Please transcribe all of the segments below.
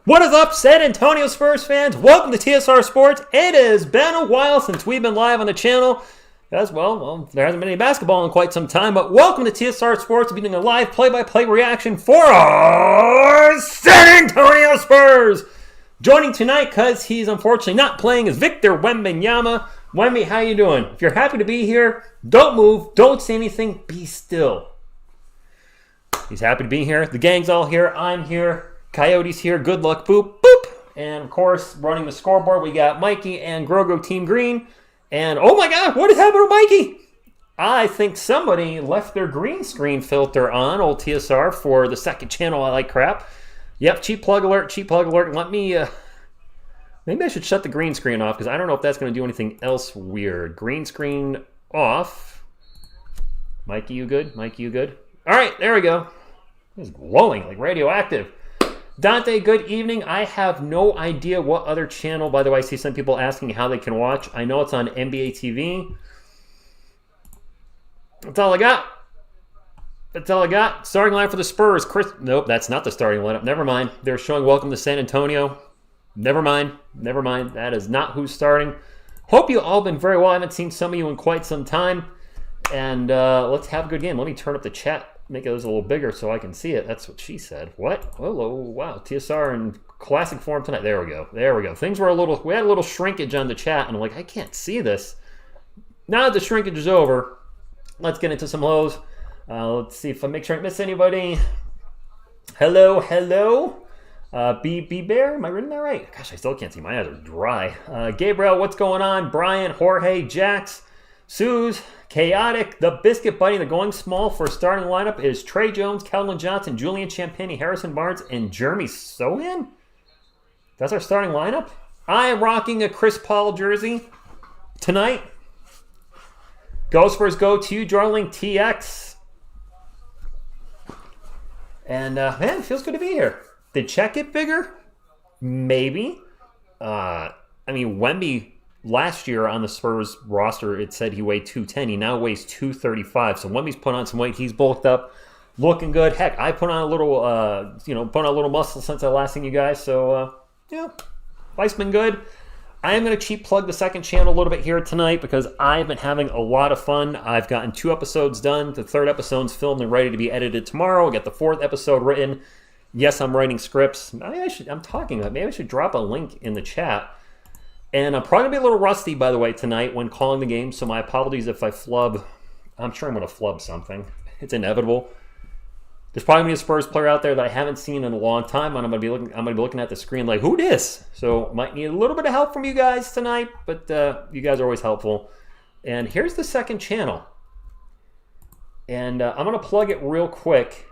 What is up, San Antonio Spurs fans? Welcome to TSR Sports. It has been a while since we've been live on the channel. As well, there hasn't been any basketball in quite some time, but welcome to TSR Sports. We're doing a live play-by-play reaction for our San Antonio Spurs. Joining tonight, because he's unfortunately not playing, is Victor Wembanyama. Wemby, how you doing? If you're happy to be here, don't move, don't say anything, be still. He's happy to be here. The gang's all here. I'm here. Coyote's here. Good luck. Boop, boop. And, of course, running the scoreboard, we got Mikey and Grogo Team Green. And, oh, my God, what has happened to Mikey? I think somebody left their green screen filter on, old TSR, for the second channel. I like crap. Yep, cheap plug alert, cheap plug alert. Let me, maybe I should shut the green screen off, because I don't know if that's going to do anything else weird. Green screen off. Mikey, you good? Mikey, you good? All right, there we go. It's glowing like radioactive. Dante, good evening. I have no idea what other channel. By the way, I see some people asking how they can watch. I know it's on NBA TV. That's all I got. That's all I got. Starting line for the Spurs. Chris. Nope, that's not the starting lineup. Never mind. They're showing welcome to San Antonio. Never mind. Never mind. That is not who's starting. Hope you all been very well. I haven't seen some of you in quite some time. And let's have a good game. Let me turn up the chat. Make it a little bigger so I can see it. That's what she said. What? Hello. Wow. TSR in classic form tonight. There we go. There we go. Things were we had a little shrinkage on the chat, and I'm like, I can't see this. Now that the shrinkage is over, let's get into some hellos. Let's see if I make sure I miss anybody. Hello, hello. B Bear, am I reading that right? Gosh, I still can't see. My eyes are dry. Gabriel, what's going on? Brian, Jorge, Jax, Suze, Chaotic, the Biscuit Buddy. The going small for starting lineup is Trey Jones, Keldon Johnson, Julian Champagnie, Harrison Barnes, and Jeremy Sohan. That's our starting lineup. I am rocking a Chris Paul jersey tonight. Go Spurs, go to you, Darling TX. And man, it feels good to be here. Did Chet get bigger? Maybe. I mean, Wemby. Last year on the Spurs roster, it said he weighed 210. He now weighs 235. So Wemby's put on some weight. He's bulked up, looking good. Heck, I put on a little, put on a little muscle since I last seen you guys. So, yeah, life's been good. I am going to cheap plug the second channel a little bit here tonight because I've been having a lot of fun. I've gotten 2 episodes done. The 3rd episode's filmed and ready to be edited tomorrow. I got the 4th episode written. Yes, I'm writing scripts. Maybe I should drop a link in the chat. And I'm probably going to be a little rusty, by the way, tonight when calling the game, so my apologies if I flub. I'm sure I'm going to flub something. It's inevitable. There's probably going to be a Spurs player out there that I haven't seen in a long time, and I'm going to be looking at the screen like, who dis? So might need a little bit of help from you guys tonight, but you guys are always helpful. And here's the second channel. And I'm going to plug it real quick.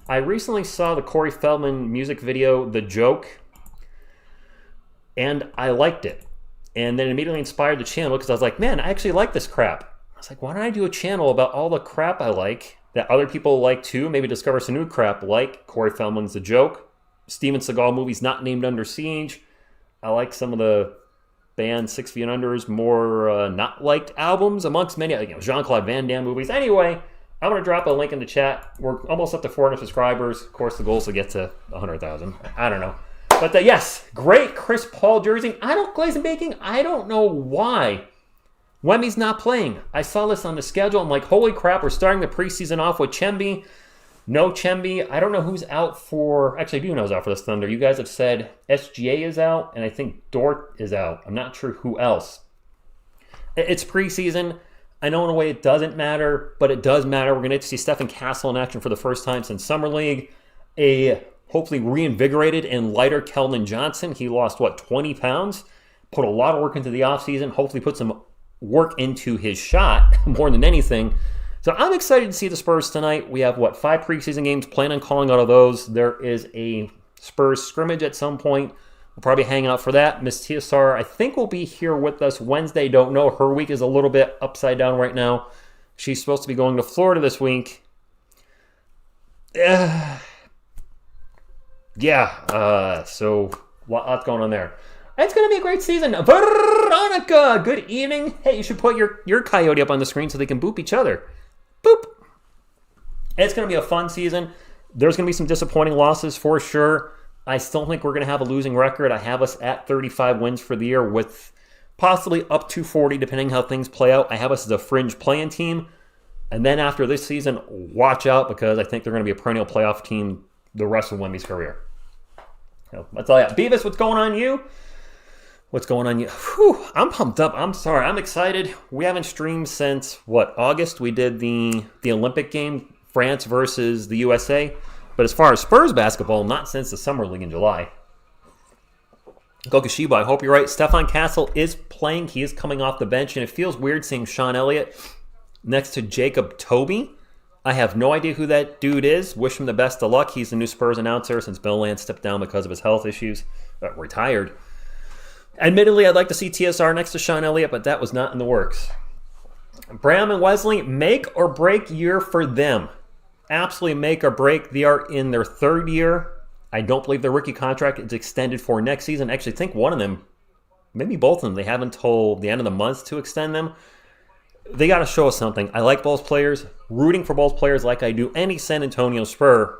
I recently saw the Corey Feldman music video, The Joke, and I liked it. And then immediately inspired the channel because I was like, man, I actually like this crap. I was like, why don't I do a channel about all the crap I like that other people like too? Maybe discover some new crap like Corey Feldman's The Joke, Steven Seagal movies not named Under Siege. I like some of the band 6 Feet Under's more not liked albums amongst many, Jean-Claude Van Damme movies. Anyway, I'm going to drop a link in the chat. We're almost up to 400 subscribers. Of course, the goal is to get to 100,000. I don't know. But yes, great Chris Paul jersey. I don't know why Wemby's not playing. I saw this on the schedule. I'm like, holy crap, we're starting the preseason off with Chemby. No Chemby. I don't know who's out for... Actually, I do know who's out for this Thunder. You guys have said SGA is out, and I think Dort is out. I'm not sure who else. It's preseason. I know in a way it doesn't matter, but it does matter. We're going to get to see Stephen Castle in action for the first time since Summer League. Hopefully reinvigorated and lighter Keldon Johnson. He lost, 20 pounds? Put a lot of work into the offseason. Hopefully put some work into his shot more than anything. So I'm excited to see the Spurs tonight. We have, 5 preseason games. Plan on calling out of those. There is a Spurs scrimmage at some point. We'll probably hang out for that. Miss TSR, I think, will be here with us Wednesday. Don't know. Her week is a little bit upside down right now. She's supposed to be going to Florida this week. So what's going on there? It's going to be a great season. Veronica, good evening. Hey, you should put your coyote up on the screen so they can boop each other. Boop. It's going to be a fun season. There's going to be some disappointing losses for sure. I still think we're going to have a losing record. I have us at 35 wins for the year with possibly up to 40 depending how things play out. I have us as a fringe play-in team. And then after this season, watch out because I think they're going to be a perennial playoff team the rest of Wemby's career. So that's all I have. Beavis, what's going on you? What's going on you? Whew, I'm pumped up. I'm sorry. I'm excited. We haven't streamed since, August? We did the Olympic game, France versus the USA. But as far as Spurs basketball, not since the Summer League in July. Gokashiba, I hope you're right. Stefan Castle is playing. He is coming off the bench, and it feels weird seeing Sean Elliott next to Jacob Toby. I have no idea who that dude is. Wish him the best of luck. He's the new Spurs announcer since Bill Lance stepped down because of his health issues. Retired. Admittedly, I'd like to see TSR next to Sean Elliott, but that was not in the works. Bram and Wesley, make or break year for them. Absolutely make or break. They are in their third year. I don't believe their rookie contract is extended for next season. Actually, I think one of them, maybe both of them, they have until the end of the month to extend them. They got to show us something. I like both players. Rooting for both players like I do any San Antonio Spur.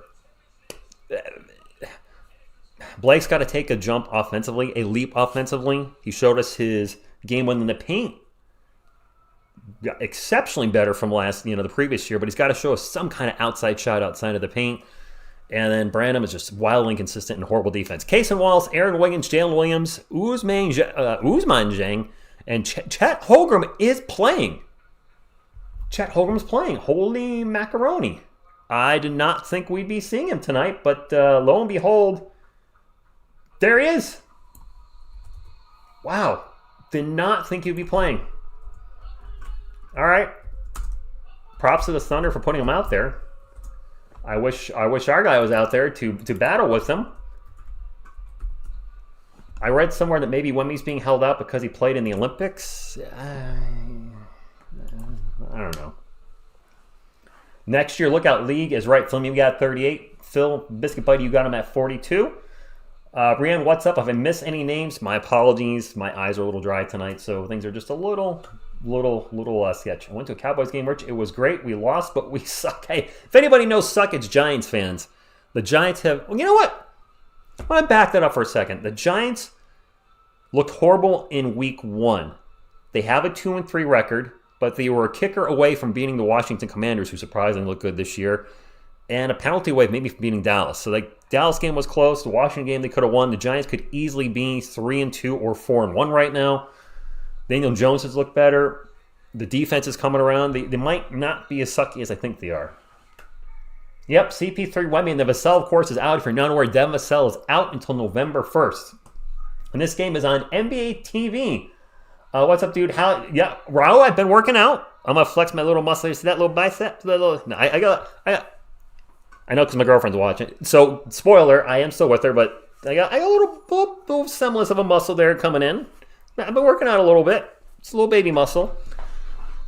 Blake's got to take a jump offensively, a leap offensively. He showed us his game win in the paint. Got exceptionally better from the previous year, but he's got to show us some kind of outside shot outside of the paint. And then Branham is just wildly inconsistent and horrible defense. Case and Wallace, Aaron Wiggins, Jalen Williams, Ousmane Dieng, and Chet Holmgren is playing. Chet Holmgren's playing. Holy macaroni. I did not think we'd be seeing him tonight, but lo and behold, there he is. Wow. Did not think he'd be playing. All right. Props to the Thunder for putting him out there. I wish our guy was out there to battle with him. I read somewhere that maybe Wemby's being held out because he played in the Olympics. I don't know. Next year, Lookout League is right. Phil, you got 38. Phil, Biscuit Buddy, you got him at 42. Brianne, what's up? If I miss any names, my apologies. My eyes are a little dry tonight, so things are just a little sketch. I went to a Cowboys game, Rich. It was great. We lost, but we suck. Hey, if anybody knows suck, it's Giants fans. The Giants have... Well, you know what? I want to back that up for a second. The Giants looked horrible in week 1. They have a 2-3 record, but they were a kicker away from beating the Washington Commanders, who surprisingly look good this year, and a penalty away maybe from beating Dallas. So the Dallas game was close. The Washington game they could have won. The Giants could easily be 3-2 or 4-1 right now. Daniel Jones has looked better. The defense is coming around. They might not be as sucky as I think they are. Yep, CP3 Wemby, and the Vassell, of course, is out. If you're not aware, Devin Vassell is out until November 1st. And this game is on NBA TV. What's up, dude? Raul, I've been working out. I'm going to flex my little muscle. You see that little bicep? I know because my girlfriend's watching. So, spoiler, I am still with her, but I got a little semblance of a muscle there coming in. I've been working out a little bit. It's a little baby muscle.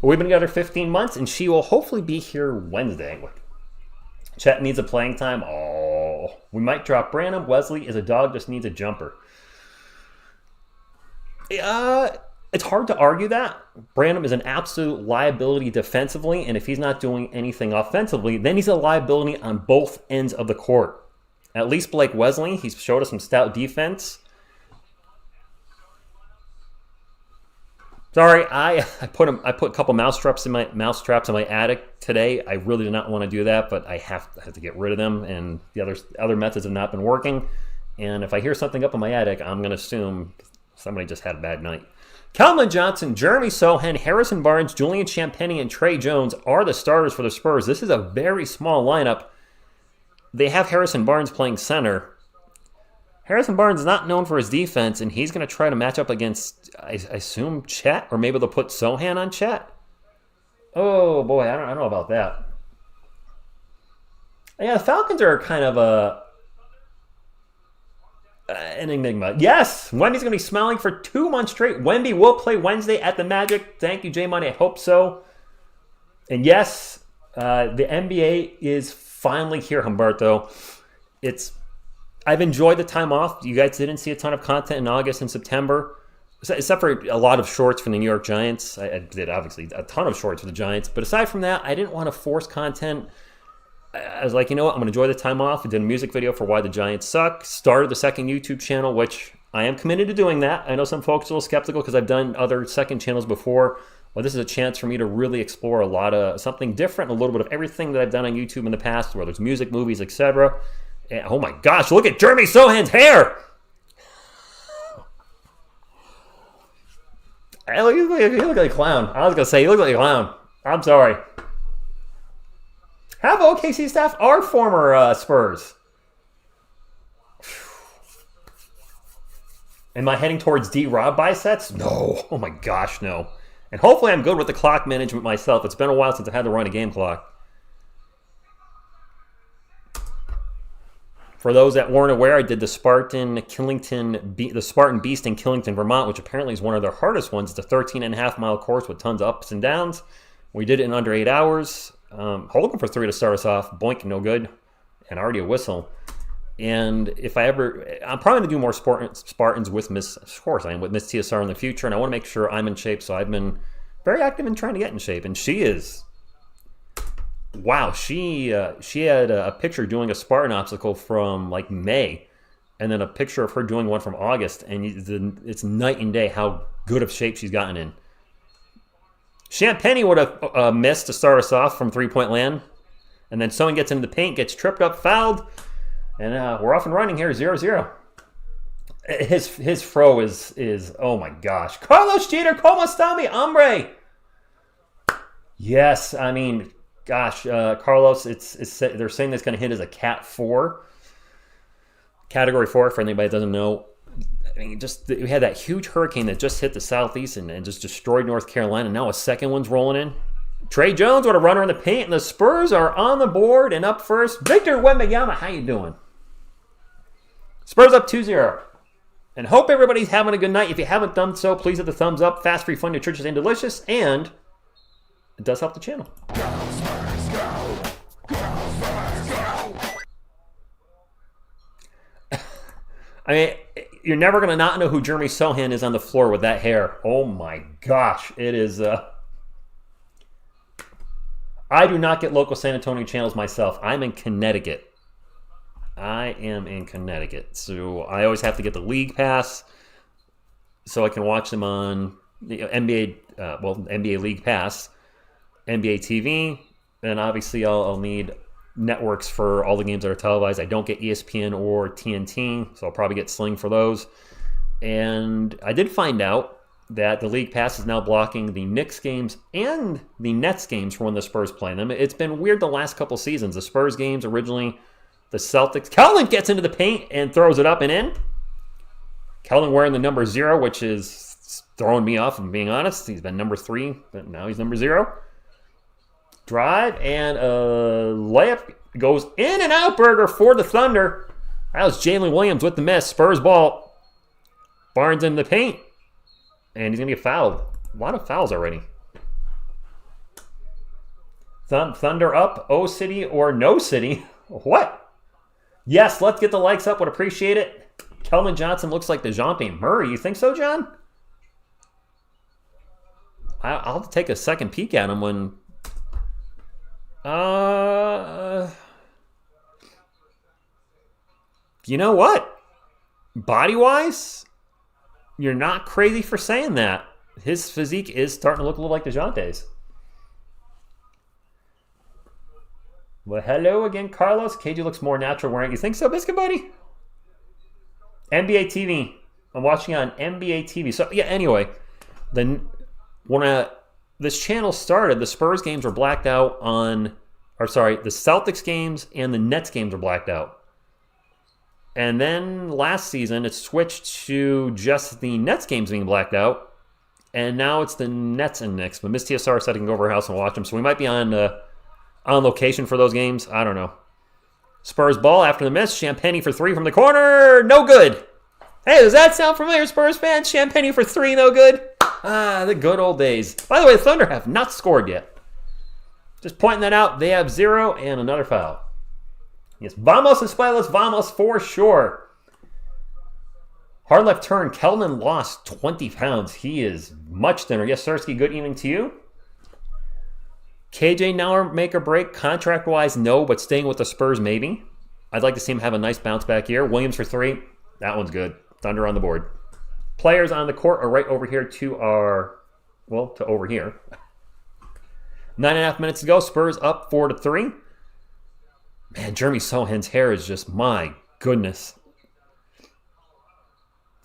We've been together 15 months, and she will hopefully be here Wednesday. Chet needs a playing time. Oh, we might drop Branham. Wesley is a dog, just needs a jumper. It's hard to argue that. Branham is an absolute liability defensively, and if he's not doing anything offensively, then he's a liability on both ends of the court. At least Blake Wesley, he's showed us some stout defense. Sorry, I put a couple mouse traps in my attic today. I really did not want to do that, but I have to get rid of them, and the other methods have not been working. And if I hear something up in my attic, I'm going to assume somebody just had a bad night. Calvin Johnson, Jeremy Sohan, Harrison Barnes, Julian Champagnie, and Trey Jones are the starters for the Spurs. This is a very small lineup. They have Harrison Barnes playing center. Harrison Barnes is not known for his defense, and he's going to try to match up against, I assume, Chet, or maybe they'll put Sohan on Chet. Oh, boy, I don't know about that. Yeah, the Falcons are kind of an enigma. Yes, Wemby's going to be smiling for 2 months straight. Wemby will play Wednesday at the Magic. Thank you, J-Money. I hope so. And yes, the NBA is finally here, Humberto. I've enjoyed the time off. You guys didn't see a ton of content in August and September, except for a lot of shorts from the New York Giants. I did, obviously, a ton of shorts for the Giants. But aside from that, I didn't want to force content. I was like, you know what? I'm going to enjoy the time off. I did a music video for Why the Giants Suck. Started the second YouTube channel, which I am committed to doing that. I know some folks are a little skeptical because I've done other second channels before. Well, this is a chance for me to really explore a lot of something different, a little bit of everything that I've done on YouTube in the past, whether it's music, movies, etc. And oh my gosh, look at Jeremy Sohan's hair! You look like a clown. I was going to say, you look like a clown. I'm sorry. Half of OKC staff are former Spurs. Am I heading towards D-Rob bisets? No. Oh my gosh, no. And hopefully I'm good with the clock management myself. It's been a while since I had to run a game clock. For those that weren't aware, I did the Spartan Beast in Killington, Vermont, which apparently is one of their hardest ones. It's a 13.5-mile course with tons of ups and downs. We did it in under 8 hours. Holding for 3 to start us off. Boink, no good. And already a whistle. And if I ever... I'm probably going to do more Spartans with Miss... Of course, I am with Miss TSR in the future, and I want to make sure I'm in shape, so I've been very active in trying to get in shape. And she is... Wow, she had a picture doing a Spartan obstacle from like May, and then a picture of her doing one from August, and it's night and day how good of shape she's gotten in. Champagne would have missed to start us off from three-point land, and then someone gets into the paint, gets tripped up, fouled, and we're off and running here, 0-0. His fro is oh my gosh, Carlos Jeter, como está mi hombre? Yes, I mean. Gosh, Carlos, they're saying that's going to hit as a Cat 4. Category 4, for anybody that doesn't know. I mean, we had that huge hurricane that just hit the southeast and just destroyed North Carolina. Now a second one's rolling in. Trey Jones with a runner in the paint, and the Spurs are on the board and up first. Victor Wembanyama, how you doing? Spurs up 2-0. And hope everybody's having a good night. If you haven't done so, please hit the thumbs up. Fast, free, fun, nutritious, and delicious. And it does help the channel. I mean, you're never going to not know who Jeremy Sohan is on the floor with that hair. Oh my gosh. It is... I do not get local San Antonio channels myself. I'm in Connecticut. I am in Connecticut. So I always have to get the league pass so I can watch them on NBA League Pass, NBA TV, and obviously I'll need networks for all the games that are televised. I don't get ESPN or TNT, so I'll probably get Sling for those. And I did find out that the League Pass is now blocking the Knicks games and the Nets games for when the Spurs play them. It's been weird the last couple seasons. The Spurs games originally, the Celtics. Keldon gets into the paint and throws it up and in. Keldon wearing the number 0, which is throwing me off, if I'm being honest. He's been number 3, but now he's number 0. Drive and a layup goes in and out burger for the Thunder. That was Jalen Williams with the miss. Spurs ball. Barnes in the paint. And he's going to get fouled. A lot of fouls already. Thunder up. O City or no City. What? Yes, let's get the likes up. Would appreciate it. Kelvin Johnson looks like DeJounte Murray. You think so, John? I'll have to take a second peek at him when... You know what? Body-wise, you're not crazy for saying that. His physique is starting to look a little like DeJounte's. Well, hello again, Carlos. KJ looks more natural wearing. You think so, Biscuit Buddy? NBA TV. I'm watching on NBA TV. So, yeah, anyway, this channel started, the Spurs games were blacked out the Celtics games and the Nets games were blacked out. And then last season, it switched to just the Nets games being blacked out. And now it's the Nets and Knicks. But Miss TSR said I can go over her house and watch them. So we might be on location for those games. I don't know. Spurs ball after the miss. Champagne for 3 from the corner. No good. Hey, does that sound familiar, Spurs fans? Champagne for 3, no good. The good old days. By the way, the Thunder have not scored yet. Just pointing that out. They have 0 and another foul. Yes, vamos Espuelas, vamos for sure. Hard left turn. Kelman lost 20 pounds. He is much thinner. Yes, Sersky, good evening to you. KJ now make or break? Contract-wise, no, but staying with the Spurs, maybe. I'd like to see him have a nice bounce-back year. Williams for 3. That one's good. Thunder on the board. Players on the court are right over here to over here. 9.5 minutes to go. Spurs up 4-3. Man, Jeremy Sohan's hair is just, my goodness.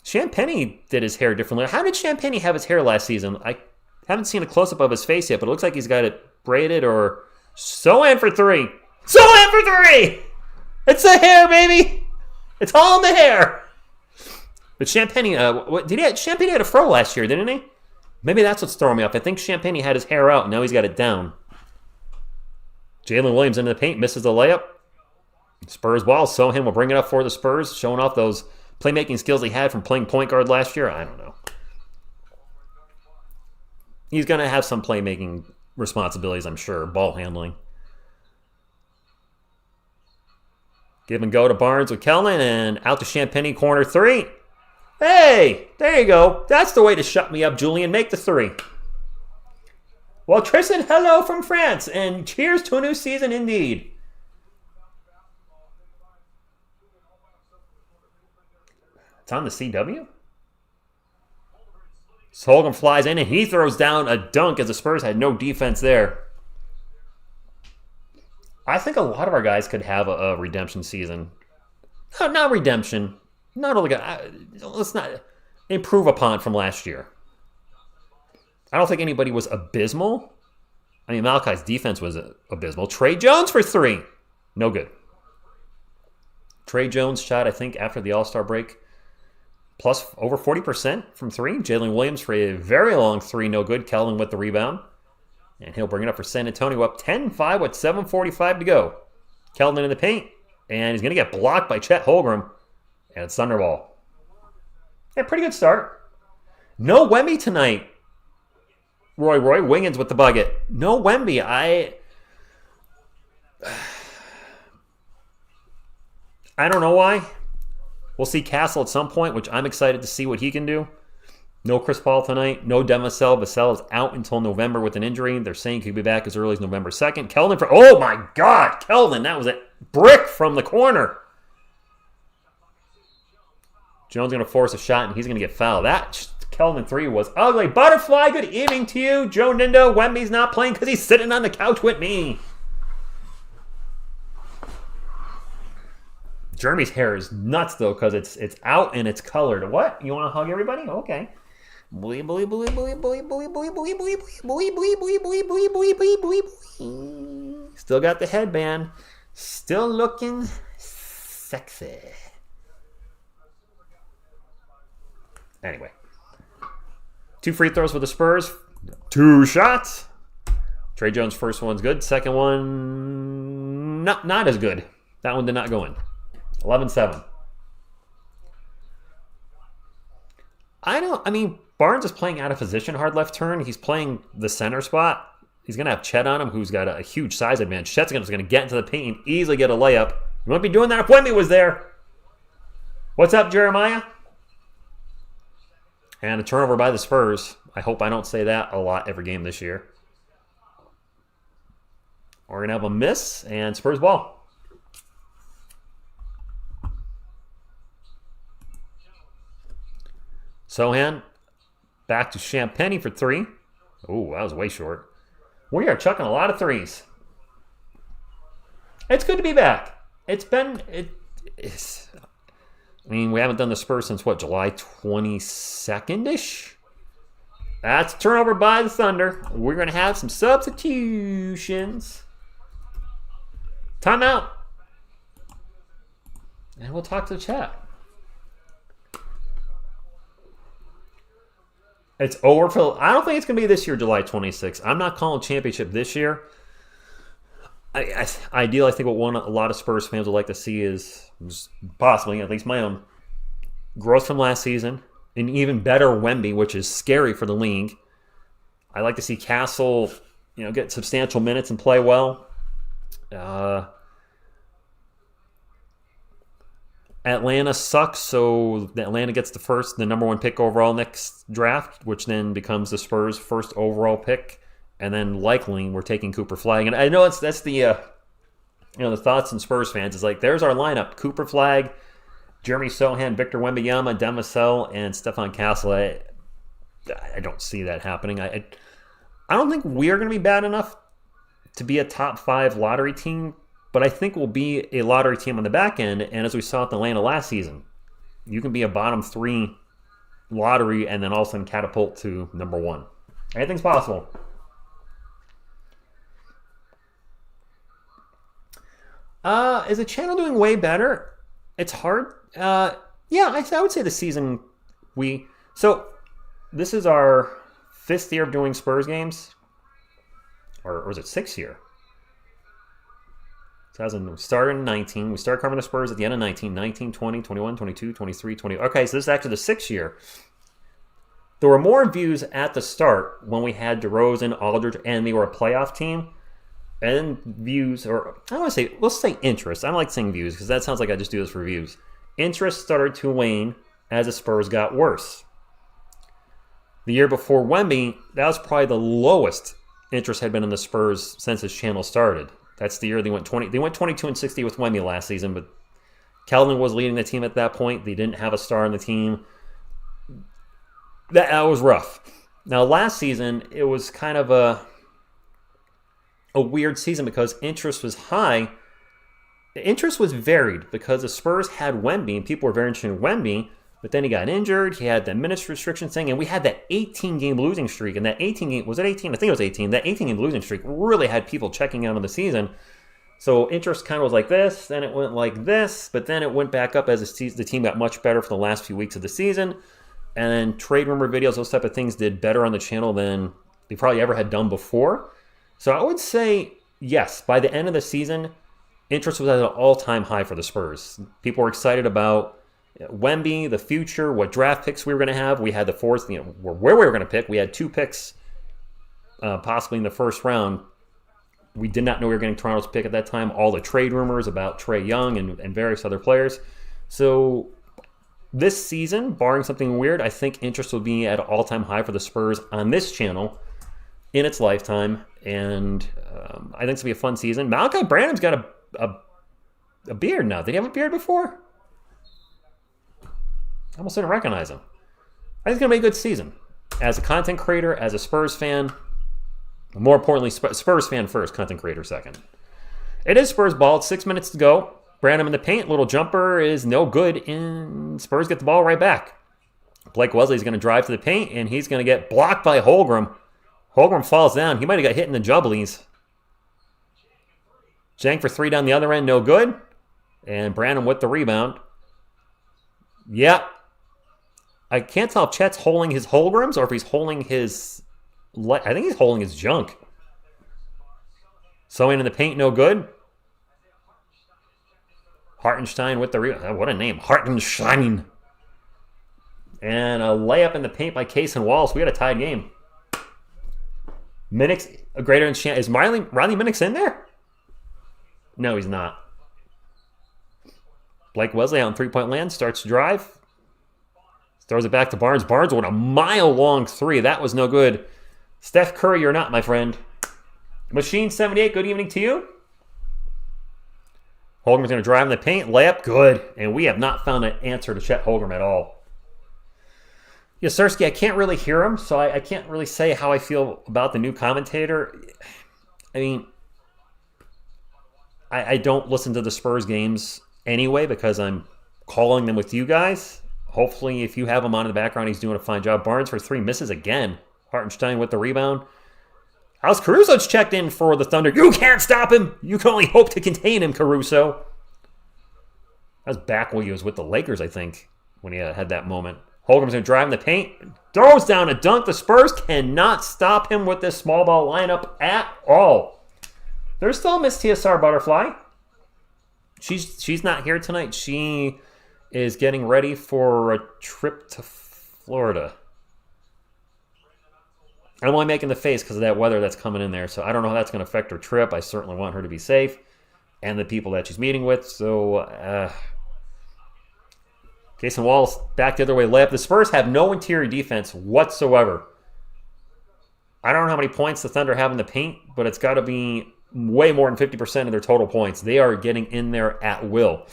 Champagny did his hair differently. How did Champagny have his hair last season? I haven't seen a close-up of his face yet, but it looks like he's got it braided or... Sohan for 3. Sohan for 3! It's the hair, baby! It's all in the hair! But Champagny, Champagny had a fro last year, didn't he? Maybe that's what's throwing me off. I think Champagny had his hair out, and now he's got it down. Jalen Williams into the paint, misses the layup. Spurs ball. Sohan will bring it up for the Spurs, showing off those playmaking skills he had from playing point guard last year. I don't know. He's going to have some playmaking responsibilities, I'm sure. Ball handling. Give and go to Barnes with Kellman, and out to Champagny, corner 3. Hey, there you go. That's the way to shut me up, Julian. Make the 3. Well, Tristan, hello from France, and cheers to a new season indeed. It's on the CW? Holcomb flies in, and he throws down a dunk as the Spurs had no defense there. I think a lot of our guys could have a redemption season. No, not redemption. Not only let's not improve upon from last year. I don't think anybody was abysmal. I mean, Malachi's defense was abysmal. Trey Jones for 3. No good. Trey Jones shot, I think, after the All-Star break. Plus over 40% from 3. Jalen Williams for a very long 3. No good. Kelvin with the rebound. And he'll bring it up for San Antonio up 10-5 with 7:45 to go. Kelvin in the paint. And he's going to get blocked by Chet Holmgren. And it's Thunderball. Yeah, pretty good start. No Wemby tonight. Roy Wiggins with the bucket. No Wemby. I don't know why. We'll see Castle at some point, which I'm excited to see what he can do. No Chris Paul tonight. No Devin Vassell. Vassell is out until November with an injury. They're saying he could be back as early as November 2nd. Keldon for... Oh, my God. Keldon, that was a brick from the corner. Jones going to force a shot, and he's going to get fouled. That Keldon 3 was ugly. Butterfly, good evening to you. Joe Nindo, Wemby's not playing because he's sitting on the couch with me. Jeremy's hair is nuts, though, because it's out and it's colored. What? You want to hug everybody? Okay. Still got the headband. Still looking sexy. Anyway. 2 free throws for the Spurs. 2 shots. Trey Jones' first one's good. Second one, not as good. That one did not go in. 11-7. Barnes is playing out of position, hard left turn. He's playing the center spot. He's going to have Chet on him, who's got a huge size advantage. Chet's going to get into the paint and easily get a layup. You wouldn't be doing that if Wemby was there. What's up, Jeremiah? And a turnover by the Spurs. I hope I don't say that a lot every game this year. We're going to have a miss and Spurs ball. Sohan back to Champagny for 3. Oh, that was way short. We are chucking a lot of 3s. It's good to be back. We haven't done the Spurs since, July 22nd-ish? That's a turnover by the Thunder. We're going to have some substitutions. Timeout. And we'll talk to the chat. It's over for... I don't think it's going to be this year, July 26th. I'm not calling championship this year. Ideally, I think what a lot of Spurs fans would like to see is possibly, at least my own, growth from last season, an even better Wemby, which is scary for the league. I like to see Castle, get substantial minutes and play well. Atlanta sucks, so Atlanta gets the number 1 pick overall next draft, which then becomes the Spurs' first overall pick and then likely we're taking Cooper Flag. And I know that's the the thoughts and Spurs fans is like, there's our lineup: Cooper Flag, Jeremy Sohan, Victor Wembanyama, Dan Vassell, and Stefan Castle. I don't see that happening. I don't think we're going to be bad enough to be a top 5 lottery team, but I think we'll be a lottery team on the back end. And as we saw at Atlanta last season, you can be a bottom 3 lottery and then all of a sudden catapult to number 1. Anything's possible. Is the channel doing way better? It's hard. Yeah, I would say the season so this is our 5th year of doing Spurs games, or was it 6th year? We started in 19. We started covering the Spurs at the end of 19, 20, 21, 22, 23, 20. Okay, so this is actually the 6th year. There were more views at the start when we had DeRozan, Aldridge, and they were a playoff team. And views, or I don't want to say, let's say interest. I don't like saying views because that sounds like I just do this for views. Interest started to wane as the Spurs got worse. The year before Wemby, that was probably the lowest interest had been in the Spurs since this channel started. That's the year they went 22-60 with Wemby last season, but Keldon was leading the team at that point. They didn't have a star on the team. That was rough. Now last season, it was kind of a weird season because interest was high. The interest was varied because the Spurs had Wemby, and people were very interested in Wemby, but then he got injured. He had the minutes restriction thing, and we had that 18-game losing streak. And that 18-game, was it 18? I think it was 18. That 18-game losing streak really had people checking out on the season. So interest kind of was like this, then it went like this, but then it went back up as the team got much better for the last few weeks of the season. And then trade rumor videos, those type of things did better on the channel than they probably ever had done before. So I would say, yes, by the end of the season, interest was at an all-time high for the Spurs. People were excited about Wemby, the future, what draft picks we were going to have. We had the 4th, where we were going to pick. We had 2 picks possibly in the first round. We did not know we were getting Toronto's pick at that time. All the trade rumors about Trae Young and various other players. So this season, barring something weird, I think interest will be at an all-time high for the Spurs on this channel in its lifetime. And I think it's going to be a fun season. Malachi Branham's got a beard now. Did he have a beard before? I almost didn't recognize him. I think it's going to be a good season. As a content creator, as a Spurs fan, more importantly, Spurs fan first, content creator second. It is Spurs ball. It's 6 minutes to go. Branham in the paint. Little jumper is no good. And Spurs get the ball right back. Blake Wesley's going to drive to the paint, and he's going to get blocked by Holmgren. Holmgren falls down. He might have got hit in the jubblies. Jank for 3 down the other end. No good. And Branham with the rebound. Yep. I can't tell if Chet's holding his Holmgrens or if he's holding his... I think he's holding his junk. Sewing in the paint, no good. Hartenstein with the rebound. What a name. Hartenstein. And a layup in the paint by Case and Wallace. We had a tied game. Minix, a greater enchant. Is Riley Minix in there? No, he's not. Blake Wesley out in three-point land. Starts to drive. Throws it back to Barnes. Barnes with a mile-long 3. That was no good. Steph Curry, you're not, my friend. Machine78, good evening to you. Holmgren's going to drive in the paint. Layup, good. And we have not found an answer to Chet Holmgren at all. Yasirski, I can't really hear him, so I can't really say how I feel about the new commentator. I mean, I don't listen to the Spurs games anyway because I'm calling them with you guys. Hopefully, if you have him on in the background, he's doing a fine job. Barnes for 3, misses again. Hartenstein with the rebound. How's Caruso's checked in for the Thunder? You can't stop him. You can only hope to contain him, Caruso. That was back when he was with the Lakers, I think, when he had that moment. Holmgren's going to drive in the paint. Throws down a dunk. The Spurs cannot stop him with this small ball lineup at all. There's still Miss TSR Butterfly. She's not here tonight. She is getting ready for a trip to Florida. I'm only making the face because of that weather that's coming in there. So I don't know how that's going to affect her trip. I certainly want her to be safe and the people that she's meeting with. So, Jason Wallace back the other way layup. The Spurs have no interior defense whatsoever. I don't know how many points the Thunder have in the paint, but it's got to be way more than 50% of their total points. They are getting in there at will.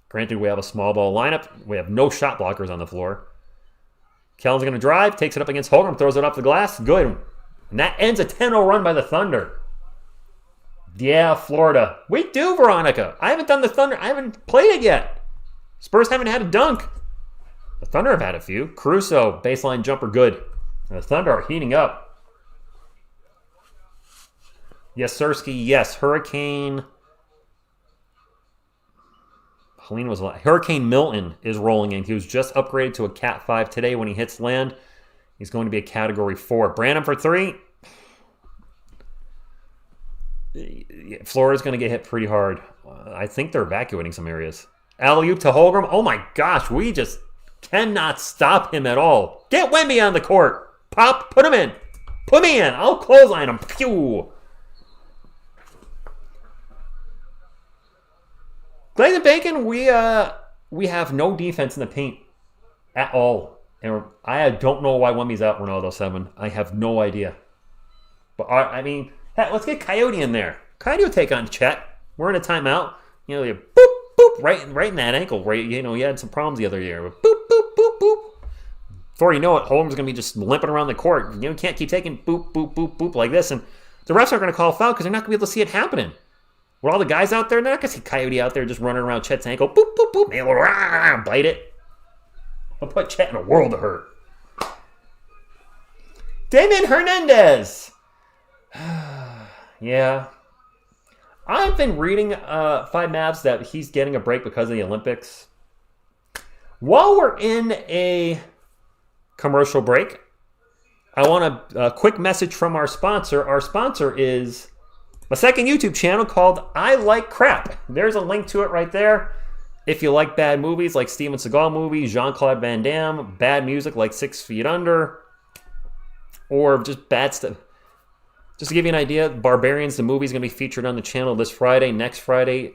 Granted, we have a small ball lineup. We have no shot blockers on the floor. Kellen's going to drive, takes it up against Holmgren, throws it off the glass. Good. And that ends a 10-0 run by the Thunder. Yeah, Florida. We do, Veronica. I haven't done the Thunder. I haven't played it yet. Spurs haven't had a dunk. The Thunder have had a few. Caruso, baseline jumper, good. And the Thunder are heating up. Yes, Sersky, yes. Hurricane. Helene was Hurricane Milton is rolling in. He was just upgraded to a Cat 5 today. When he hits land, he's going to be a Category 4. Brandon for 3. Florida's going to get hit pretty hard. I think they're evacuating some areas. Alley-oop to Holmgren. Oh my gosh, we just cannot stop him at all. Get Wemby on the court. Pop, put him in. Put me in. I'll clothesline him. Pew. Glaze and Bacon, we have no defense in the paint at all. And I don't know why Wemby's out Ronaldo 7. I have no idea. But I mean, heck, let's get Coyote in there. Coyote will take on Chet. We're in a timeout. You know, you boop, boop, right in that ankle. Right, you know, he had some problems the other year. Boop, boop, boop, boop. Before you know it, Holmgren's going to be just limping around the court. You know, can't keep taking boop, boop, boop, boop like this. And the refs aren't going to call a foul because they're not going to be able to see it happening. With all the guys out there, they're not going to see Coyote out there just running around Chet's ankle. Boop, boop, boop. And he'll bite it. I'll put Chet in a world of hurt. Damon Hernandez. Yeah. I've been reading Five Mavs that he's getting a break because of the Olympics. While we're in a commercial break, I want a quick message from our sponsor. Our sponsor is my second YouTube channel called I Like Crap. There's a link to it right there. If you like bad movies like Steven Seagal movies, Jean-Claude Van Damme, bad music like 6 Feet Under, or just bad stuff. Just to give you an idea, Barbarians, the movie, is going to be featured on the channel this Friday. Next Friday,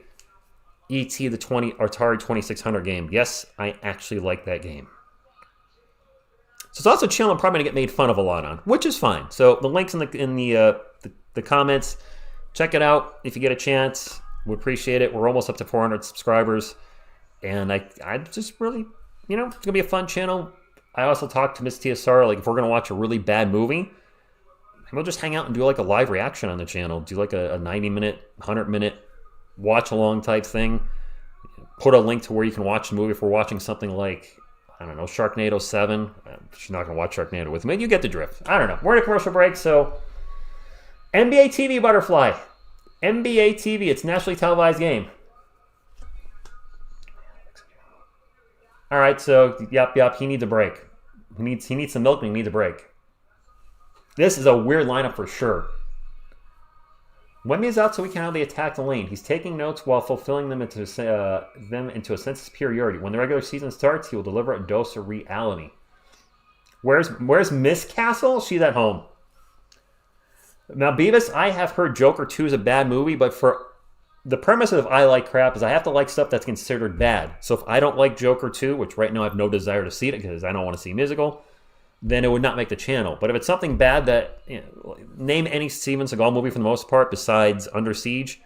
E.T. the Atari 2600 game. Yes, I actually like that game. So it's also a channel I'm probably going to get made fun of a lot on, which is fine. So the link's in the comments. Check it out if you get a chance. We appreciate it. We're almost up to 400 subscribers. And I just really, you know, it's going to be a fun channel. I also talked to Miss TSR, like if we're going to watch a really bad movie, we'll just hang out and do like a live reaction on the channel. Do like a 90-minute, 100-minute watch-along type thing. Put a link to where you can watch the movie if we're watching something like, I don't know, Sharknado 7. She's not going to watch Sharknado with me. You get the drift. I don't know. We're in a commercial break, so NBA TV, Butterfly. NBA TV, it's nationally televised game. All right, so, yep, he needs a break. He needs some milk and he needs a break. This is a weird lineup for sure. Wemby is out so we can have the attack the lane. He's taking notes while fulfilling them into a sense of superiority. When the regular season starts, he will deliver a dose of reality. Where's Miss Castle? She's at home. Now, Beavis, I have heard Joker 2 is a bad movie, but for the premise of I Like Crap is I have to like stuff that's considered bad. So if I don't like Joker 2, which right now I have no desire to see it because I don't want to see musical, then it would not make the channel. But if it's something bad that, you know, name any Steven Seagal movie for the most part besides Under Siege,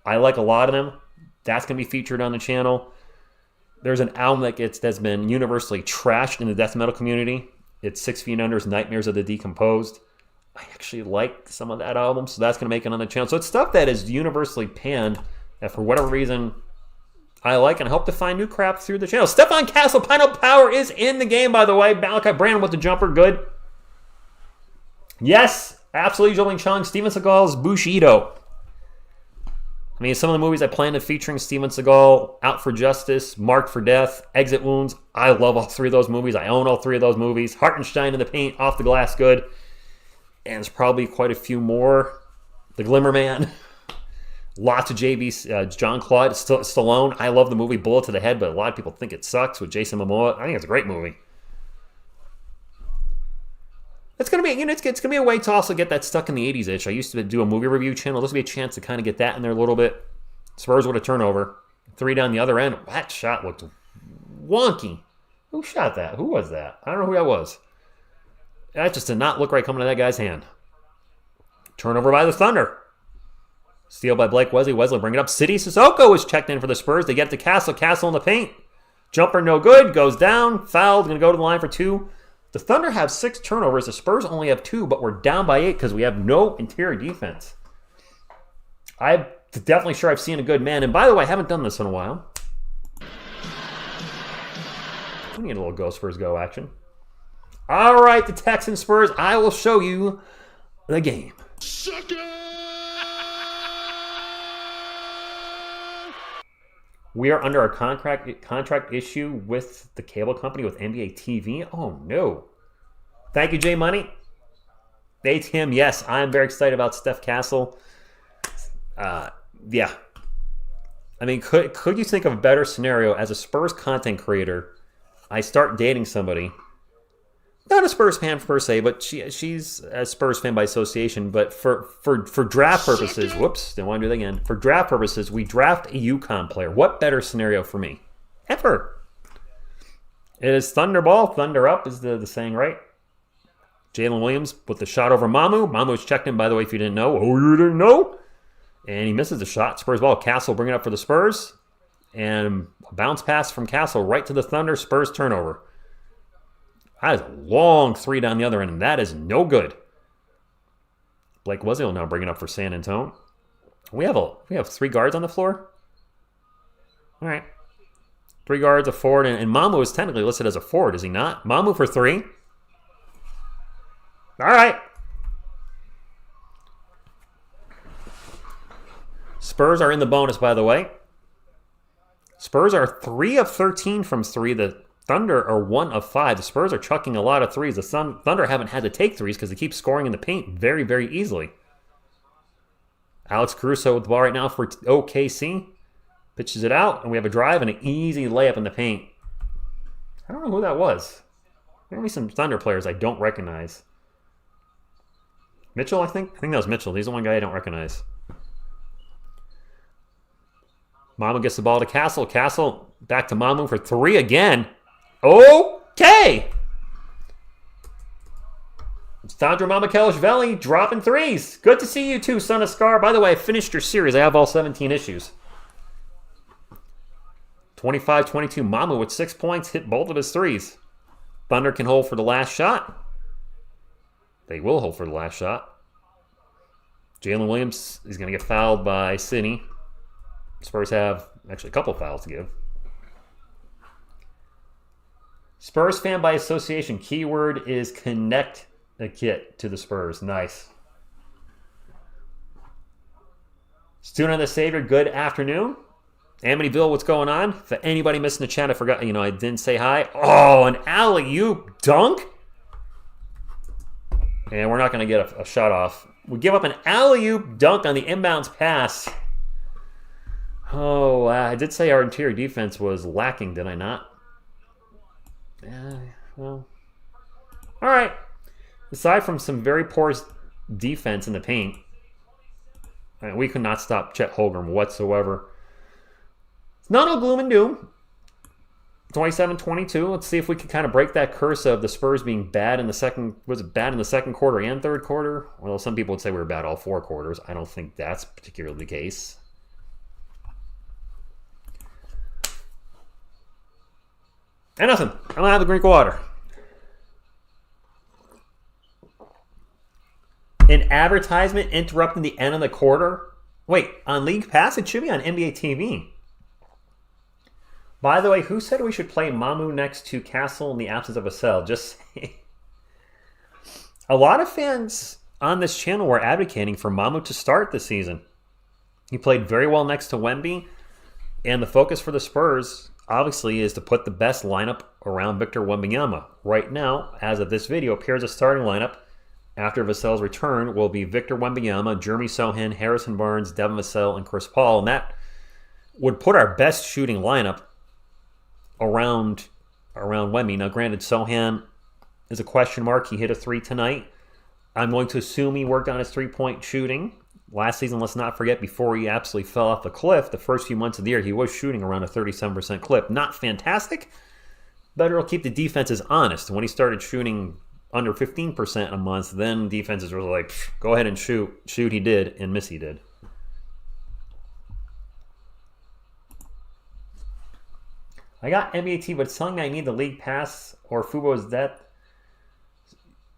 I like a lot of them. That's going to be featured on the channel. There's an album that's been universally trashed in the death metal community. It's 6 Feet Under's Nightmares of the Decomposed. I actually like some of that album, so that's going to make it on the channel. So it's stuff that is universally panned that for whatever reason I like, and I hope to find new crap through the channel. Stefan Castle, Pineapple Power is in the game, by the way. Malachi Brandon with the jumper, good. Yes, absolutely, Jolene Chung. Steven Seagal's Bushido. I mean, some of the movies I planned on featuring Steven Seagal, Out for Justice, Marked for Death, Exit Wounds. I love all three of those movies. I own all three of those movies. Hartenstein in the Paint, Off the Glass, good. And there's probably quite a few more. The Glimmer Man. Lots of Jean-Claude Stallone. I love the movie Bullet to the Head, but a lot of people think it sucks with Jason Momoa. I think it's a great movie. It's gonna be, it's gonna be a way to also get that stuck in the 80s itch. I used to do a movie review channel. This would be a chance to kind of get that in there a little bit. Spurs with a turnover. 3 down the other end. That shot looked wonky. Who shot that? Who was that? I don't know who that was. That just did not look right coming to that guy's hand. Turnover by the Thunder. Steal by Blake Wesley. Wesley bring it up. City Sissoko is checked in for the Spurs. They get to Castle. Castle in the paint. Jumper no good. Goes down. Fouled. Going to go to the line for 2. The Thunder have 6 turnovers. The Spurs only have 2, but we're down by 8 because we have no interior defense. I'm definitely sure I've seen a good man. And by the way, I haven't done this in a while. We need a little Go Spurs Go action. All right, the Texans Spurs. I will show you the game. We are under a contract issue with the cable company with NBA TV. Oh, no. Thank you, J Money. Hey, Tim. Yes, I'm very excited about Steph Castle. Yeah. I mean, could you think of a better scenario as a Spurs content creator? I start dating somebody. Not a Spurs fan per se, but she's a Spurs fan by association. But for draft purposes, whoops, didn't want to do that again. For draft purposes, we draft a UConn player. What better scenario for me? Ever. It is Thunderball. Thunder up is the saying, right? Jalen Williams with the shot over Mamu. Mamu's checked in, by the way, if you didn't know. Oh, you didn't know? And he misses the shot. Spurs ball. Castle bring it up for the Spurs. And a bounce pass from Castle right to the Thunder. Spurs turnover. That is a long 3 down the other end, and that is no good. Blake Wesley will now bring it up for San Antonio. We have 3 guards on the floor? All right. 3 guards, a forward, and Mamu is technically listed as a forward, is he not? Mamu for 3. All right. Spurs are in the bonus, by the way. Spurs are 3 of 13 from 3. The Thunder are 1 of 5. The Spurs are chucking a lot of threes. The Thunder haven't had to take threes because they keep scoring in the paint very, very easily. Alex Caruso with the ball right now for OKC. Pitches it out, and we have a drive and an easy layup in the paint. I don't know who that was. There may be some Thunder players I don't recognize. Mitchell, I think? I think that was Mitchell. He's the one guy I don't recognize. Mamu gets the ball to Castle. Castle back to Mamu for 3 again. Okay. It's Sandro Mamukelashvili dropping threes. Good to see you too, son of Scar. By the way, I finished your series. I have all 17 issues. 25-22. Mamu with 6 points. Hit both of his threes. Thunder can hold for the last shot. They will hold for the last shot. Jalen Williams is going to get fouled by City. Spurs have actually a couple fouls to give. Spurs fan by association. Keyword is connect a kit to the Spurs. Nice. Student of the Savior, good afternoon. Amityville, what's going on? For anybody missing the chat, I forgot, I didn't say hi. Oh, an alley-oop dunk? And we're not going to get a shot off. We give up an alley-oop dunk on the inbounds pass. Oh, I did say our interior defense was lacking, did I not? Well, all right. Aside from some very poor defense in the paint, we could not stop Chet Holmgren whatsoever. It's not all gloom and doom. 27-22. Let's see if we can kind of break that curse of the Spurs being bad in the second. Was it bad in the second quarter and third quarter? Well, some people would say we were bad all 4 quarters. I don't think that's particularly the case. And nothing. I'm going to have a drink of water. An advertisement interrupting the end of the quarter? Wait, on League Pass? It should be on NBA TV. By the way, who said we should play Mamu next to Castle in the absence of a cell? Just saying. A lot of fans on this channel were advocating for Mamu to start this season. He played very well next to Wemby. And the focus for the Spurs, obviously, is to put the best lineup around Victor Wembanyama. Right now, as of this video, appears a starting lineup after Vassell's return will be Victor Wembanyama, Jeremy Sohan, Harrison Barnes, Devin Vassell, and Chris Paul. And that would put our best shooting lineup around Wemby. Now, granted, Sohan is a question mark. He hit a 3 tonight. I'm going to assume he worked on his three-point shooting. Last season, let's not forget, before he absolutely fell off the cliff, the first few months of the year, he was shooting around a 37% clip. Not fantastic, but it'll keep the defenses honest. When he started shooting under 15% a month, then defenses were like, go ahead and shoot. Shoot, he did, and miss, he did. I got NBA TV, but it's telling me I need the league pass or Fubo. Is that...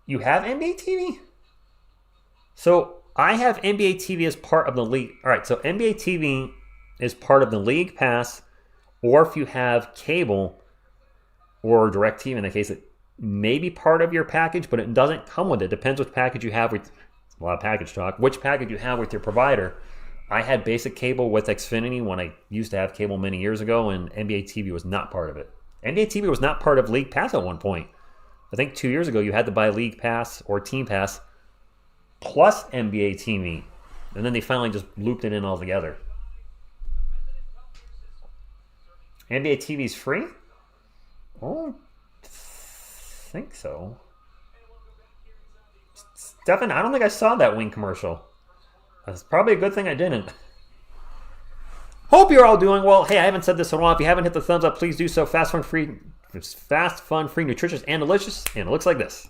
You have NBA TV? So I have NBA TV as part of the league. All right, so NBA TV is part of the league pass, or if you have cable or DirecTV, in the case, it may be part of your package, but it doesn't come with it. Depends which package you have with... A lot of package talk. Which package you have with your provider. I had basic cable with Xfinity when I used to have cable many years ago, and NBA TV was not part of it. NBA TV was not part of League Pass at one point. I think 2 years ago you had to buy League Pass or Team Pass plus NBA TV. And then they finally just looped it in all together. NBA TV is free? Oh, I think so. Stefan, I don't think I saw that Wing commercial. That's probably a good thing I didn't. Hope you're all doing well. Hey, I haven't said this in a while. If you haven't hit the thumbs up, please do so. Fast, fun, free, nutritious, and delicious. And it looks like this.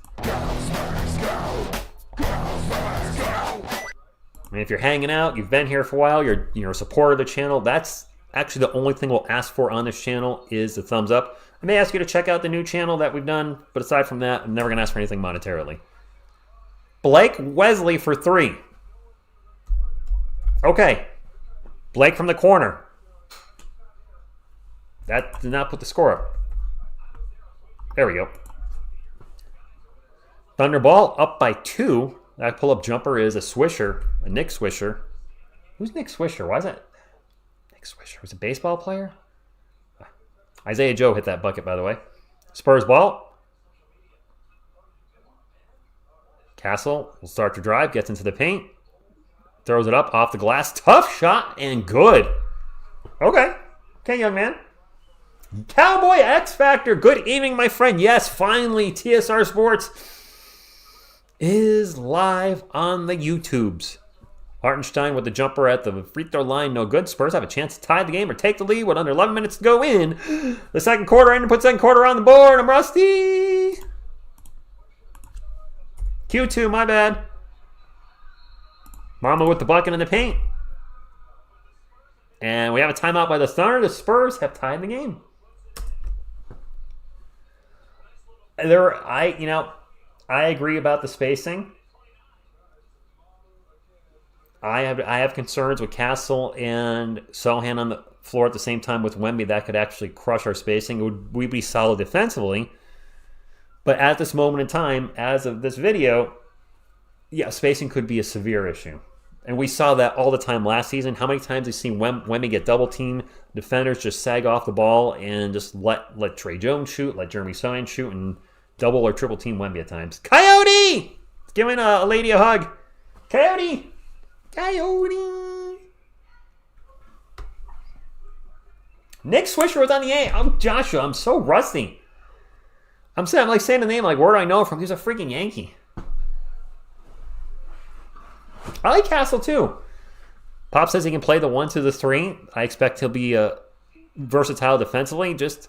And if you're hanging out, you've been here for a while, you're a supporter of the channel, that's actually the only thing we'll ask for on this channel is the thumbs up. I may ask you to check out the new channel that we've done, but aside from that, I'm never going to ask for anything monetarily. Blake Wesley for 3. Okay. Blake from the corner. That did not put the score up. There we go. Thunderball up by 2. That pull-up jumper is a Swisher, a Nick Swisher. Who's Nick Swisher? Why is that? Nick Swisher. Was it a baseball player? Isaiah Joe hit that bucket, by the way. Spurs ball. Castle will start to drive, gets into the paint. Throws it up off the glass. Tough shot and good. Okay. Okay, young man. Cowboy X Factor. Good evening, my friend. Yes, finally, TSR Sports is live on the YouTubes. Hartenstein with the jumper at the free throw line. No good. Spurs have a chance to tie the game or take the lead with under 11 minutes to go in the second quarter. And put second quarter on the board. I'm rusty. Q2, my bad. Mama with the bucket in the paint. And we have a timeout by the Thunder. The Spurs have tied the game. I agree about the spacing. I have concerns with Castle and Sohan on the floor at the same time with Wemby. That could actually crush our spacing. We'd be solid defensively. But at this moment in time, as of this video, yeah, spacing could be a severe issue. And we saw that all the time last season. How many times we've seen Wemby get double teamed, defenders just sag off the ball and just let Trey Jones shoot, let Jeremy Sohan shoot, and double or triple team Wemby at times. Coyote! Giving a lady a hug. Coyote! Coyote! Nick Swisher was on the A. I'm Joshua. I'm so rusty. I'm like saying the name like, where do I know him from? He's a freaking Yankee. I like Castle too. Pop says he can play the 1 to the 3. I expect he'll be versatile defensively. Just,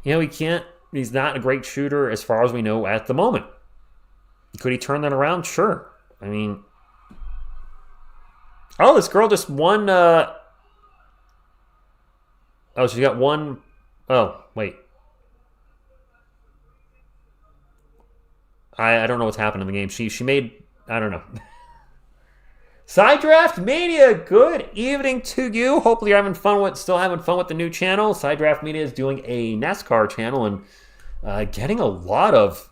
he can't. He's not a great shooter as far as we know at the moment. Could he turn that around? Sure. I mean, this girl just won. She got one. Oh, wait. I don't know what's happened in the game. She made. I don't know. Side Draft Media, good evening to you. Hopefully you're still having fun with the new channel. Side Draft Media is doing a NASCAR channel and getting a lot of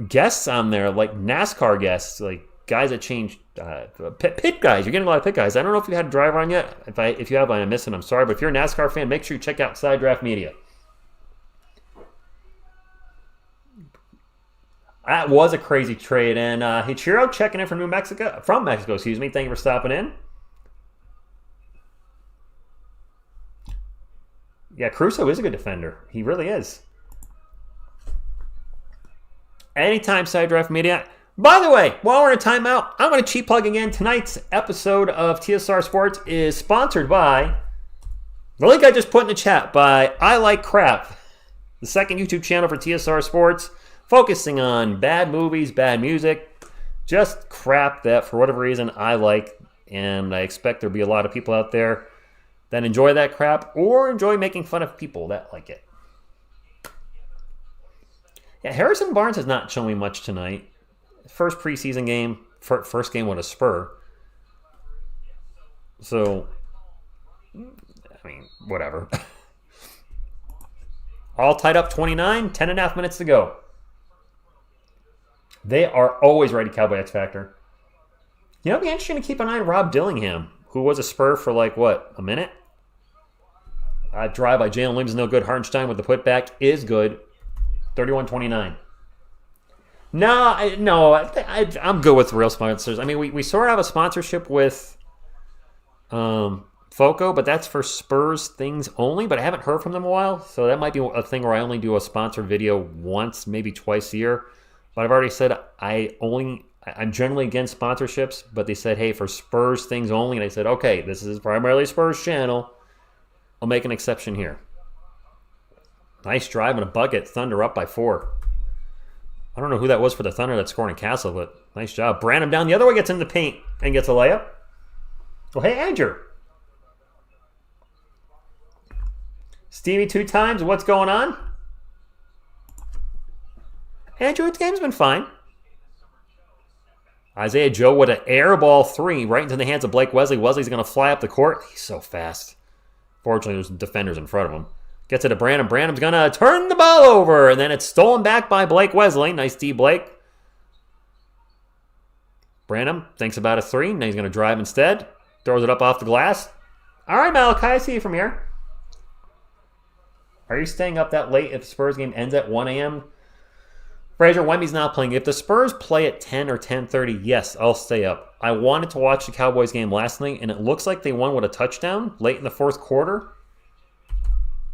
guests on there, like NASCAR guests, like guys that change pit guys. You're getting a lot of pit guys. I don't know if you had a driver on yet. If you have, I'm missing. I'm sorry, but if you're a NASCAR fan, make sure you check out Side Draft Media. That was a crazy trade. And Hichiro checking in from Mexico. Thank you for stopping in. Yeah, Caruso is a good defender. He really is. Anytime, Side Draft Media. By the way, while we're in a timeout, I'm going to cheap plug again. Tonight's episode of TSR Sports is sponsored by the link I just put in the chat by I Like Crap, the second YouTube channel for TSR Sports. focusing on bad movies, bad music, just crap that for whatever reason I like, and I expect there'll be a lot of people out there that enjoy that crap or enjoy making fun of people that like it. Yeah, Harrison Barnes has not shown me much tonight. First preseason game, first game with a Spur. So, I mean, whatever. All tied up 29, 10.5 minutes to go. They are always ready, Cowboy X Factor. You know, it'd be interesting to keep an eye on Rob Dillingham, who was a Spur for like, what, a minute? Drive by Jalen Williams is no good. Hartenstein with the putback is good. 31-29. I'm good with real sponsors. I mean, we sort of have a sponsorship with Foco, but that's for Spurs things only. But I haven't heard from them in a while, so that might be a thing where I only do a sponsored video once, maybe twice a year. But I've already said I'm generally against sponsorships, but they said, hey, for Spurs things only, and I said, okay, this is primarily Spurs channel. I'll make an exception here. Nice drive and a bucket. Thunder up by 4. I don't know who that was for the Thunder that's scoring a Castle, but nice job. Branham down the other way, gets in the paint and gets a layup. Oh, hey, Andrew. Stevie 2 times. What's going on? Andrew, its game's been fine. Isaiah Joe with an air ball 3 right into the hands of Blake Wesley. Wesley's going to fly up the court. He's so fast. Fortunately, there's defenders in front of him. Gets it to Branham. Branham's going to turn the ball over, and then it's stolen back by Blake Wesley. Nice D, Blake. Branham thinks about a 3. Now he's going to drive instead. Throws it up off the glass. All right, Malachi, I see you from here. Are you staying up that late if the Spurs game ends at 1 a.m.? Fraser, Wemby's not playing. If the Spurs play at 10 or 10:30, yes, I'll stay up. I wanted to watch the Cowboys game last night, and it looks like they won with a touchdown late in the fourth quarter.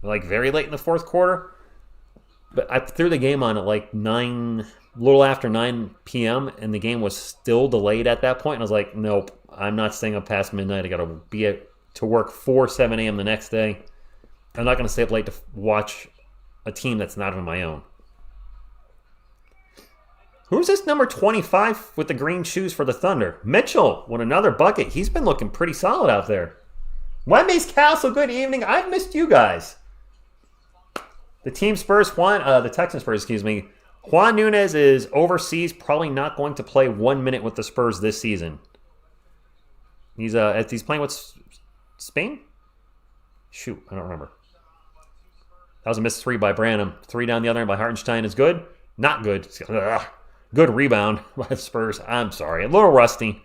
Like very late in the fourth quarter. But I threw the game on at like a little after 9 p.m., and the game was still delayed at that point. And I was like, nope, I'm not staying up past midnight. I got to be to work 7 a.m. the next day. I'm not going to stay up late to watch a team that's not even my own. Who's this number 25 with the green shoes for the Thunder? Mitchell with another bucket. He's been looking pretty solid out there. Wemby's Castle, good evening. I've missed you guys. The Texan Spurs, excuse me. Juan Nunez is overseas, probably not going to play 1 minute with the Spurs this season. He's playing with Spain? Shoot, I don't remember. That was a missed 3 by Branham. 3 down the other end by Hartenstein is good. Not good. Good rebound by the Spurs. I'm sorry. A little rusty.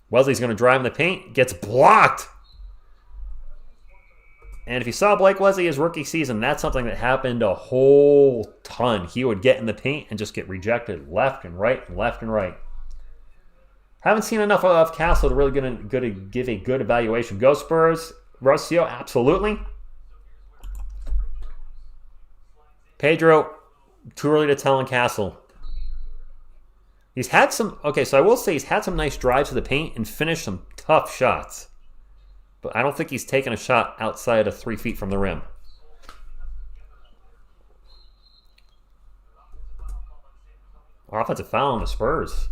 Wesley's going to drive in the paint. Gets blocked. And if you saw Blake Wesley his rookie season, that's something that happened a whole ton. He would get in the paint and just get rejected left and right and left and right. Haven't seen enough of Castle to really give a good evaluation. Go Spurs. Rocio, absolutely. Pedro, too early to tell on Castle. He's had some, so I will say he's had some nice drives to the paint and finished some tough shots. But I don't think he's taken a shot outside of 3 feet from the rim. Offensive foul on the Spurs.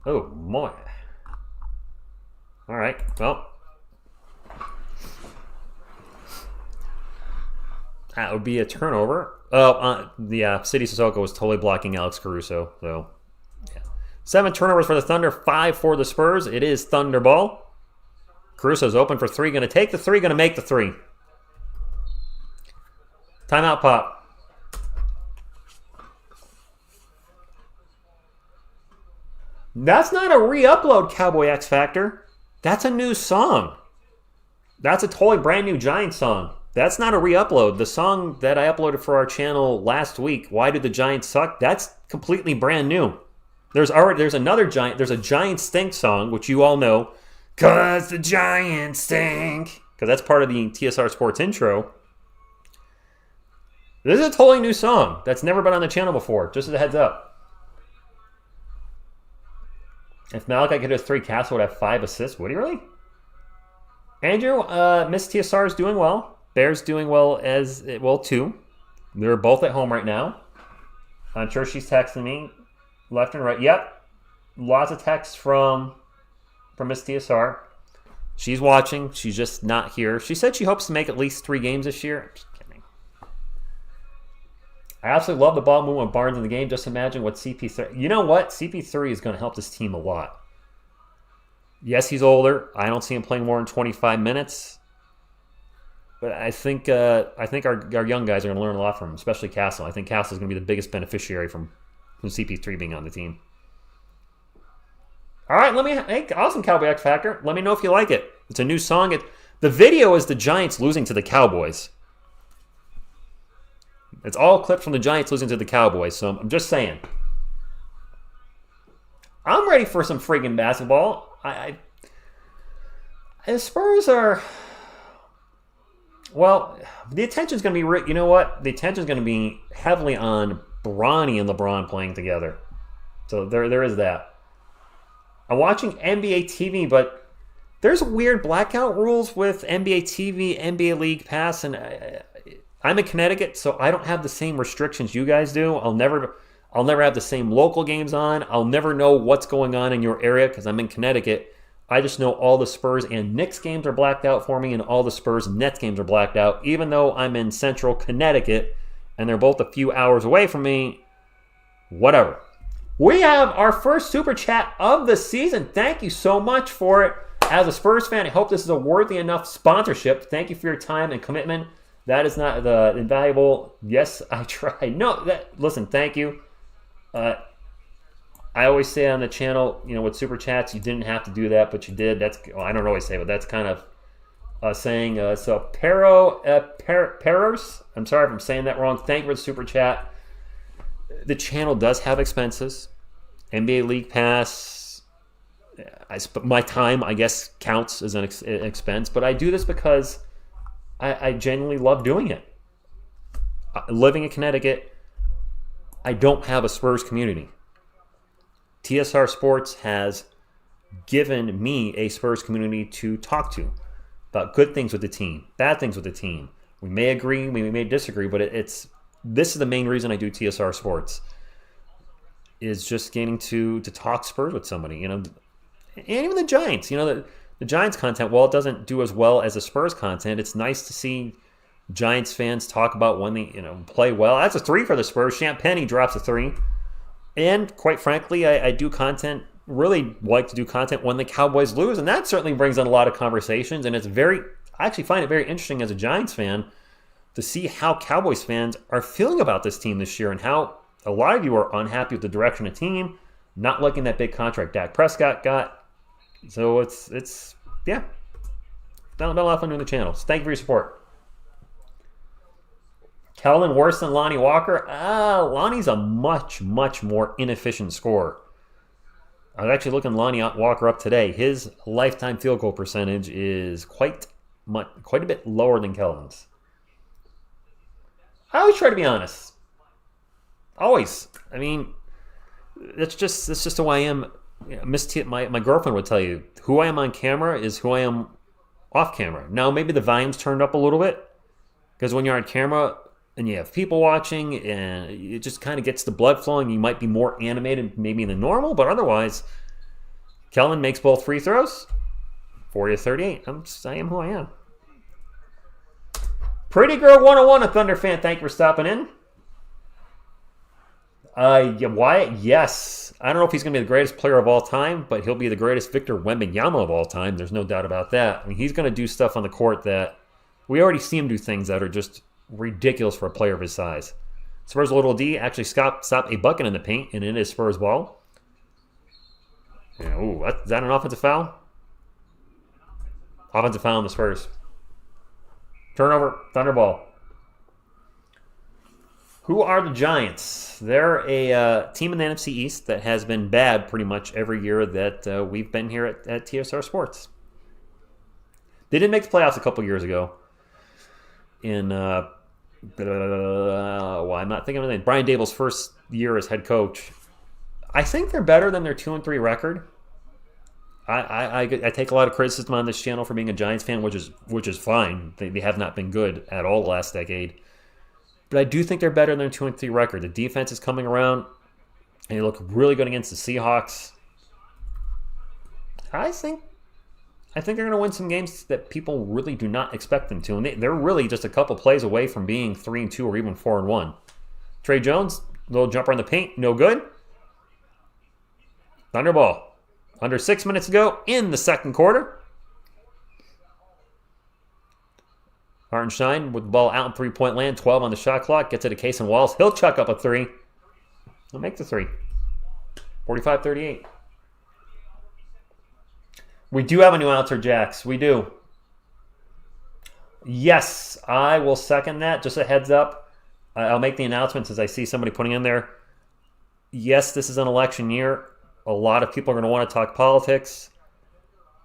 Oh, boy. All right, well. That would be a turnover. City Sissoko was totally blocking Alex Caruso. So, yeah. 7 turnovers for the Thunder, 5 for the Spurs. It is Thunder ball. Caruso's open for 3. Going to take the 3. Going to make the 3. Timeout pop. That's not a re-upload, Cowboy X Factor. That's a new song. That's a totally brand new Giants song. That's not a re-upload. The song that I uploaded for our channel last week, Why Do the Giants Suck? That's completely brand new. There's a Giants Stink song, which you all know. 'Cause the Giants stink. Because that's part of the TSR Sports intro. This is a totally new song that's never been on the channel before, just as a heads up. If Malachi could have 3, Castle would have 5 assists. Would he really? Andrew, Miss TSR is doing well. Bears doing well as well too. They're both at home right now. I'm sure she's texting me left and right. Yep. Lots of texts from Miss TSR. She's watching. She's just not here. She said she hopes to make at least 3 games this year. I'm just kidding. I absolutely love the ball movement with Barnes in the game. Just imagine what CP3... You know what? CP3 is going to help this team a lot. Yes, he's older. I don't see him playing more than 25 minutes. But I think our young guys are going to learn a lot from him, especially Castle. I think Castle is going to be the biggest beneficiary from CP3 being on the team. All right, hey, awesome Cowboy X Factor. Let me know if you like it. It's a new song. The video is the Giants losing to the Cowboys. It's all clips from the Giants losing to the Cowboys, so I'm just saying. I'm ready for some friggin' basketball. The Spurs are... Well, the attention's going to be... You know what? The attention's going to be heavily on Bronny and LeBron playing together. So there is that. I'm watching NBA TV, but there's weird blackout rules with NBA TV, NBA League Pass, and I'm in Connecticut, so I don't have the same restrictions you guys do. I'll never have the same local games on. I'll never know what's going on in your area because I'm in Connecticut. I just know all the Spurs and Knicks games are blacked out for me, and all the Spurs and Nets games are blacked out, even though I'm in central Connecticut, and they're both a few hours away from me. Whatever. We have our first Super Chat of the season. Thank you so much for it. As a Spurs fan, I hope this is a worthy enough sponsorship. Thank you for your time and commitment. That is not invaluable. Yes, I tried. No, listen, thank you. I always say on the channel, with Super Chats, you didn't have to do that, but you did. I don't always say, but that's kind of saying. So, Peros, I'm sorry if I'm saying that wrong. Thank you for the Super Chat. The channel does have expenses. NBA League Pass, my time, I guess, counts as an expense. But I do this because I genuinely love doing it. Living in Connecticut, I don't have a Spurs community. TSR Sports has given me a Spurs community to talk to about good things with the team, bad things with the team. We may agree, we may disagree, but this is the main reason I do TSR Sports, is just getting to talk Spurs with somebody, and even the Giants. The Giants content, while it doesn't do as well as the Spurs content, it's nice to see Giants fans talk about when they play well. That's a 3 for the Spurs. Champagny drops a 3. And quite frankly, I do content, really like to do content when the Cowboys lose, and that certainly brings on a lot of conversations, and I actually find it very interesting as a Giants fan to see how Cowboys fans are feeling about this team this year and how a lot of you are unhappy with the direction of the team, not liking that big contract Dak Prescott got. So it's yeah. Not a lot of fun doing the channel. So thank you for your support. Kelvin worse than Lonnie Walker? Lonnie's a much, much more inefficient scorer. I was actually looking Lonnie Walker up today. His lifetime field goal percentage is quite a bit lower than Kelvin's. I always try to be honest. Always. I mean, that's just who I am. My girlfriend would tell you, who I am on camera is who I am off camera. Now, maybe the volume's turned up a little bit, because when you're on camera and you have people watching, and it just kind of gets the blood flowing, you might be more animated maybe than normal, but otherwise, Kelvin makes both free throws, 40-38. I am who I am. Pretty Girl 101, a Thunder fan, thank you for stopping in. Wyatt, yes. I don't know if he's going to be the greatest player of all time, but he'll be the greatest Victor Wembanyama of all time. There's no doubt about that. I mean, he's going to do stuff on the court that we already see him do, things that are just ridiculous for a player of his size. Spurs Little D actually stopped a bucket in the paint, and it is Spurs ball. Ooh, is that an offensive foul? Offensive foul on the Spurs. Turnover, Thunder ball. Who are the Giants? They're a team in the NFC East that has been bad pretty much every year that we've been here at TSR Sports. They did make the playoffs a couple years ago. I'm not thinking of anything. Brian Dable's first year as head coach. I think they're better than their 2-3 record. I take a lot of criticism on this channel for being a Giants fan, which is fine. They have not been good at all the last decade. But I do think they're better than a 2-3 record. The defense is coming around, and they look really good against the Seahawks. I think they're going to win some games that people really do not expect them to. And they're really just a couple plays away from being 3-2 or even 4-1. Trey Jones, little jumper in the paint, no good. Thunderball. Under 6 minutes to go in the second quarter. Hartenstein with the ball out in three-point land, 12 on the shot clock, gets it to Case and Wallace. He'll chuck up a three. He'll make the three. 45-38. We do have a new announcer, Jax. We do. Yes, I will second that. Just a heads up. I'll make the announcements as I see somebody putting in there. Yes, this is an election year. A lot of people are going to want to talk politics.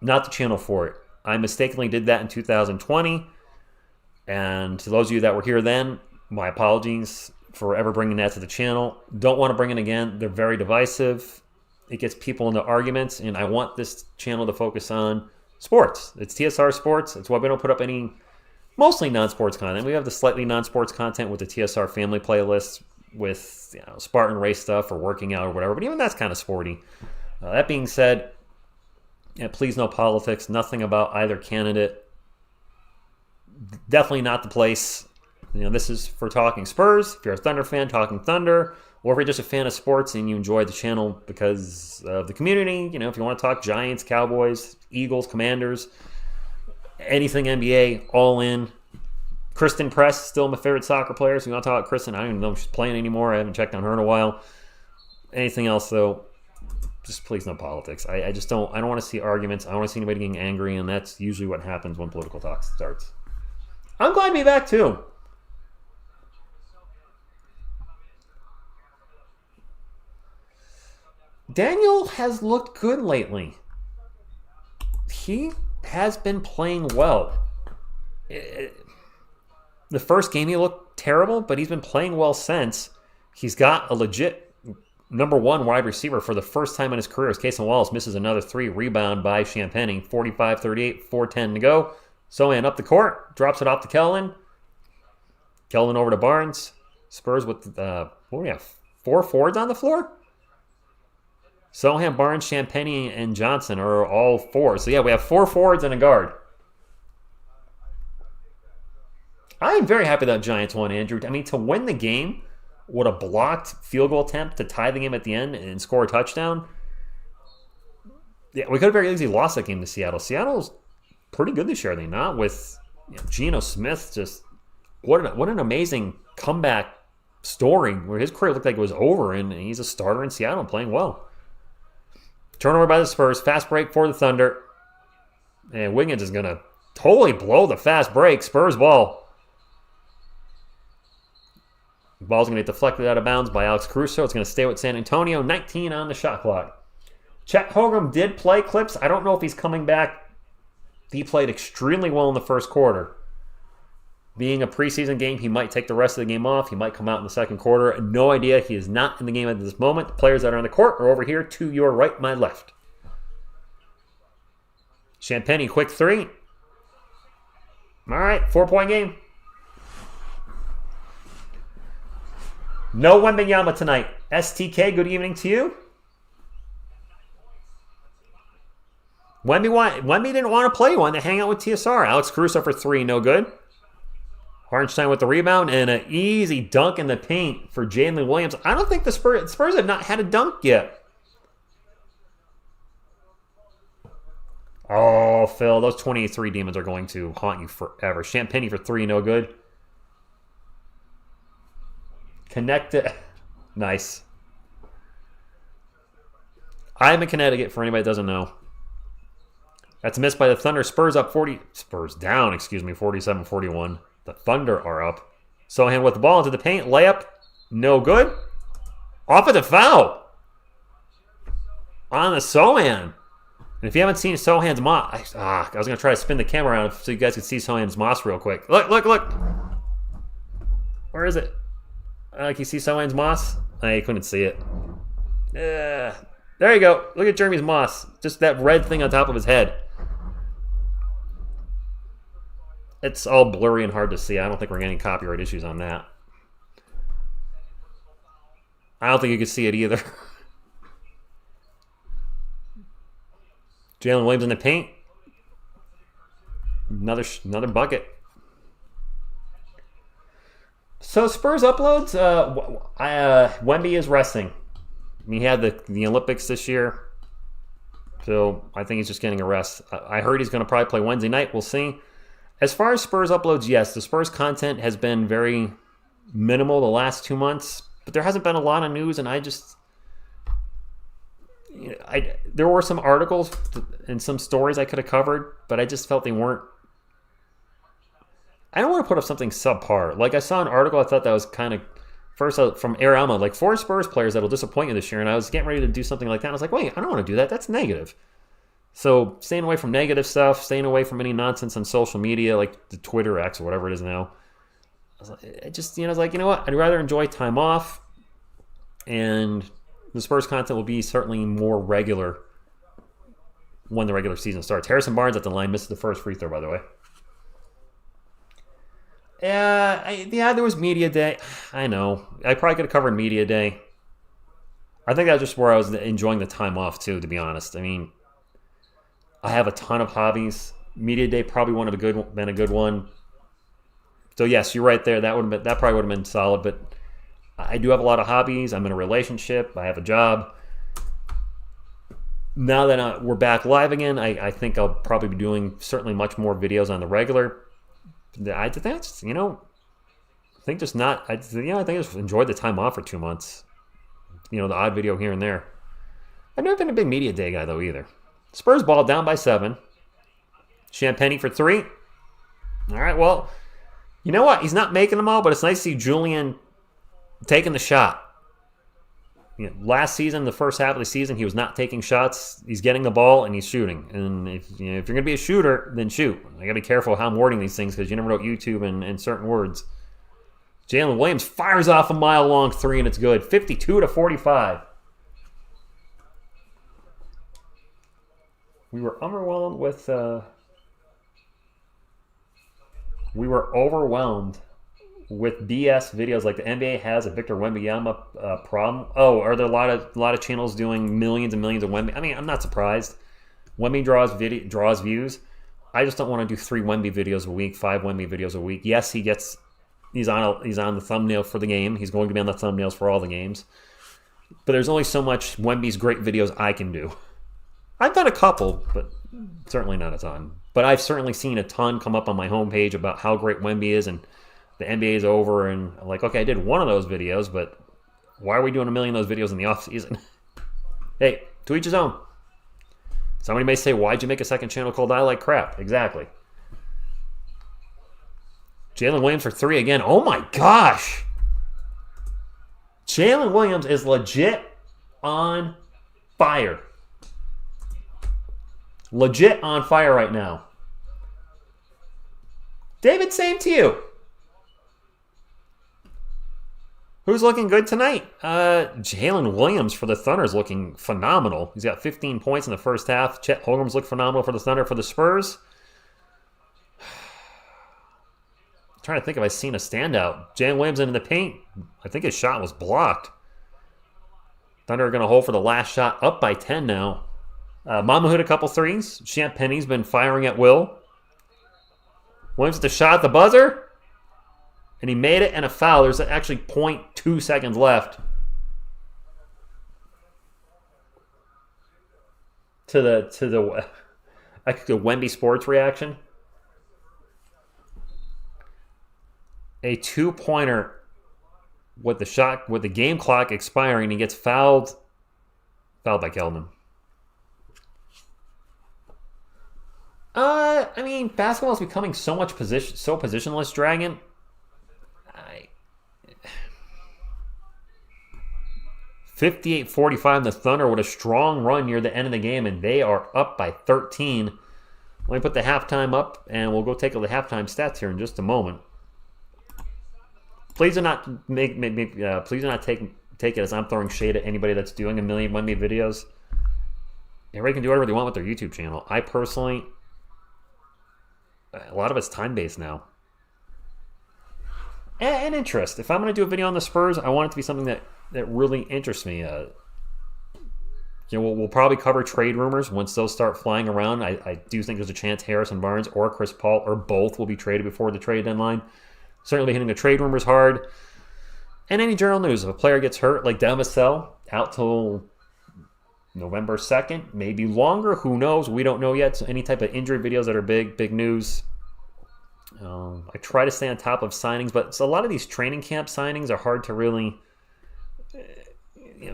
Not the channel for it. I mistakenly did that in 2020. And to those of you that were here then, my apologies for ever bringing that to the channel. Don't want to bring it again. They're very divisive. It gets people into arguments, and I want this channel to focus on sports. It's TSR Sports. It's why we don't put up any mostly non-sports content. We have the slightly non-sports content with the TSR family playlist with Spartan race stuff or working out or whatever, but even that's kind of sporty. That being said, please no politics, nothing about either candidate. Definitely not the place. This is for talking Spurs. If you're a Thunder fan, talking Thunder. Or if you're just a fan of sports and you enjoy the channel because of the community, if you want to talk Giants, Cowboys, Eagles, Commanders, anything NBA, all in. Kristen Press, still my favorite soccer player. So you want to talk about Kristen? I don't even know if she's playing anymore. I haven't checked on her in a while. Anything else, though, just please no politics. I just don't want to see arguments. I don't want to see anybody getting angry, and that's usually what happens when political talk starts. I'm glad to be back, too. Daniel has looked good lately. He has been playing well. The first game he looked terrible, but he's been playing well since. He's got a legit number one wide receiver for the first time in his career. As Cason Wallace misses another three. Rebound by Champagnie. 45-38, 4:10 to go. Sohan up the court. Drops it off to Kellen. Kellen over to Barnes. Spurs with, what do we have? 4 forwards on the floor? Sohan, Barnes, Champagnie, and Johnson are all 4. So, we have 4 forwards and a guard. I am very happy that Giants won, Andrew. I mean, to win the game with a blocked field goal attempt to tie the game at the end and score a touchdown, we could have very easily lost that game to Seattle. Seattle's pretty good this year, are they not? With Geno Smith, just what an amazing comeback story where his career looked like it was over, and he's a starter in Seattle playing well. Turnover by the Spurs. Fast break for the Thunder. And Wiggins is going to totally blow the fast break. Spurs ball. The ball's going to get deflected out of bounds by Alex Caruso. It's going to stay with San Antonio. 19 on the shot clock. Chet Holmgren did play clips. I don't know if he's coming back. He played extremely well in the first quarter. Being a preseason game, he might take the rest of the game off. He might come out in the second quarter. No idea. He is not in the game at this moment. The players that are on the court are over here to your right, my left. Champagnie, quick 3. All right, 4-point game. No Wembanyama tonight. STK, good evening to you. Wemby didn't want to play. He wanted to hang out with TSR. Alex Caruso for 3, no good. Hartenstein with the rebound and an easy dunk in the paint for Jalen Williams. I don't think the Spurs have not had a dunk yet. Oh, Phil, those 23 demons are going to haunt you forever. Champagnie for 3, no good. Connected. Nice. I'm in Connecticut, for anybody that doesn't know. That's missed by the Thunder. Spurs down, 47-41. The Thunder are up. Sohan with the ball into the paint. Layup. No good. Offensive foul. On the Sohan. And if you haven't seen Sohan's moss, I was going to try to spin the camera around so you guys could see Sohan's moss real quick. Look. Where is it? Can you see Sohan's moss? You couldn't see it. There you go. Look at Jeremy's moss. Just that red thing on top of his head. It's all blurry and hard to see. I don't think we're getting copyright issues on that. I don't think you could see it either. Jalen Williams in the paint. Another bucket. So Spurs uploads. Wemby is resting. He had the Olympics this year, so I think he's just getting a rest. I heard he's going to probably play Wednesday night. We'll see. As far as Spurs uploads, yes, the Spurs content has been very minimal the last 2 months, but there hasn't been a lot of news, and there were some articles and some stories I could have covered, but I just felt they weren't. I don't want to put up something subpar. Like I saw an article, I thought that was kind of first from Air Alma, like 4 Spurs players that'll disappoint you this year, and I was getting ready to do something like that. And I was like, wait, I don't want to do that. That's negative. So staying away from negative stuff, staying away from any nonsense on social media, like the Twitter X or whatever it is now. I was like, you know what? I'd rather enjoy time off, and the Spurs content will be certainly more regular when the regular season starts. Harrison Barnes at the line misses the first free throw, by the way. There was media day. I know. I probably could have covered media day. I think that's just where I was enjoying the time off too, to be honest. I mean, I have a ton of hobbies. Media day probably been a good one. So yes, you're right there. That probably would have been solid. But I do have a lot of hobbies. I'm in a relationship. I have a job. Now that we're back live again, I think I'll probably be doing certainly much more videos on the regular. I think just enjoyed the time off for 2 months. The odd video here and there. I've never been a big media day guy though either. Spurs ball down by 7. Champagny for 3. All right, well, you know what? He's not making them all, but it's nice to see Julian taking the shot. Last season, the first half of the season, he was not taking shots. He's getting the ball and he's shooting. And if you're going to be a shooter, then shoot. I got to be careful how I'm wording these things because you never know YouTube and certain words. Jalen Williams fires off a mile-long 3 and it's good. 52-45. We were overwhelmed with. With BS videos like the NBA has a Victor Wembanyama problem. Oh, are there a lot of channels doing millions and millions of Wemby? I mean, I'm not surprised. Wemby draws views. I just don't want to do 3 Wemby videos a week, 5 Wemby videos a week. Yes, he's on the thumbnail for the game. He's going to be on the thumbnails for all the games. But there's only so much Wemby's great videos I can do. I've done a couple, but certainly not a ton. But I've certainly seen a ton come up on my homepage about how great Wemby is and the NBA is over, and I'm like, okay, I did one of those videos, but why are we doing a million of those videos in the off season? Hey, to each his own. Somebody may say, why'd you make a second channel called I Like Crap? Exactly. Jalen Williams for 3 again. Oh my gosh! Jalen Williams is legit on fire. Legit on fire right now. David, same to you. Who's looking good tonight? Jalen Williams for the Thunder is looking phenomenal. He's got 15 points in the first half. Chet Holmgren's looked phenomenal for the Thunder. For the Spurs, I'm trying to think if I've seen a standout. Jalen Williams in the paint. I think his shot was blocked. Thunder are going to hold for the last shot, up by 10 now. Mama hit a couple threes. Champagny's been firing at will. Williams with the shot at the buzzer. And he made it and a foul. There's actually 0.2 seconds left. To the Wemby Sports reaction. A 2-pointer with the game clock expiring. He gets fouled. Fouled by Keldon. I mean, basketball is becoming so positionless, Dragon. 58-45, the Thunder with a strong run near the end of the game, and they are up by 13. Let me put the halftime up, and we'll go take a look at the halftime stats here in just a moment. Please do not take it as I'm throwing shade at anybody that's doing a million Wemby videos. Everybody can do whatever they want with their YouTube channel. I personally, a lot of it's time-based now. And interest. If I'm going to do a video on the Spurs, I want it to be something that that really interests me. We'll probably cover trade rumors once those start flying around. I do think there's a chance Harrison Barnes or Chris Paul or both will be traded before the trade deadline. Certainly hitting the trade rumors hard. And any general news. If a player gets hurt, like Devin Vassell, out till November 2nd, maybe longer, who knows? We don't know yet. So any type of injury videos that are big news. I try to stay on top of signings, but a lot of these training camp signings are hard to really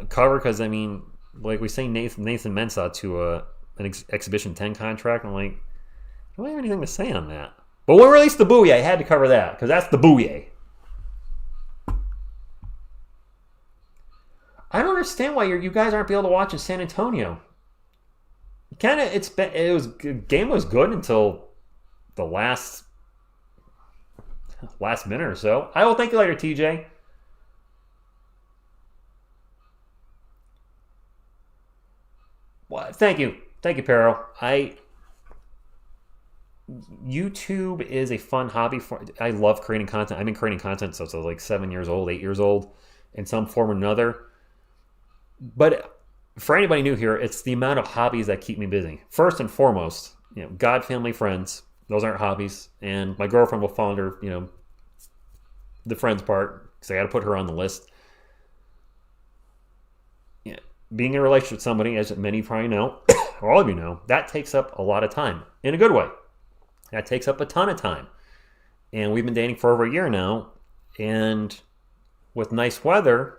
cover because, I mean, like we say Nathan Mensah to an Exhibition 10 contract. I'm like, do I have anything to say on that? But when we released the Bouye, I had to cover that because that's the Bouye. I don't understand why you guys aren't be able to watch in San Antonio. Game was good until the last minute or so. I will thank you later, TJ. Well, thank you, Pero. YouTube is a fun hobby I love creating content. I've been creating content since I was like 7 years old, 8 years old, in some form or another. But for anybody new here, it's the amount of hobbies that keep me busy. First and foremost, God, family, friends. Those aren't hobbies. And my girlfriend will fall under, the friends part because I got to put her on the list. Being in a relationship with somebody, as many probably know, or all of you know, that takes up a lot of time in a good way. That takes up a ton of time. And we've been dating for over a year now. And with nice weather,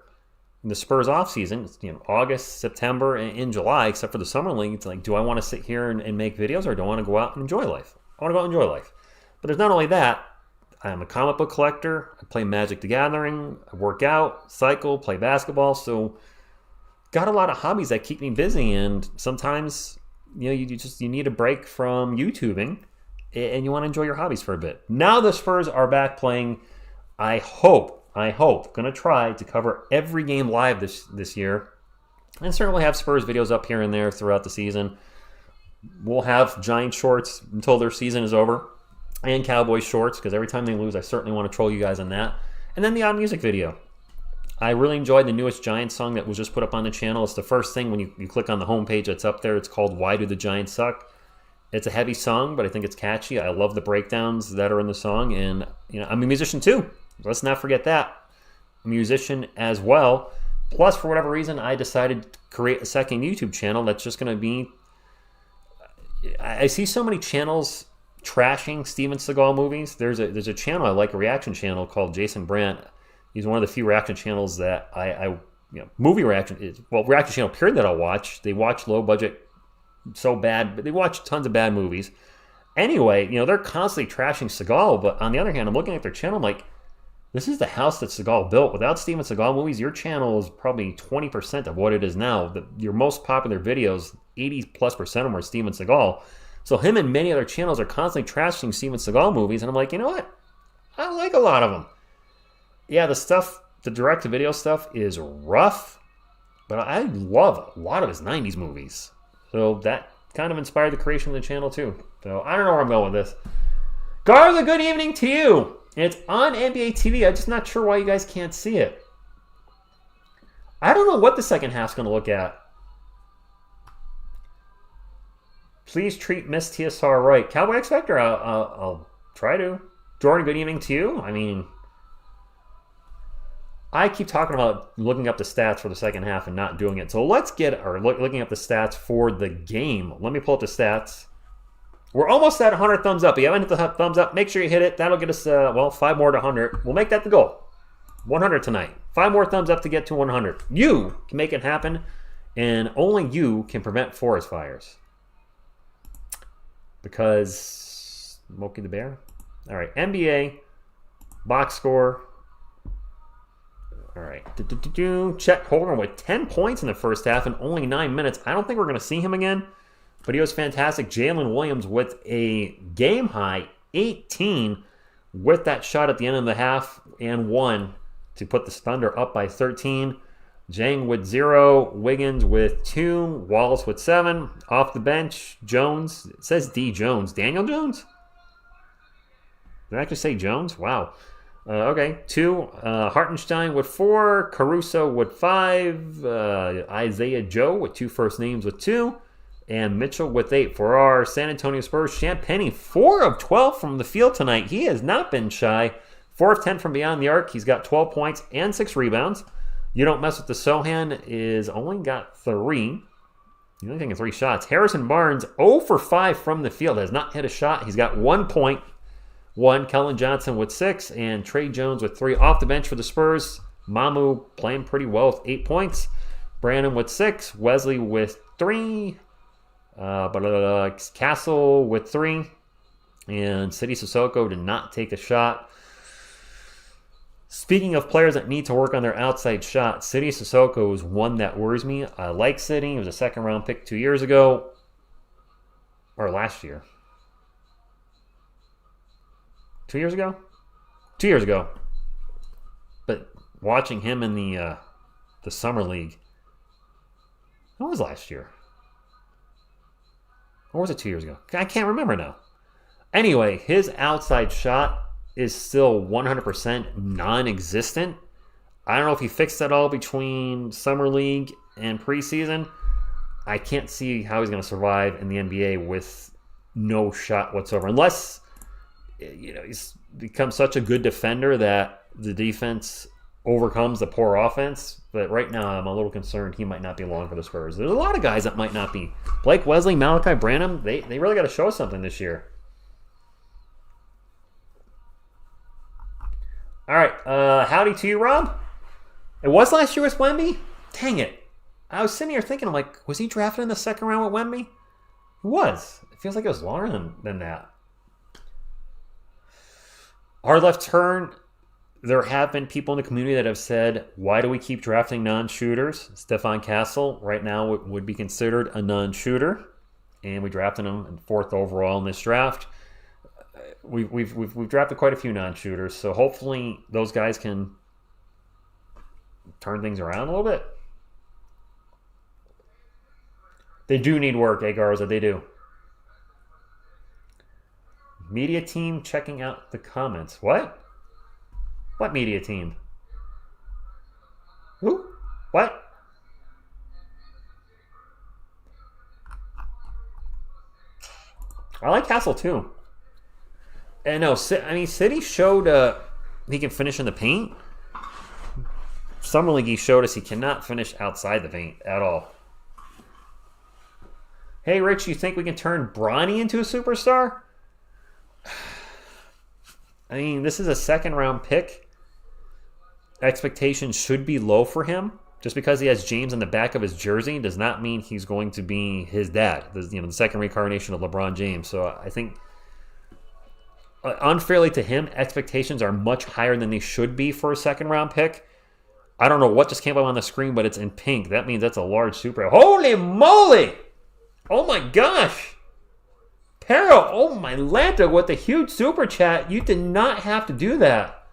in the Spurs offseason, August, September, and in July, except for the summer league, it's like, do I want to sit here and make videos or do I want to go out and enjoy life? I want to go out and enjoy life. But there's not only that. I'm a comic book collector. I play Magic the Gathering. I work out, cycle, play basketball. So got a lot of hobbies that keep me busy. And sometimes, you need a break from YouTubing and you want to enjoy your hobbies for a bit. Now the Spurs are back playing. I hope, going to try to cover every game live this year. And certainly have Spurs videos up here and there throughout the season. We'll have Giant shorts until their season is over. And Cowboys shorts, because every time they lose, I certainly want to troll you guys on that. And then the odd music video. I really enjoyed the newest Giants song that was just put up on the channel. It's the first thing when you click on the homepage that's up there. It's called Why Do the Giants Suck? It's a heavy song, but I think it's catchy. I love the breakdowns that are in the song. And I'm a musician too. Let's not forget that. I'm a musician as well. Plus, for whatever reason, I decided to create a second YouTube channel that's just going to be... I see so many channels trashing Steven Seagal movies. There's a channel I like, a reaction channel called Jason Brandt. He's one of the few reaction channels that movie reaction channel period that I'll watch. They watch low budget so bad, but they watch tons of bad movies. Anyway, they're constantly trashing Seagal, but on the other hand, I'm looking at their channel, I'm like, this is the house that Seagal built. Without Steven Seagal movies, your channel is probably 20% of what it is now. Your most popular videos, 80+% of them are Steven Seagal. So him and many other channels are constantly trashing Steven Seagal movies, and I'm like, you know what? I like a lot of them. Yeah, the direct-to-video stuff is rough, but I love a lot of his 90s movies. So that kind of inspired the creation of the channel, too. So I don't know where I'm going with this. Garza, good evening to you. It's on NBA TV. I'm just not sure why you guys can't see it. I don't know what the second half's going to look at. Please treat Miss TSR right. Cowboy X Factor, I'll try to. Jordan, good evening to you. I mean, I keep talking about looking up the stats for the second half and not doing it. So let's looking up the stats for the game. Let me pull up the stats. We're almost at 100 thumbs up. If you haven't hit the thumbs up, make sure you hit it. That'll get us, 5 more to 100. We'll make that the goal. 100 tonight. 5 more thumbs up to get to 100. You can make it happen, and only you can prevent forest fires. Because Smokey the Bear? All right, NBA, box score. All right. Chet Holmgren with 10 points in the first half in only 9 minutes. I don't think we're going to see him again, but he was fantastic. Jalen Williams with a game-high 18 with that shot at the end of the half and 1 to put the Thunder up by 13. Jang with 0, Wiggins with 2, Wallace with 7. Off the bench, Jones. It says D. Jones. Daniel Jones? Did I actually say Jones? Wow. Okay, 2. Hartenstein with 4. Caruso with 5. Isaiah Joe with 2 first names with 2. And Mitchell with 8 for our San Antonio Spurs. Champagnie, 4 of 12 from the field tonight. He has not been shy. 4 of 10 from beyond the arc. He's got 12 points and 6 rebounds. You Don't Mess with the Sohan is only got 3. He's only taking 3 shots. Harrison Barnes, 0 for 5 from the field. Has not hit a shot. He's got 1 point. 1. Kellen Johnson with 6. And Trey Jones with 3 off the bench for the Spurs. Mamu playing pretty well with 8 points. Brandon with 6. Wesley with 3. Castle with 3. And City Sissoko did not take a shot. Speaking of players that need to work on their outside shot, City Sissoko is one that worries me. I like City. He was a second-round pick 2 years ago. Or last year. 2 years ago? 2 years ago. But watching him in the Summer League. What was last year? Or was it 2 years ago? I can't remember now. Anyway, his outside shot is still 100% non-existent. I don't know if he fixed that all between Summer League and preseason. I can't see how he's going to survive in the NBA with no shot whatsoever. Unless, he's become such a good defender that the defense overcomes the poor offense. But right now, I'm a little concerned he might not be long for the Spurs. There's a lot of guys that might not be. Blake Wesley, Malachi Branham, they really got to show something this year. All right, howdy to you, Rob. It was last year with Wemby? Dang it. I was sitting here thinking, I'm like, was he drafted in the second round with Wemby? He was. It feels like it was longer than that. Hard left turn. There have been people in the community that have said, why do we keep drafting non-shooters? Stefan Castle right now would be considered a non-shooter. And we drafted him in 4th overall in this draft. We've drafted quite a few non-shooters, so hopefully those guys can turn things around a little bit. They do need work, Garza, they do. Media team checking out the comments. What? What media team? Who? What? I like Castle too. And no, City showed he can finish in the paint. Summer League, he showed us he cannot finish outside the paint at all. Hey, Rich, you think we can turn Bronny into a superstar? I mean, this is a second-round pick. Expectations should be low for him. Just because he has James on the back of his jersey does not mean he's going to be his dad. The second reincarnation of LeBron James. So I think unfairly to him, expectations are much higher than they should be for a second-round pick. I don't know what just came up on the screen, but it's in pink. That means that's a large super. Holy moly! Oh my gosh! Pero, oh my Lanta, with the huge super chat. You did not have to do that.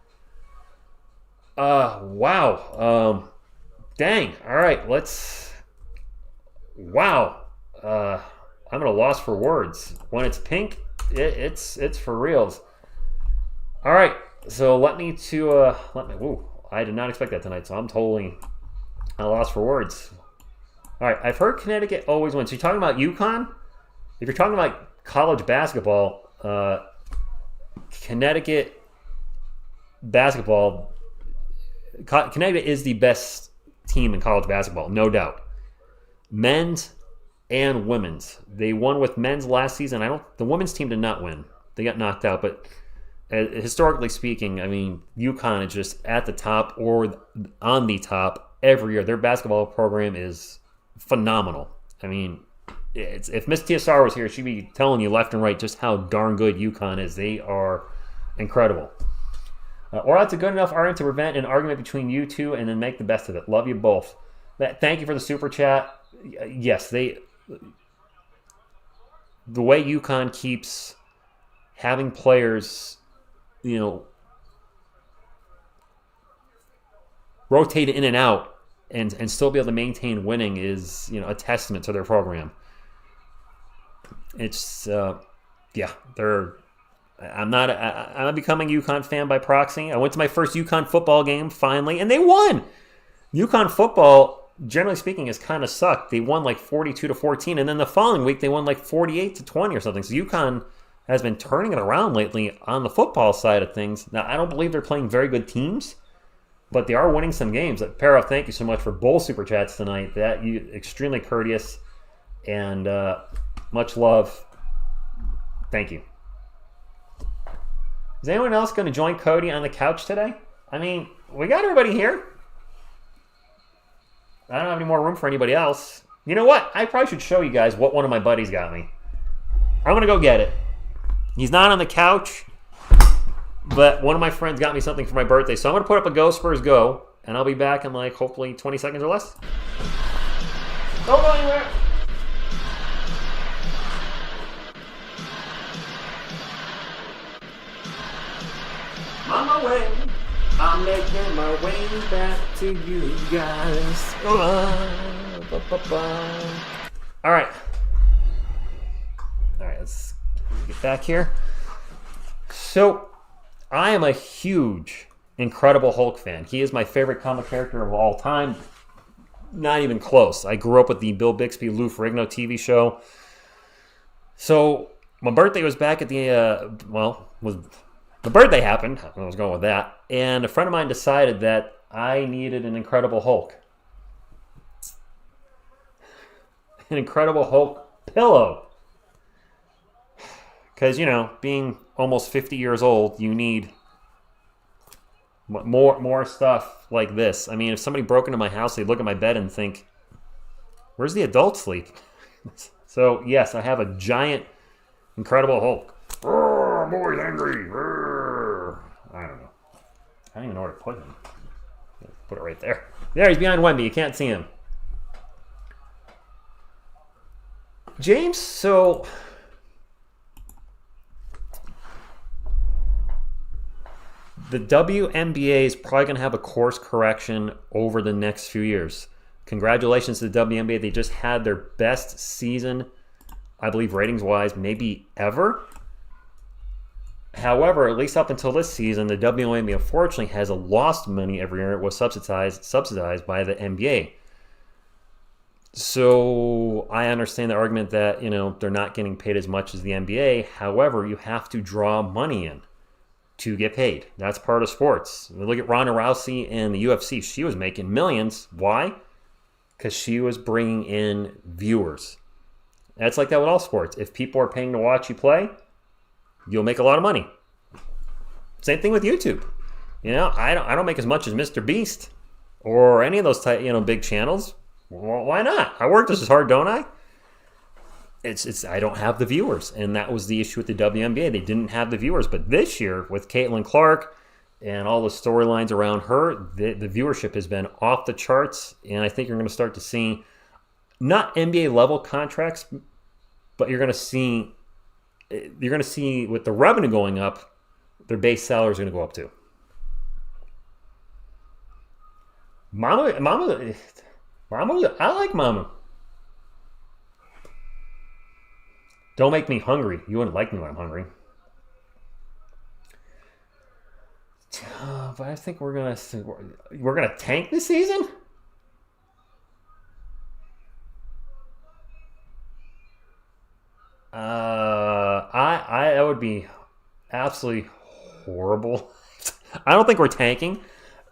Wow. Dang. All right, let's... Wow. I'm at a loss for words. When it's pink, it's for reals. All right, so Woo, I did not expect that tonight, so I'm totally at a loss for words. All right, I've heard Connecticut always wins. So you're talking about UConn? If you're talking about college basketball, Connecticut basketball, Connecticut is the best team in college basketball, no doubt. Men's and women's. They won with men's last season. The women's team did not win. They got knocked out, but historically speaking, I mean, UConn is just at the top or on the top every year. Their basketball program is phenomenal. I mean, if Miss TSR was here, she'd be telling you left and right just how darn good UConn is. They are incredible. Or that's a good enough argument to prevent an argument between you two and then make the best of it. Love you both. Thank you for the super chat. Yes, the way UConn keeps having players, rotate in and out and still be able to maintain winning is, a testament to their program. It's, they're I'm becoming a UConn fan by proxy. I went to my first UConn football game finally, and they won. UConn football, generally speaking, has kind of sucked. They won like 42-14, and then the following week they won like 48-20 or something. So UConn has been turning it around lately on the football side of things. Now, I don't believe they're playing very good teams, but they are winning some games. Para, thank you so much for both super chats tonight. That you extremely courteous, and much love. Thank you. Is anyone else going to join Cody on the couch today? I mean, we got everybody here. I don't have any more room for anybody else. You know what? I probably should show you guys what one of my buddies got me. I'm going to go get it. He's not on the couch, but one of my friends got me something for my birthday. So I'm going to put up a Go Spurs Go, and I'll be back in like hopefully 20 seconds or less. Don't go anywhere. On my way, I'm making my way back to you guys. All right, let's get back here. So, I am a huge Incredible Hulk fan. He is my favorite comic character of all time. Not even close. I grew up with the Bill Bixby, Lou Ferrigno TV show. So, my birthday was back at the birthday happened. I was going with that. And a friend of mine decided that I needed an Incredible Hulk. An Incredible Hulk pillow. Because, being almost 50 years old, you need more stuff like this. I mean, if somebody broke into my house, they'd look at my bed and think, where's the adult sleep? So, yes, I have a giant Incredible Hulk. I'm always angry. I don't know. I don't even know where to put him. Put it right there. There, he's behind Wemby. You can't see him. James, so the WNBA is probably going to have a course correction over the next few years. Congratulations to the WNBA. They just had their best season, I believe, ratings-wise, maybe ever. However, at least up until this season, the WNBA unfortunately has lost money every year. It was subsidized by the NBA. So I understand the argument that, they're not getting paid as much as the NBA. However, you have to draw money in to get paid. That's part of sports. Look at Ronda Rousey in the UFC. She was making millions. Why? Because she was bringing in viewers. That's like that with all sports. If people are paying to watch you play, you'll make a lot of money. Same thing with YouTube. I don't make as much as Mr. Beast or any of those big channels. Well, why not? I work just as hard, don't I? It's I don't have the viewers, and that was the issue with the WNBA. They didn't have the viewers, but this year with Caitlin Clark and all the storylines around her, the viewership has been off the charts, and I think you're going to start to see not NBA level contracts, but you're going to see with the revenue going up, their base salary is going to go up too. Mama, I like Mama. Don't make me hungry. You wouldn't like me when I'm hungry. But I think we're gonna tank this season. That would be absolutely horrible. I don't think we're tanking.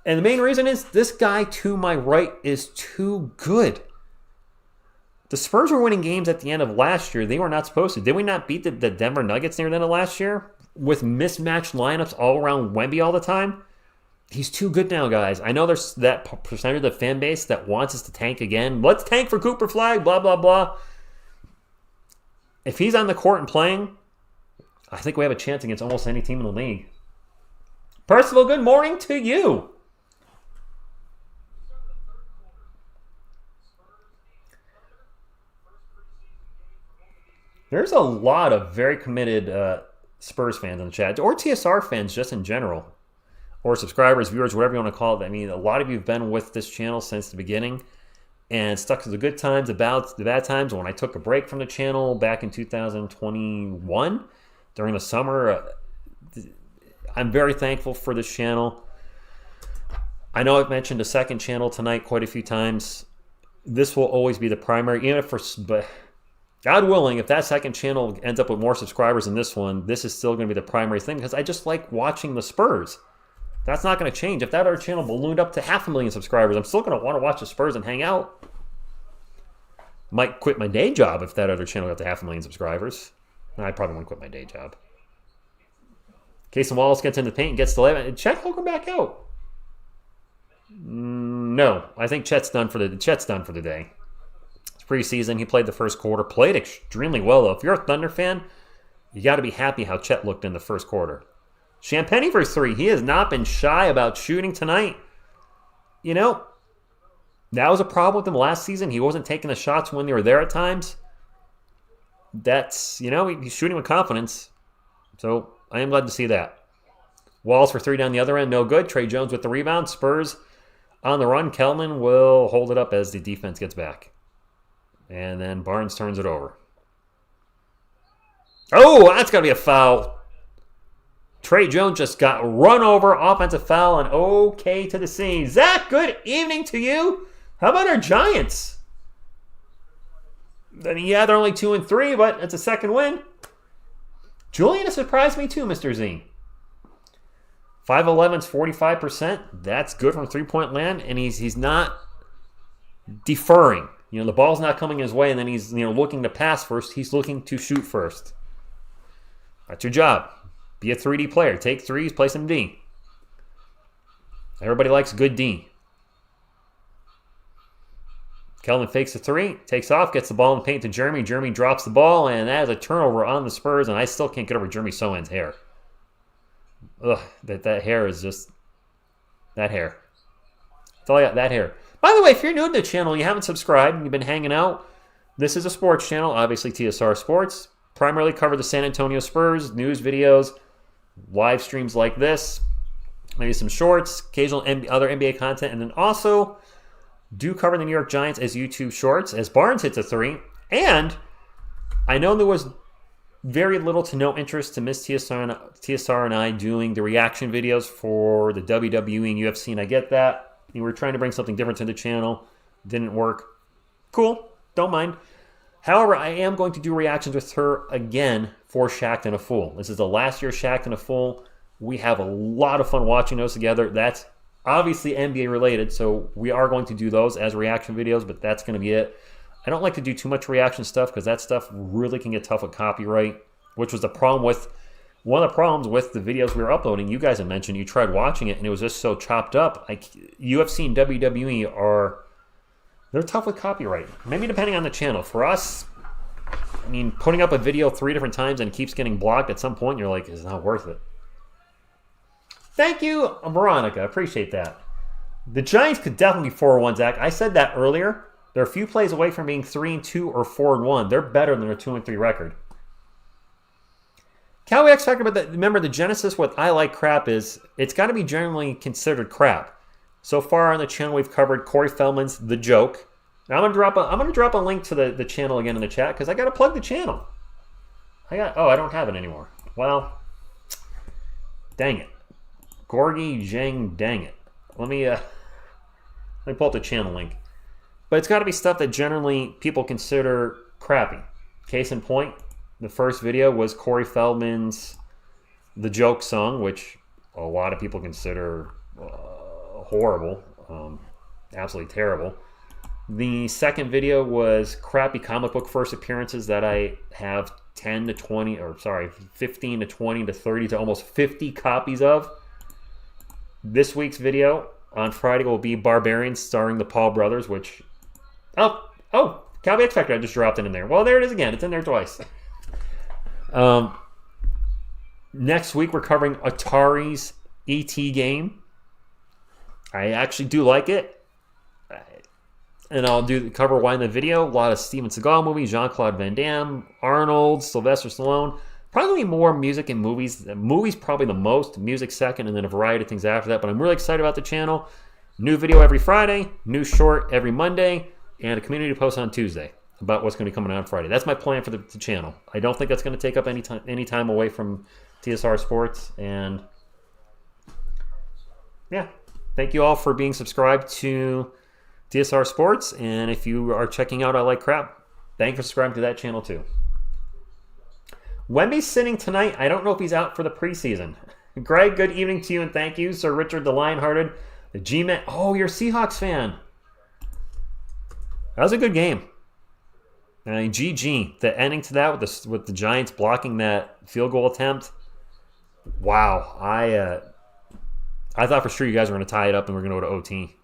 And the main reason is this guy to my right is too good. The Spurs were winning games at the end of last year. They were not supposed to. Did we not beat the Denver Nuggets near the end of last year? With mismatched lineups all around Wemby all the time? He's too good now, guys. I know there's that percentage of the fan base that wants us to tank again. Let's tank for Cooper Flag, blah, blah, blah. If he's on the court and playing, I think we have a chance against almost any team in the league. Percival, good morning to you. There's a lot of very committed Spurs fans in the chat, or TSR fans just in general, or subscribers, viewers, whatever you want to call it. I mean, a lot of you have been with this channel since the beginning and stuck to the good times, about the bad times. When I took a break from the channel back in 2021 during the summer, I'm very thankful for this channel. I know I've mentioned a second channel tonight quite a few times. This will always be the primary, even if but God willing, if that second channel ends up with more subscribers than this one, this is still going to be the primary thing because I just like watching the Spurs. That's not going to change. If that other channel ballooned up to 500,000 subscribers, I'm still going to want to watch the Spurs and hang out. Might quit my day job if that other channel got to 500,000 subscribers. I probably wouldn't quit my day job. Casey Wallace gets in the paint and gets the layup. Chet Holmgren back out. No, I think Chet's done for the day. It's preseason. He played the first quarter. Played extremely well, though. If you're a Thunder fan, you got to be happy how Chet looked in the first quarter. Champagnie for 3. He has not been shy about shooting tonight. You know, that was a problem with him last season. He wasn't taking the shots when they were there at times. That's, he's shooting with confidence. So I am glad to see that. Walls for 3 down the other end, no good. Trey Jones with the rebound. Spurs on the run. Kelman will hold it up as the defense gets back. And then Barnes turns it over. Oh, that's got to be a foul. Trey Jones just got run over. Offensive foul and okay to the scene. Zach, good evening to you. How about our Giants? I mean, yeah, they're only 2-3, but it's a second win. Julian has surprised me too, Mr. Z. 5'11's 45%. That's good from three-point land, and he's not deferring. The ball's not coming his way, and then he's looking to pass first. He's looking to shoot first. That's your job. Be a 3D player. Take threes, play some D. Everybody likes good D. Kelvin fakes a 3, takes off, gets the ball in the paint to Jeremy. Jeremy drops the ball, and that is a turnover on the Spurs, and I still can't get over Jeremy Sohan's hair. Ugh, that hair is just... That hair. That's all I got, that hair. By the way, if you're new to the channel, you haven't subscribed, and you've been hanging out, this is a sports channel, obviously TSR Sports. Primarily cover the San Antonio Spurs, news videos, live streams like this, maybe some shorts, occasional other NBA content, and then also do cover the New York Giants as YouTube shorts as Barnes hits a 3. And I know there was very little to no interest to Miss TSR and I doing the reaction videos for the WWE and UFC, and I get that. We were trying to bring something different to the channel. Didn't work. Cool. Don't mind. However, I am going to do reactions with her again for Shacked and a Fool. This is the last year Shacked and a Fool. We have a lot of fun watching those together. That's obviously NBA related, so we are going to do those as reaction videos, but that's going to be it. I don't like to do too much reaction stuff because that stuff really can get tough with copyright, which was the problem with one of the problems with the videos we were uploading. You guys have mentioned you tried watching it and it was just so chopped up. Like UFC and WWE they're tough with copyright. Maybe depending on the channel. For us, I mean, putting up a video 3 different times and it keeps getting blocked at some point, you're like, it's not worth it. Thank you, Veronica. Appreciate that. The Giants could definitely be 4-1, Zach. I said that earlier. They're a few plays away from being 3-2 or 4-1. They're better than a 2-3 record. Cowboy X Factor, but remember the genesis with I Like Crap is it's got to be generally considered crap. So far on the channel, we've covered Corey Feldman's The Joke. Now I'm gonna drop a link to the channel again in the chat because I got to plug the channel. I don't have it anymore. Well, dang it. Gorgie Zhang, dang it. Let me pull up the channel link. But it's got to be stuff that generally people consider crappy. Case in point, the first video was Corey Feldman's The Joke song, which a lot of people consider horrible, absolutely terrible. The second video was crappy comic book first appearances that I have 15 to 20 to 30 to almost 50 copies of. This week's video on Friday will be Barbarians starring the Paul brothers, which... Oh, Cowboy X Factor, I just dropped it in there. Well, there it is again. It's in there twice. Next week, we're covering Atari's E.T. game. I actually do like it. And I'll cover why in the video. A lot of Steven Seagal movies, Jean-Claude Van Damme, Arnold, Sylvester Stallone. Probably more music and movies. Movies probably the most, music second, and then a variety of things after that. But I'm really excited about the channel. New video every Friday, new short every Monday, and a community post on Tuesday about what's going to be coming out on Friday. That's my plan for the channel. I don't think that's going to take up any time away from TSR Sports. And yeah, thank you all for being subscribed to TSR Sports. And if you are checking out I Like Crap, thank you for subscribing to that channel too. Wemby's sitting tonight. I don't know if he's out for the preseason. Greg, good evening to you and thank you. Sir Richard the Lionhearted. The G-Man. Oh, you're a Seahawks fan. That was a good game. I mean, GG. The ending to that with the Giants blocking that field goal attempt. Wow. I thought for sure you guys were going to tie it up and we're going to go to OT.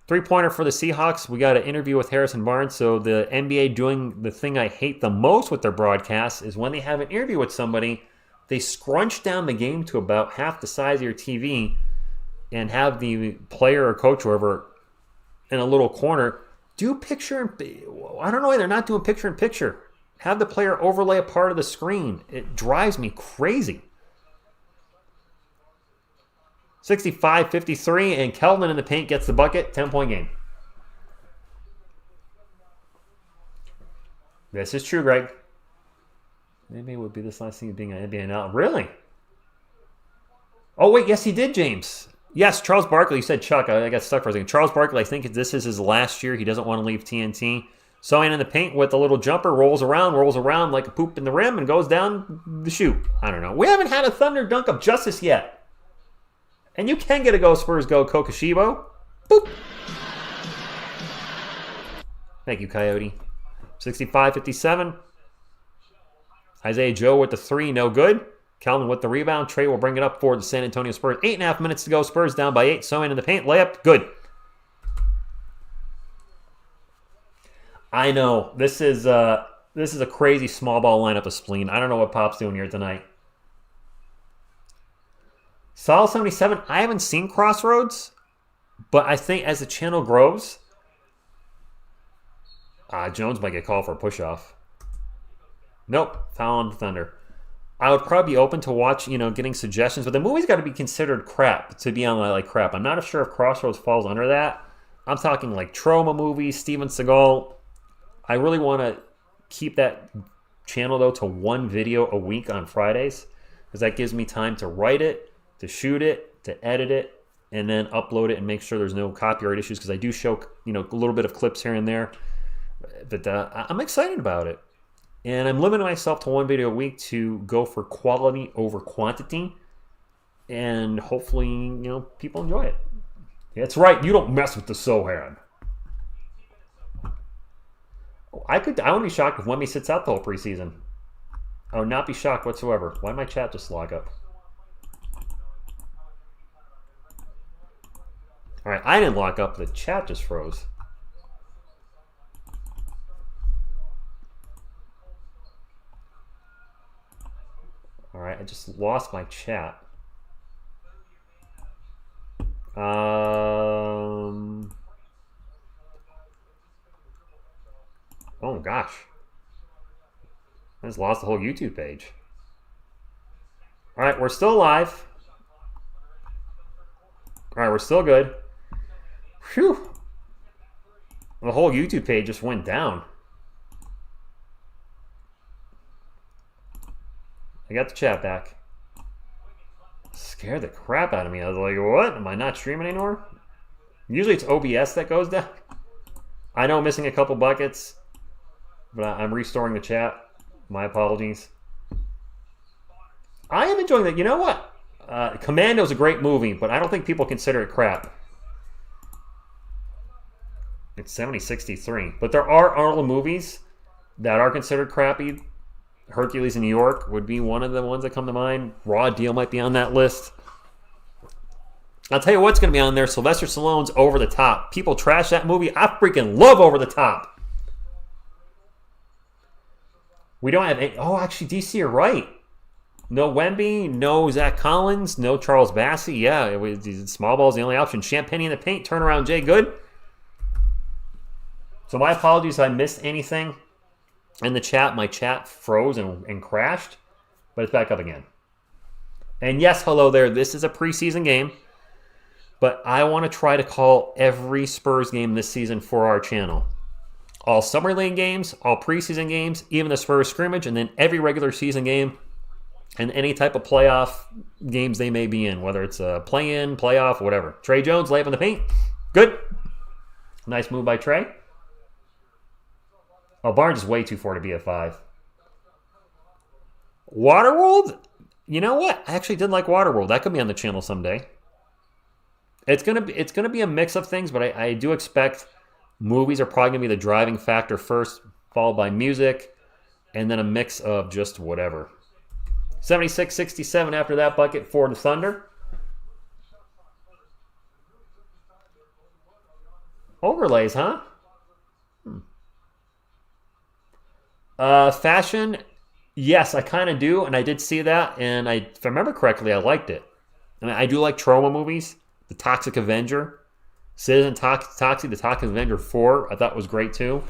Three-pointer for the Seahawks. We got an interview with Harrison Barnes. So the NBA doing the thing I hate the most with their broadcasts is when they have an interview with somebody, they scrunch down the game to about half the size of your TV and have the player or coach or whoever in a little corner do picture. I don't know why they're not doing picture-in-picture. Have the player overlay a part of the screen. It drives me crazy. 65-53, and Kelvin in the paint gets the bucket. 10-point game. This is true, Greg. Maybe it would be this last thing being an NBA now. Really? Oh, wait. Yes, he did, James. Yes, Charles Barkley. You said Chuck. I got stuck for a second. Charles Barkley, I think this is his last year. He doesn't want to leave TNT. Sewing in the paint with a little jumper, rolls around like a poop in the rim, and goes down the chute. I don't know. We haven't had a Thunder dunk of justice yet. And you can get a Go Spurs Go Kokoshibo. Boop. Thank you, Coyote. 65-57. Isaiah Joe with the three, no good. Calvin with the rebound. Trey will bring it up for the San Antonio Spurs. 8.5 minutes to go. Spurs down by 8. Sewing in the paint. Layup. Good. I know. This is a crazy small ball lineup of spleen. I don't know what Pop's doing here tonight. Sol 77, I haven't seen Crossroads, but I think as the channel grows, Jones might get called for a push-off. Nope, foul on the Thunder. I would probably be open to watch, getting suggestions, but the movie's got to be considered crap to be on I Like Crap. I'm not sure if Crossroads falls under that. I'm talking like Trauma movies, Steven Seagal. I really want to keep that channel, though, to one video a week on Fridays, because that gives me time to write it, to shoot it, to edit it, and then upload it and make sure there's no copyright issues, because I do show, a little bit of clips here and there. But I'm excited about it. And I'm limiting myself to one video a week to go for quality over quantity. And hopefully, people enjoy it. That's right. You don't mess with the Sohan. I wouldn't be shocked if Wemby sits out the whole preseason. I would not be shocked whatsoever. Why did my chat just log up? All right, I didn't lock up. The chat just froze. All right, I just lost my chat. Oh, gosh. I just lost the whole YouTube page. All right, we're still live. All right, we're still good. Phew. The whole YouTube page just went down. I got the chat back. Scared the crap out of me. I was like, what? Am I not streaming anymore? Usually it's OBS that goes down. I know I'm missing a couple buckets, but I'm restoring the chat. My apologies. I am enjoying that. You know what? Commando's a great movie, but I don't think people consider it crap. It's 70-63. But there are honorable movies that are considered crappy. Hercules in New York would be one of the ones that come to mind. Raw Deal might be on that list. I'll tell you what's going to be on there. Sylvester Stallone's Over the Top. People trash that movie. I freaking love Over the Top. We don't have any. Oh, actually, DC, you're right. No Wemby, no Zach Collins, no Charles Bassey. Yeah, small ball's the only option. Champagne in the paint, turnaround Jay Good. So my apologies if I missed anything in the chat. My chat froze and crashed, but it's back up again. And yes, hello there. This is a preseason game, but I want to try to call every Spurs game this season for our channel. All Summer League games, all preseason games, even the Spurs scrimmage, and then every regular season game and any type of playoff games they may be in, whether it's a play-in, playoff, whatever. Trey Jones, lay up in the paint. Good. Nice move by Trey. Oh, Barnes is way too far to be at 5. Waterworld? You know what? I actually did like Waterworld. That could be on the channel someday. It's gonna be a mix of things, but I do expect movies are probably gonna be the driving factor first, followed by music, and then a mix of just whatever. 76-67 after that bucket for the Thunder. Overlays, huh? Fashion, yes, I kind of do, and I did see that, and if I remember correctly, I liked it. I mean, I do like trauma movies. The Toxic Avenger, Citizen Toxic, the Toxic Avenger 4, I thought was great too.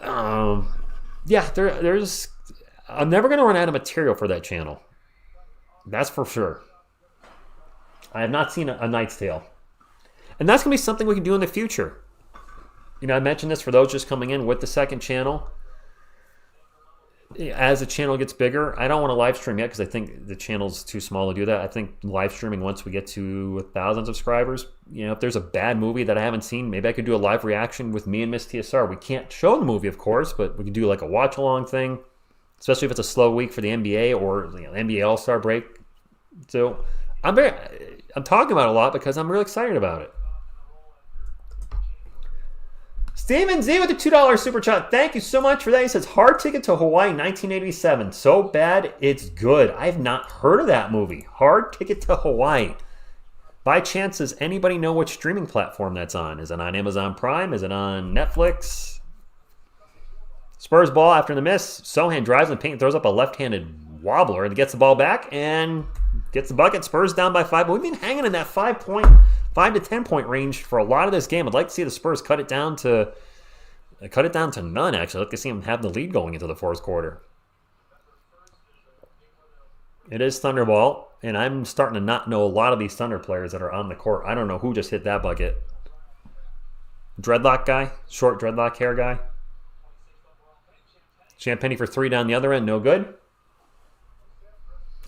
Yeah, there's. I'm never going to run out of material for that channel. That's for sure. I have not seen a Knight's Tale. And that's going to be something we can do in the future. You know, I mentioned this for those just coming in with the second channel. As the channel gets bigger, I don't want to live stream yet because I think the channel's too small to do that. I think live streaming once we get to 1,000 subscribers, you know, if there's a bad movie that I haven't seen, maybe I could do a live reaction with me and Miss TSR. We can't show the movie, of course, but we can do like a watch-along thing, especially if it's a slow week for the NBA or NBA All-Star break. So I'm talking about it a lot because I'm really excited about it. Steven Z with the $2 super chat. Thank you so much for that. He says, Hard Ticket to Hawaii 1987. So bad, it's good. I've not heard of that movie. Hard Ticket to Hawaii. By chance, does anybody know which streaming platform that's on? Is it on Amazon Prime? Is it on Netflix? Spurs ball after the miss. Sohan drives in the paint, throws up a left-handed wobbler, and gets the ball back and gets the bucket. Spurs down by 5. But we've been hanging in that 5 to 10 point range for a lot of this game. I'd like to see the Spurs cut it down to none, actually. I'd like to see them have the lead going into the fourth quarter. It is Thunderball, and I'm starting to not know a lot of these Thunder players that are on the court. I don't know who just hit that bucket. Dreadlock guy? Short dreadlock hair guy? Champagny for 3 down the other end, no good.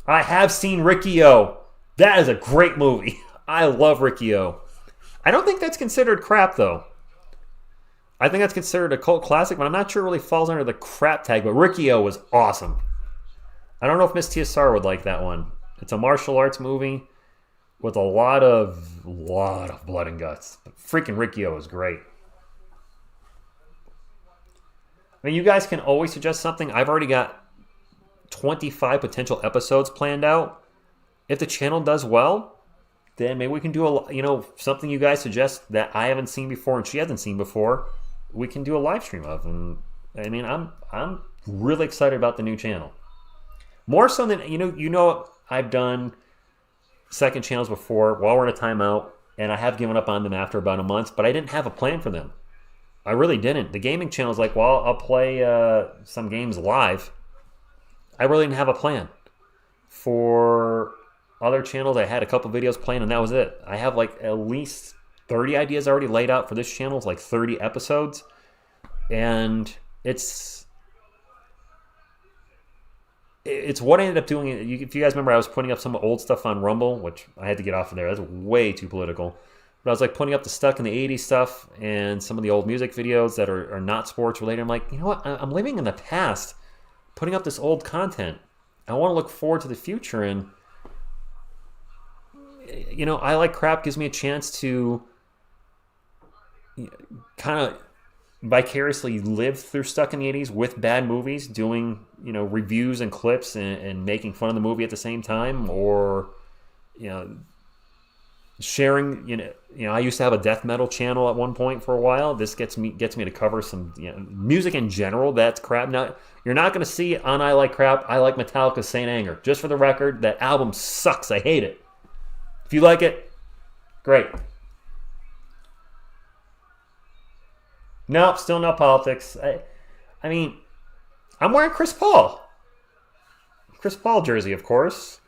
I have seen Riccio. That is a great movie. I love Riccio. I don't think that's considered crap, though. I think that's considered a cult classic, but I'm not sure it really falls under the crap tag. But Riccio was awesome. I don't know if Miss TSR would like that one. It's a martial arts movie with a lot of blood and guts. But freaking Riccio is great. I mean, you guys can always suggest something. I've already got 25 potential episodes planned out. If the channel does well, then maybe we can do something you guys suggest that I haven't seen before and she hasn't seen before. We can do a live stream of. And I mean, I'm really excited about the new channel. More so than I've done second channels before while we're in a timeout, and I have given up on them after about a month, but I didn't have a plan for them. I really didn't. The gaming channel is like, well, I'll play some games live. I really didn't have a plan. For other channels, I had a couple videos playing, and that was it. I have like at least 30 ideas already laid out for this channel. It's like 30 episodes. And it's what I ended up doing. If you guys remember, I was putting up some old stuff on Rumble, which I had to get off of there. That's way too political. But I was like putting up the stuck in the 80s stuff and some of the old music videos that are not sports related. I'm like, you know what? I'm living in the past, putting up this old content. I want to look forward to the future. And, I Like Crap gives me a chance to kind of vicariously live through stuck in the 80s with bad movies, doing, reviews and clips and making fun of the movie at the same time, or, sharing, I used to have a death metal channel at one point for a while. This gets me to cover some music in general that's crap. Now, you're not going to see on I Like Crap, I like Metallica's Saint Anger. Just for the record, that album sucks. I hate it. If you like it, great. Nope, still no politics. I mean, I'm wearing Chris Paul jersey, of course.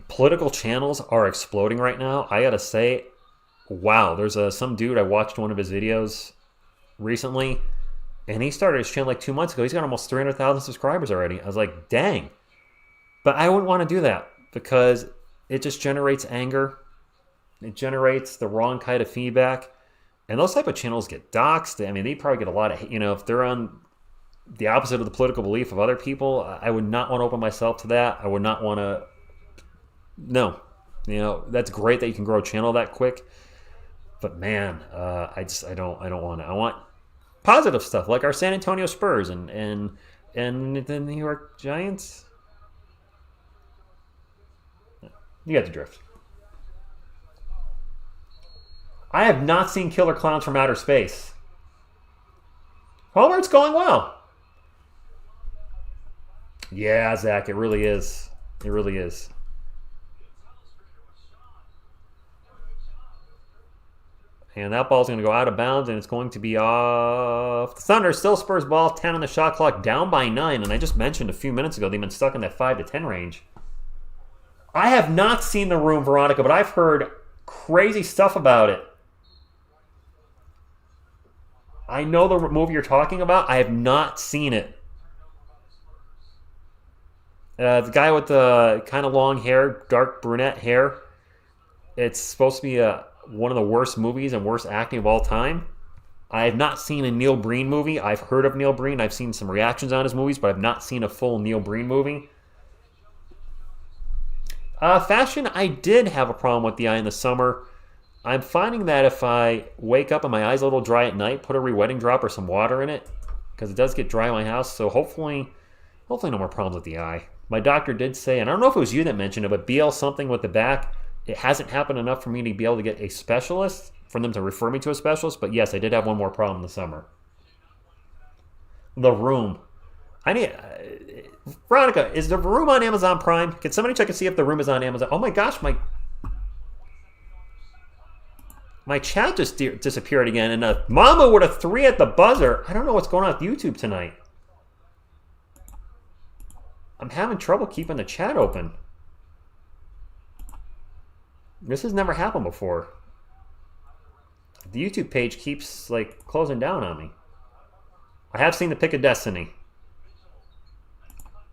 Political channels are exploding right now. I gotta say, wow, there's some dude, I watched one of his videos recently, And he started his channel like 2 months ago. He's got almost 300,000 subscribers already. I was like, dang. But I wouldn't want to do that because it just generates anger. It generates the wrong kind of feedback. And those type of channels get doxxed. I mean, they probably get a lot of, if they're on the opposite of the political belief of other people, I would not want to open myself to that. I would not want to. No. That's great that you can grow a channel that quick. But man, I don't want to. I want positive stuff like our San Antonio Spurs and the New York Giants. You got the drift. I have not seen Killer Clowns from Outer Space. Homework's going well. Yeah, Zach, it really is. It really is. And that ball's going to go out of bounds, and it's going to be off. The Thunder, still Spurs ball, 10 on the shot clock, down by 9. And I just mentioned a few minutes ago they've been stuck in that 5 to 10 range. I have not seen The Room, Veronica, but I've heard crazy stuff about it. I know the movie you're talking about. I have not seen it. The guy with the kind of long hair, dark brunette hair. It's supposed to be one of the worst movies and worst acting of all time. I have not seen a Neil Breen movie. I've heard of Neil Breen. I've seen some reactions on his movies, but I've not seen a full Neil Breen movie. Fashion, I did have a problem with the eye in the summer. I'm finding that if I wake up and my eye's a little dry at night, put a re-wetting drop or some water in it, because it does get dry in my house. So hopefully no more problems with the eye. My doctor did say, and I don't know if it was you that mentioned it, but BL something with the back. It hasn't happened enough for me to be able to get a specialist, for them to refer me to a specialist. But yes, I did have one more problem in the summer. The Room. I need... Veronica, is The Room on Amazon Prime? Can somebody check and see if The Room is on Amazon? Oh my gosh, my chat just disappeared again. And Mama with a 3 at the buzzer. I don't know what's going on with YouTube tonight. I'm having trouble keeping the chat open. This has never happened before. The YouTube page keeps closing down on me. I have seen The Pick of Destiny.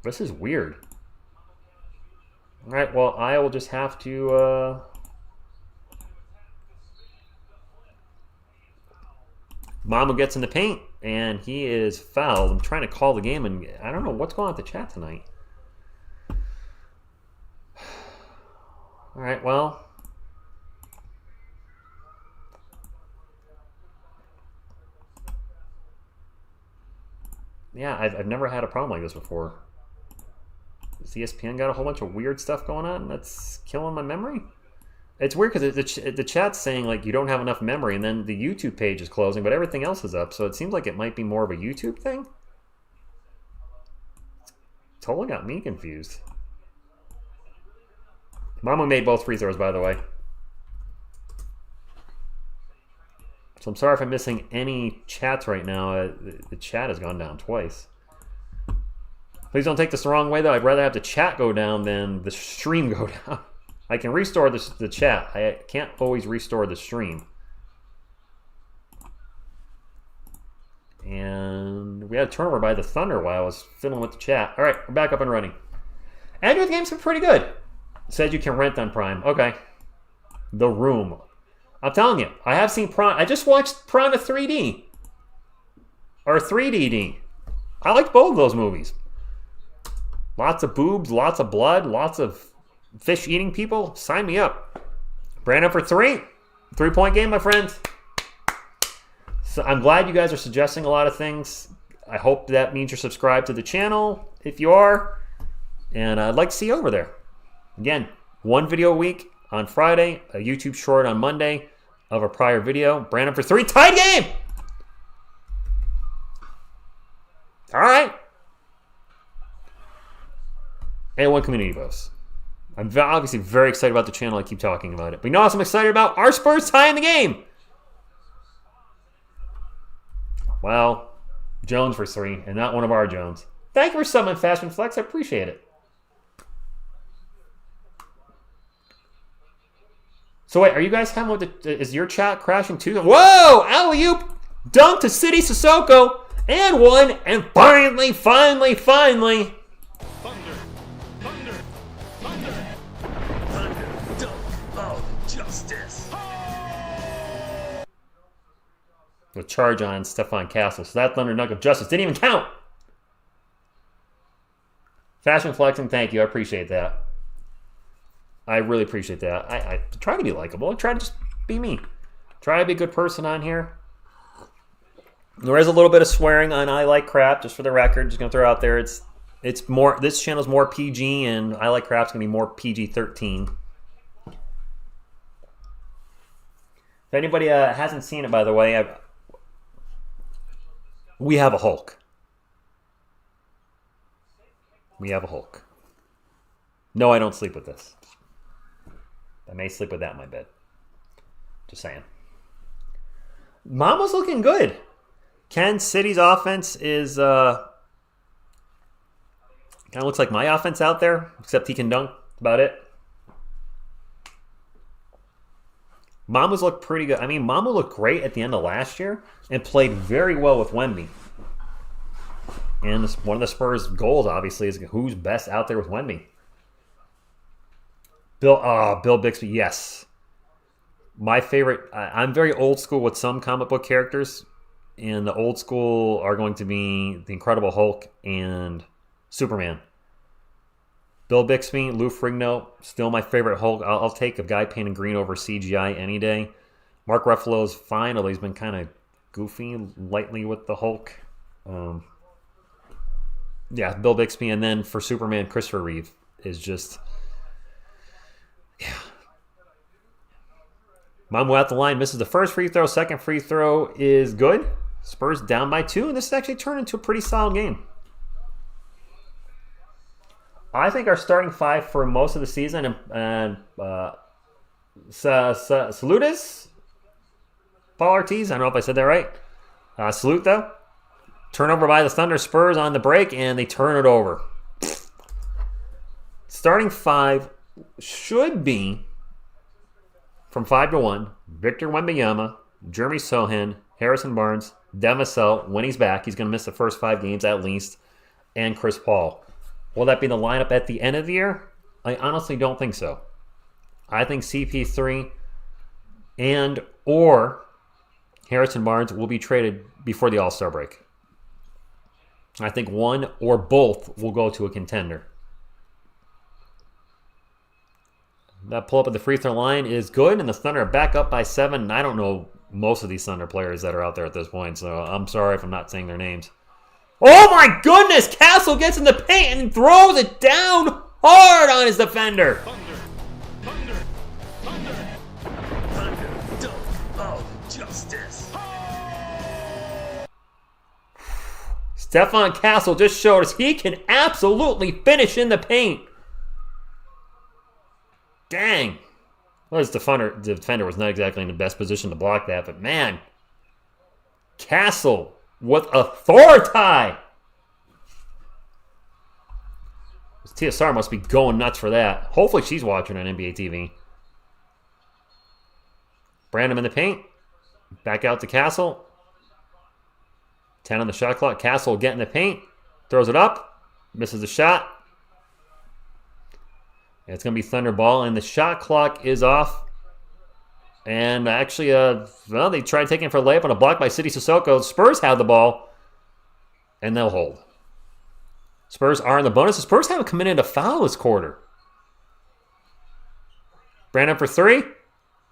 This is weird. Alright, well, I will just have to... Mama gets in the paint, and he is fouled. I'm trying to call the game, and I don't know what's going on with the chat tonight. Alright, well... Yeah, I've never had a problem like this before. Has ESPN got a whole bunch of weird stuff going on that's killing my memory? It's weird because the chat's saying you don't have enough memory, and then the YouTube page is closing, but everything else is up. So it seems like it might be more of a YouTube thing. Totally got me confused. Mama made both free throws, by the way. So I'm sorry if I'm missing any chats right now. The chat has gone down twice. Please don't take this the wrong way, though. I'd rather have the chat go down than the stream go down. I can restore the chat. I can't always restore the stream. And we had a turnover by the Thunder while I was fiddling with the chat. All right, we're back up and running. Andrew, the game's been pretty good. Said you can rent on Prime. Okay. The Room. I'm telling you, I have seen Prime. I just watched Prime to 3D. Or 3DD. I liked both of those movies. Lots of boobs, lots of blood, lots of fish eating people. Sign me up. Brandon for 3. 3-point game, my friends. So I'm glad you guys are suggesting a lot of things. I hope that means you're subscribed to the channel, if you are. And I'd like to see you over there. Again, 1 video a week on Friday, a YouTube short on Monday of a prior video. Brandon for 3, tied game! All right. And 1 community post. I'm obviously very excited about the channel. I keep talking about it. But you know what I'm excited about? Our Spurs tying the game. Well, Jones for 3, and not one of our Jones. Thank you for subbing, Fashion Flex. I appreciate it. So wait, are you guys having with is your chat crashing too? Whoa! Alley-oop! Dunk to City Sissoko. And one. And finally. Thunder. Thunder. Thunder. Thunder. Dunk of justice. The charge on Stephon Castle. So that Thunder Dunk of Justice didn't even count. Fashion flexing, thank you. I appreciate that. I really appreciate that. I try to be likable. I try to just be me. Try to be a good person on here. There is a little bit of swearing on I Like Crap, just for the record. Just gonna throw out there. It's more. This channel's more PG, and I Like Crap's gonna be more PG-13. If anybody hasn't seen it, by the way, we have a Hulk. We have a Hulk. No, I don't sleep with this. I may sleep with that in my bed. Just saying. Mama's looking good. Kansas City's offense is kind of looks like my offense out there, except he can dunk. About it. Mama's looked pretty good. I mean, Mama looked great at the end of last year and played very well with Wemby. And one of the Spurs' goals, obviously, is who's best out there with Wemby. Bill Bixby, yes. My favorite, I'm very old school with some comic book characters, and the old school are going to be the Incredible Hulk and Superman. Bill Bixby, Lou Ferrigno, still my favorite Hulk. I'll take a guy painted green over CGI any day. Mark Ruffalo's fine, although he's been kind of goofy lightly with the Hulk. Yeah, Bill Bixby, and then for Superman, Christopher Reeve is just... Yeah. Mamu at the line, misses the first free throw. Second free throw is good. Spurs down by 2, and this has actually turned into a pretty solid game. I think our starting 5 for most of the season, Salutis, Paul Ortiz, I don't know if I said that right. Salute, though. Turnover by the Thunder. Spurs on the break, and they turn it over. Starting 5 should be, from 5 to 1, Victor Wembanyama, Jeremy Sohan, Harrison Barnes, Devin Vassell, when he's back. He's going to miss the first 5 games at least, and Chris Paul. Will that be the lineup at the end of the year? I honestly don't think so. I think CP3 and or Harrison Barnes will be traded before the All-Star break. I think one or both will go to a contender. That pull up at the free throw line is good, and the Thunder are back up by 7. I don't know most of these Thunder players that are out there at this point, so I'm sorry if I'm not saying their names. Oh my goodness! Castle gets in the paint and throws it down hard on his defender. Thunder. Thunder. Thunder. Thunder. Dunk of justice. Stephon Castle just showed us he can absolutely finish in the paint. Dang. Well, the defender was not exactly in the best position to block that, but man, Castle with authority. TSR must be going nuts for that. Hopefully she's watching on NBA TV. Brandon in the paint. Back out to Castle. 10 on the shot clock. Castle getting the paint. Throws it up. Misses the shot. And it's going to be Thunder ball, and the shot clock is off. And actually, they tried taking it for a layup on a block by City Sissoko. Spurs have the ball, and they'll hold. Spurs are in the bonus. The Spurs haven't committed a foul this quarter. Brandon for 3.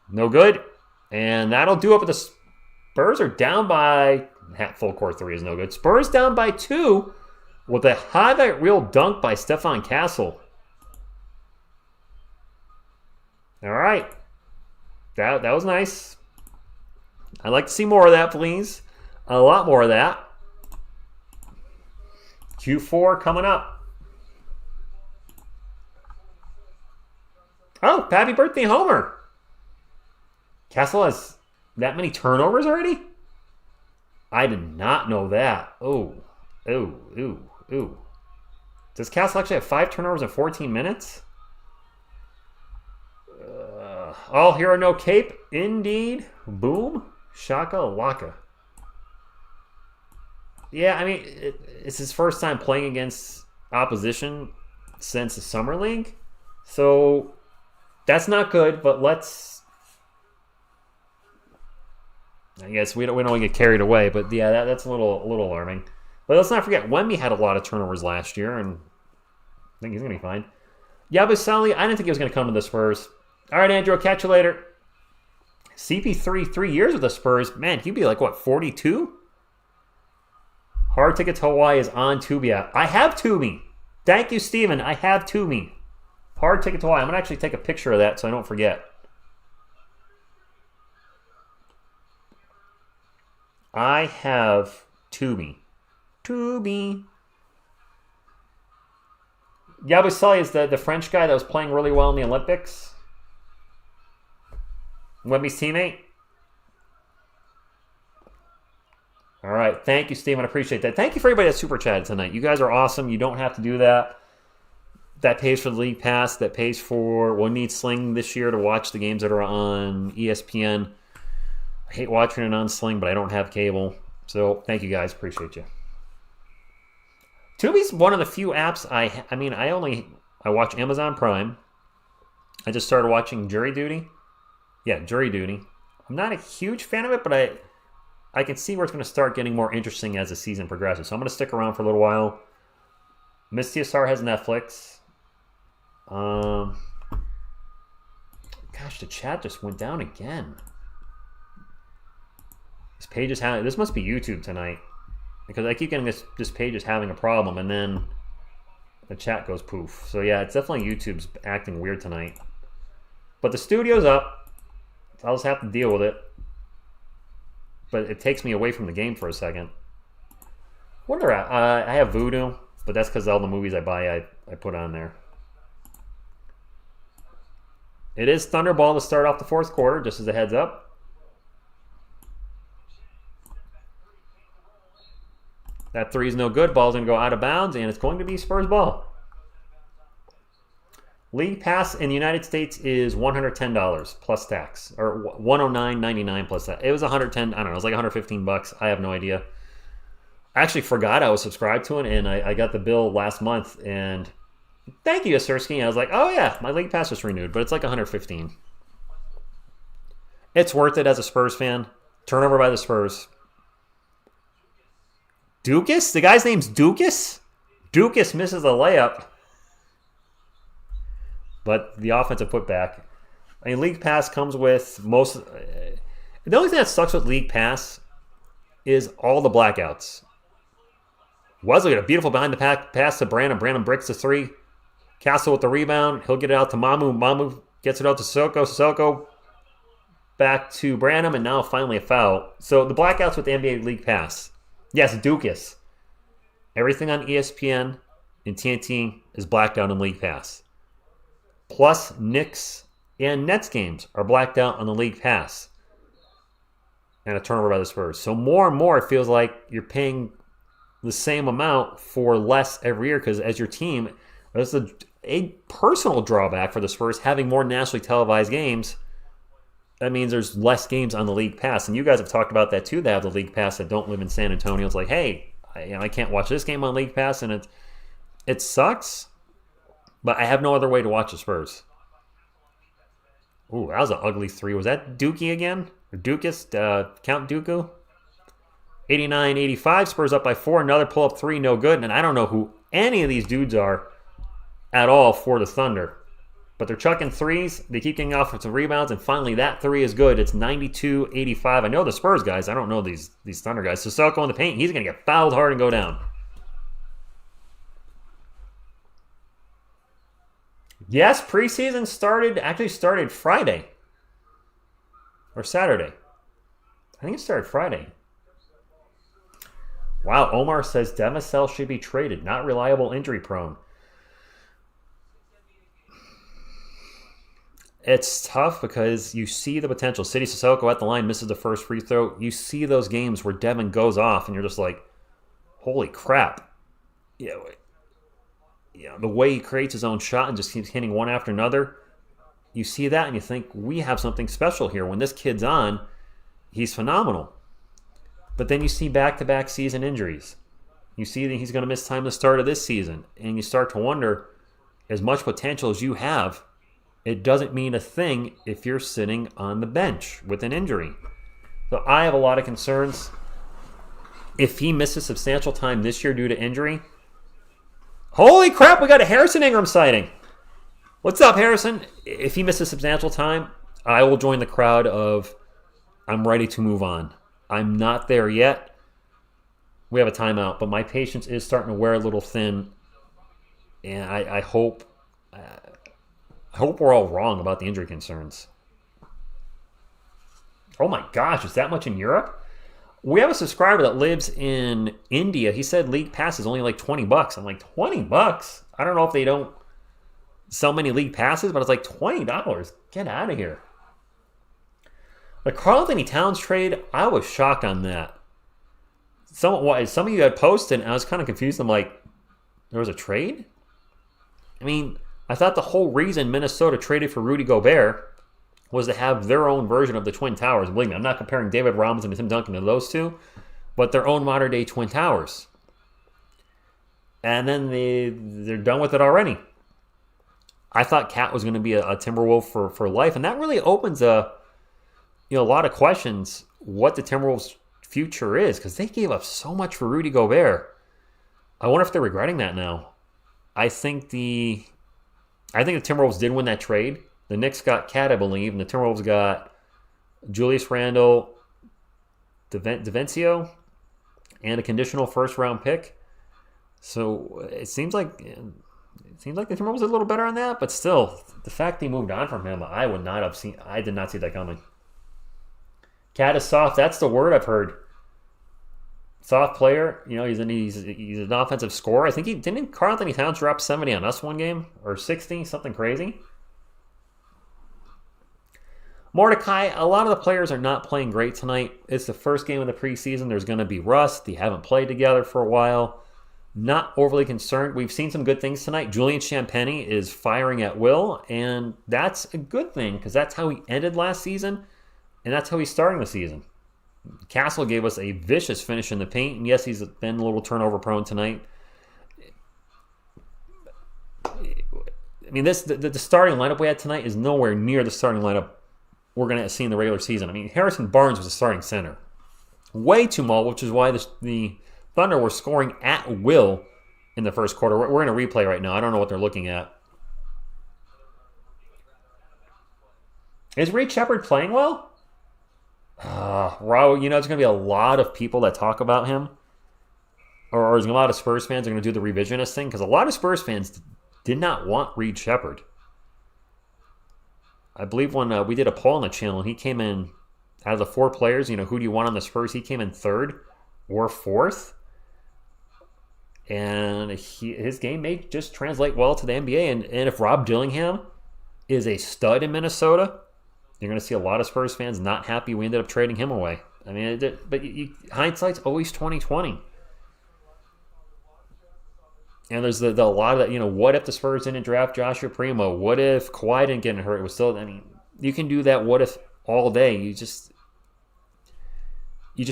No good. And that'll do it. But the Spurs are down by... Full court 3 is no good. Spurs down by 2 with a highlight reel dunk by Stephon Castle. All right. That was nice. I'd like to see more of that, please. A lot more of that. Q4 coming up. Oh, happy birthday, Homer. Castle has that many turnovers already? I did not know that. Oh. Does Castle actually have 5 turnovers in 14 minutes? All hero, no cape. Indeed. Boom. Shaka laka. Yeah, I mean, it's his first time playing against opposition since the summer league, so that's not good. But let's, I guess we don't want to get carried away. But yeah, that's a little alarming. But let's not forget, Wemby had a lot of turnovers last year, and I think he's gonna be fine. Yabusele, I didn't think he was gonna come to the Spurs. All right, Andrew, I'll catch you later. CP3, 3 years with the Spurs, man, he'd be like what, 42? Hard Ticket to Hawaii is on Tubi. I have Tubi. Thank you, Steven. I have Tubi. Hard Ticket to Hawaii. I'm going to actually take a picture of that so I don't forget. I have Tubi. Tubi. Yabusele is the French guy that was playing really well in the Olympics. Wemby's teammate. All right. Thank you, Steven. I appreciate that. Thank you for everybody that super chatted tonight. You guys are awesome. You don't have to do that. That pays for the league pass. That pays for, we'll need Sling this year to watch the games that are on ESPN. I hate watching it on Sling, but I don't have cable. So thank you guys. Appreciate you. Tubi's one of the few apps I watch Amazon Prime. I just started watching Jury Duty. Yeah, Jury Duty. I'm not a huge fan of it, but I can see where it's going to start getting more interesting as the season progresses. So I'm going to stick around for a little while. Miss TSR has Netflix. Gosh, the chat just went down again. This page is having... This must be YouTube tonight. Because I keep getting this page is having a problem, and then the chat goes poof. So yeah, it's definitely YouTube's acting weird tonight. But the studio's up. So I'll just have to deal with it. But it takes me away from the game for a second. Wonder, I have Voodoo, but that's because all the movies I buy, I put on there. It is Thunderball to start off the fourth quarter, just as a heads up. That three is no good. Ball's going to go out of bounds, and it's going to be Spurs ball. League pass in the United States is $110 plus tax, or $109.99 plus tax. It was $110. I don't know. It was like $115. I have no idea. I actually forgot I was subscribed to it, and I got the bill last month. And thank you, Asursky. I was like, oh yeah, my league pass was renewed, but it's like $115. It's worth it as a Spurs fan. Turnover by the Spurs. Dukas? The guy's name's Dukas? Dukas misses a layup. But the offensive putback. I mean, League Pass comes with most... The only thing that sucks with League Pass is all the blackouts. Wesley got a beautiful behind the pass to Brandon. Brandon bricks the three. Castle with the rebound. He'll get it out to Mamu. Mamu gets it out to Sissoko. Sissoko back to Branham, and now finally a foul. So the blackouts with the NBA League Pass. Yes, Dukas. Everything on ESPN and TNT is blacked out in League Pass. Plus, Knicks and Nets games are blacked out on the League Pass. And a turnover by the Spurs. So more and more, it feels like you're paying the same amount for less every year, because as your team, that's a personal drawback for the Spurs having more nationally televised games. That means there's less games on the League Pass. And you guys have talked about that too. They have the League Pass that don't live in San Antonio. It's like, hey, I can't watch this game on League Pass, and it sucks. But I have no other way to watch the Spurs. Ooh, that was an ugly three. Was that Dookie again? Or Dukas? Count Dooku? 89-85. Spurs up by 4. Another pull-up three, no good. And I don't know who any of these dudes are at all for the Thunder. But they're chucking threes. They keep getting offensive rebounds. And finally, that three is good. It's 92-85. I know the Spurs guys. I don't know these Thunder guys. Sissoko in the paint. He's going to get fouled hard and go down. Yes, preseason started Friday. Or Saturday. I think it started Friday. Wow, Omar says Devasel should be traded. Not reliable, injury prone. It's tough because you see the potential. City Sissoko at the line misses the first free throw. You see those games where Devin goes off and you're just like, holy crap. Yeah, the way he creates his own shot and just keeps hitting one after another. You see that and you think, we have something special here. When this kid's on, he's phenomenal. But then you see back-to-back season injuries. You see that he's going to miss time the start of this season. And you start to wonder, as much potential as you have, it doesn't mean a thing if you're sitting on the bench with an injury. So I have a lot of concerns. If he misses substantial time this year due to injury, holy crap, we got a Harrison Ingram sighting. What's up, Harrison? If he misses substantial time, I will join the crowd of, I'm ready to move on. I'm not there yet. We have a timeout, but my patience is starting to wear a little thin. And I hope we're all wrong about the injury concerns. Oh my gosh, is that much in Europe? We have a subscriber that lives in India. He said League Pass is only like $20. I'm like, $20? I don't know if they don't sell many League Passes, but it's like $20. Get out of here. The Karl-Anthony Towns trade, I was shocked on that. Some of you had posted, and I was kind of confused. I'm like, there was a trade? I mean, I thought the whole reason Minnesota traded for Rudy Gobert was to have their own version of the Twin Towers. Believe me, I'm not comparing David Robinson to Tim Duncan to those two, but their own modern-day Twin Towers. And then they're done with it already. I thought Cat was going to be a Timberwolf for life, and that really opens a lot of questions what the Timberwolves' future is, because they gave up so much for Rudy Gobert. I wonder if they're regretting that now. I think the Timberwolves did win that trade. The Knicks got Cat, I believe, and the Timberwolves got Julius Randle, DaVincenzo, and a conditional first-round pick. So it seems like the Timberwolves are a little better on that, but still, the fact they moved on from him, I did not see that coming. Cat is soft. That's the word I've heard. Soft player. He's an offensive scorer. I think didn't Karl-Anthony Towns drop 70 on us one game or 60, something crazy. Mordecai, a lot of the players are not playing great tonight. It's the first game of the preseason. There's going to be rust. They haven't played together for a while. Not overly concerned. We've seen some good things tonight. Julian Champagnie is firing at will, and that's a good thing because that's how he ended last season, and that's how he's starting the season. Castle gave us a vicious finish in the paint, and yes, he's been a little turnover prone tonight. I mean, the starting lineup we had tonight is nowhere near the starting lineup we're going to see in the regular season. I mean, Harrison Barnes was the starting center. Way too small, which is why the Thunder were scoring at will in the first quarter. We're in a replay right now. I don't know what they're looking at. Is Reed Sheppard playing well? There's going to be a lot of people that talk about him. Or there's a lot of Spurs fans are going to do the revisionist thing. Because a lot of Spurs fans did not want Reed Sheppard. I believe when we did a poll on the channel, he came in, out of the 4 players, who do you want on the Spurs? He came in 3rd or 4th. And his game may just translate well to the NBA. And if Rob Dillingham is a stud in Minnesota, you're going to see a lot of Spurs fans not happy we ended up trading him away. I mean, hindsight's always 20/20. And there's a lot of that, what if the Spurs didn't draft Joshua Primo? What if Kawhi didn't get hurt? It was still, you can do that what if all day. You just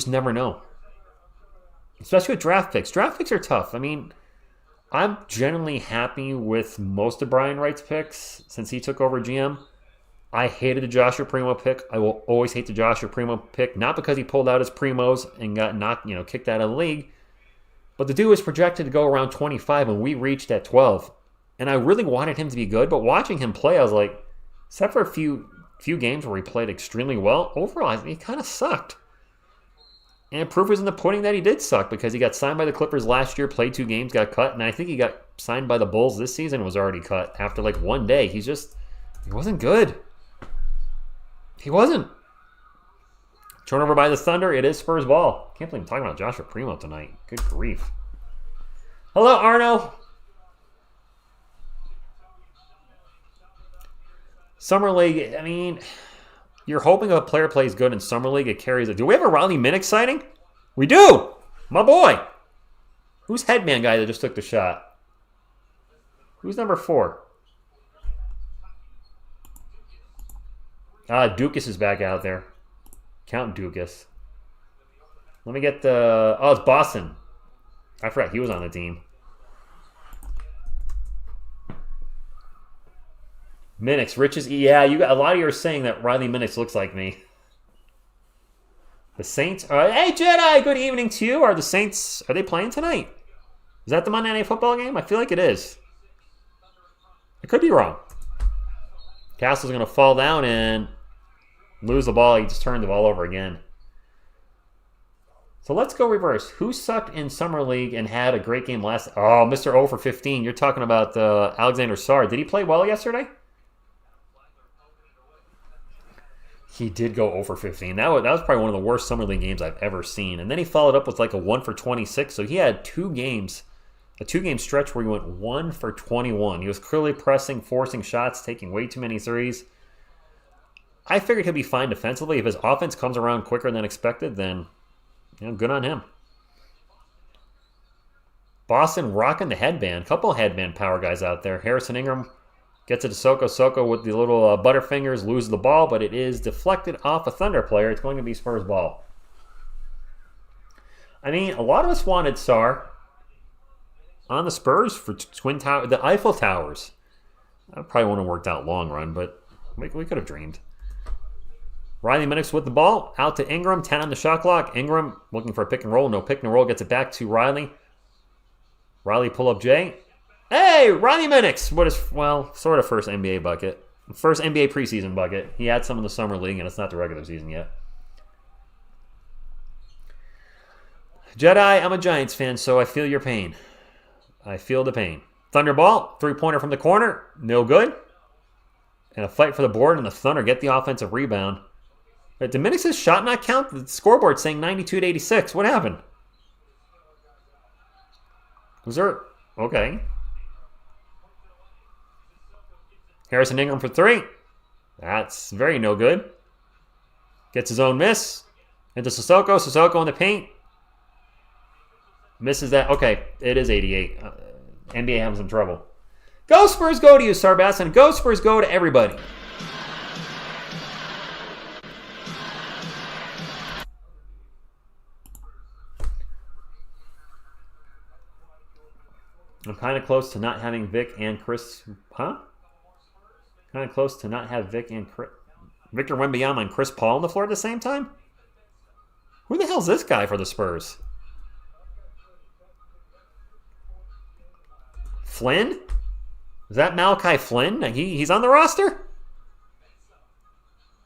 never know. Especially with draft picks. Draft picks are tough. I mean, I'm generally happy with most of Brian Wright's picks since he took over GM. I hated the Joshua Primo pick. I will always hate the Joshua Primo pick, not because he pulled out his primos and got kicked out of the league, but the dude was projected to go around 25, and we reached at 12. And I really wanted him to be good, but watching him play, I was like, except for a few games where he played extremely well, overall, he kind of sucked. And proof is in the pudding that he did suck because he got signed by the Clippers last year, played 2 games, got cut, and I think he got signed by the Bulls this season and was already cut after like 1 day. He wasn't good. He wasn't. Turnover by the Thunder. It is Spurs ball. Can't believe I'm talking about Joshua Primo tonight. Good grief. Hello, Arno. Summer League, you're hoping if a player plays good in Summer League, it carries it. Do we have a Riley Minnick sighting? We do. My boy. Who's headman guy that just took the shot? Who's number 4? Dukas is back out there. Count Dukas. Let me get the... Oh, it's Boston. I forgot he was on the team. Minix, Riches. Yeah, you got a lot of you are saying that Riley Minix looks like me. The Saints. Hey, Jedi. Good evening to you. Are the Saints? Are they playing tonight? Is that the Monday Night Football game? I feel like it is. I could be wrong. Castle's going to fall down and lose the ball. He just turned the ball over again. So let's go reverse. Who sucked in Summer League and had a great game last... Oh, Mr. 0 for 15. You're talking about Alexander Sarr. Did he play well yesterday? He did go 0 for 15. That was probably one of the worst Summer League games I've ever seen. And then he followed up with like a 1 for 26. So he had 2 games... A 2-game stretch where he went 1 for 21. He was clearly pressing, forcing shots, taking way too many threes. I figured he'll be fine defensively. If his offense comes around quicker than expected, then good on him. Boston rocking the headband. Couple headband power guys out there. Harrison Ingram gets it to Soko. Soko with the little butterfingers loses the ball, but it is deflected off a Thunder player. It's going to be Spurs ball. I mean, a lot of us wanted Sarr on the Spurs for the Eiffel Towers. That probably wouldn't have worked out long run, but we could have dreamed. Riley Minix with the ball. Out to Ingram. 10 on the shot clock. Ingram looking for a pick and roll. No pick and roll. Gets it back to Riley. Riley pull up Jay. Hey, Riley Minix. What is, sort of first NBA bucket. First NBA preseason bucket. He had some in the Summer League, and it's not the regular season yet. Jedi, I'm a Giants fan, so I feel your pain. I feel the pain. Thunderball, 3-pointer from the corner, no good. And a fight for the board, and the Thunder get the offensive rebound. But did Minix's shot not count? The scoreboard saying 92-86. What happened? Was there... Okay. Harrison Ingram for 3. That's very no good. Gets his own miss. Into Sissoko. Sissoko in the paint. Misses that. Okay, it is 88. NBA having some trouble. Go Spurs, go to you, Sarbassin. Go Spurs, go to everybody. I'm kind of close to not having Vic and Chris. Huh? Kind of close to not have Vic and Chris. Victor Wembanyama and Chris Paul on the floor at the same time? Who the hell's this guy for the Spurs? Flynn? Is that Malachi Flynn? He's on the roster?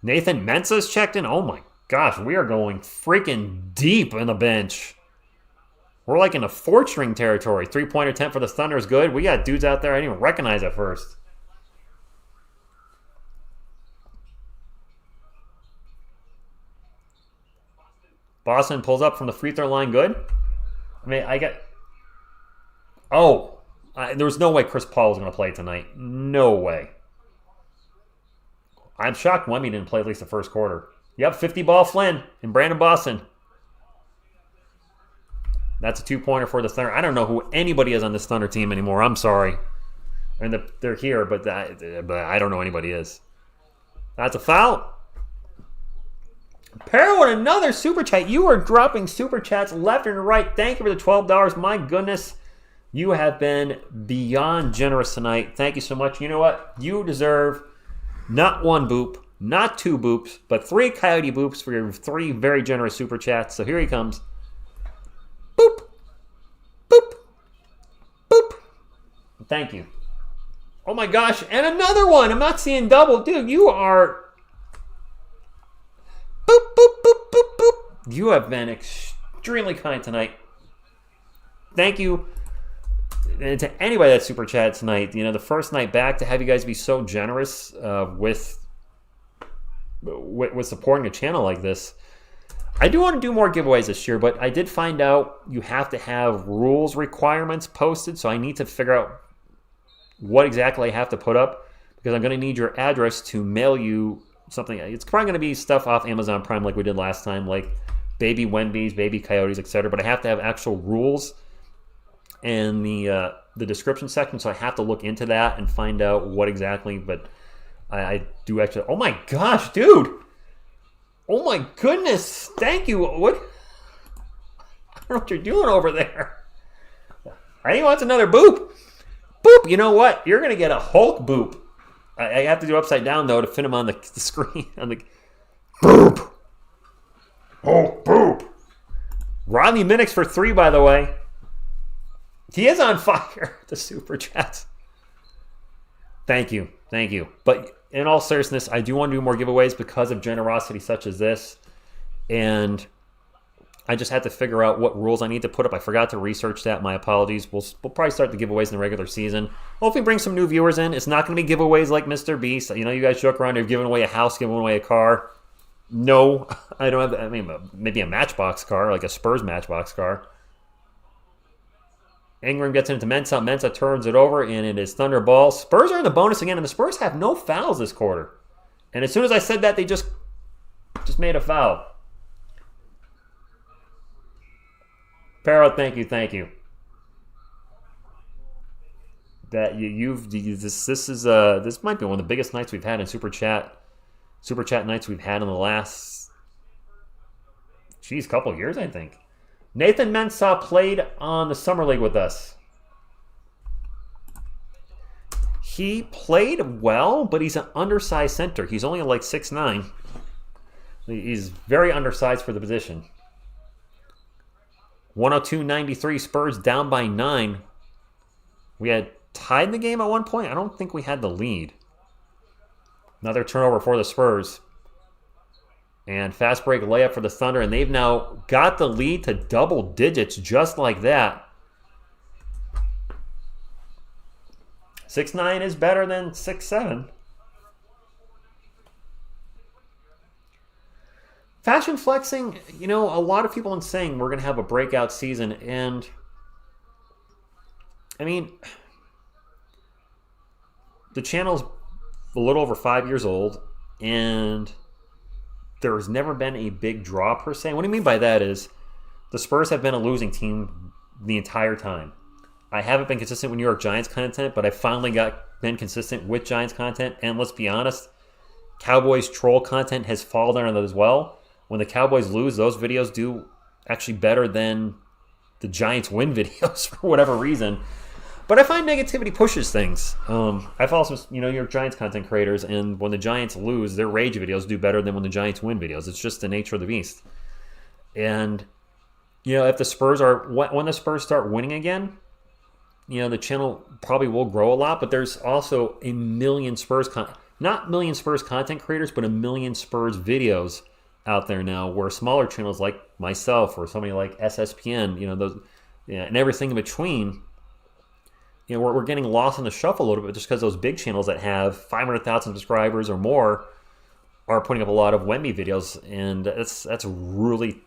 Nathan Mensah's checked in? Oh my gosh, we are going freaking deep in the bench. We're like in a 4-string territory. 3-pointer attempt for the Thunder is good. We got dudes out there I didn't even recognize at first. Boston pulls up from the free throw line good. I mean, there was no way Chris Paul was going to play tonight. No way. I'm shocked Wemby didn't play at least the first quarter. Yep, 50-ball Flynn and Brandon Boston. That's a 2-pointer for the Thunder. I don't know who anybody is on this Thunder team anymore. I'm sorry. I mean, they're here, but I don't know anybody is. That's a foul. Peril with another super chat. You are dropping super chats left and right. Thank you for the $12. My goodness. You have been beyond generous tonight. Thank you so much. You know what? You deserve not 1 boop, not 2 boops, but 3 coyote boops for your 3 very generous super chats. So here he comes. Boop. Boop. Boop. Thank you. Oh my gosh. And another one. I'm not seeing double. Dude, you are... Boop, boop, boop, boop, boop. You have been extremely kind tonight. Thank you. And to anybody that super chat tonight, the first night back, to have you guys be so generous with supporting a channel like this. I do want to do more giveaways this year, but I did find out you have to have rules requirements posted, so I need to figure out what exactly I have to put up, because I'm going to need your address to mail you something. It's probably going to be stuff off Amazon Prime like we did last time, like baby Wendy's, baby Coyotes, etc. But I have to have actual rules in the description section, so I have to look into that and find out what exactly. But I do actually. Oh my gosh, dude! Oh my goodness! Thank you. What? don't know what you're doing over there. He wants another boop. Boop. You know what? You're going to get a Hulk boop. I have to do upside down, though, to fit him on the screen. On the boop. Hulk boop. Rodney Minix for 3, by the way. He is on fire. The super chats. Thank you. Thank you. But in all seriousness, I do want to do more giveaways because of generosity such as this. And I just had to figure out what rules I need to put up. I forgot to research that. My apologies. We'll probably start the giveaways in the regular season. Hopefully bring some new viewers in. It's not going to be giveaways like Mr. Beast. You know, you guys joke around. You're giving away a house, giving away a car. No, I don't have. I mean, maybe a Matchbox car, like a Spurs Matchbox car. Ingram gets into Mensah. Mensah turns it over, and it is Thunderball. Spurs are in the bonus again, and the Spurs have no fouls this quarter. And as soon as I said that, they just made a foul. Parrot, thank you. That this might be one of the biggest nights we've had in Super Chat nights we've had in the last couple of years, I think. Nathan Mensah played on the Summer League with us. He played well, but he's an undersized center. He's only like 6'9". He's very undersized for the position. 102-93, Spurs down by 9. We had tied the game at one point. I don't think we had the lead. Another turnover for the Spurs. And fast break layup for the Thunder. And they've now got the lead to double digits just like that. 6'9" is better than 6'7". Fashion flexing, you know, a lot of people are saying we're going to have a breakout season. And, I mean, the channel's a little over 5 years old, and there's never been a big draw per se. What I mean by that is the Spurs have been a losing team the entire time. I haven't been consistent with New York Giants content, but I finally been consistent with Giants content. And let's be honest, Cowboys troll content has fallen under that as well. When the Cowboys lose, those videos do actually better than the Giants win videos for whatever reason. But I find negativity pushes things. I follow some, New York Giants content creators, and when the Giants lose, their rage videos do better than when the Giants win videos. It's just the nature of the beast. And, if the Spurs when the Spurs start winning again, the channel probably will grow a lot, but there's also a million Spurs, not million Spurs content creators, but a million Spurs videos out there now, where smaller channels like myself or somebody like SSPN, those, and everything in between, we're getting lost in the shuffle a little bit just because those big channels that have 500,000 subscribers or more are putting up a lot of Wemby videos, and that's really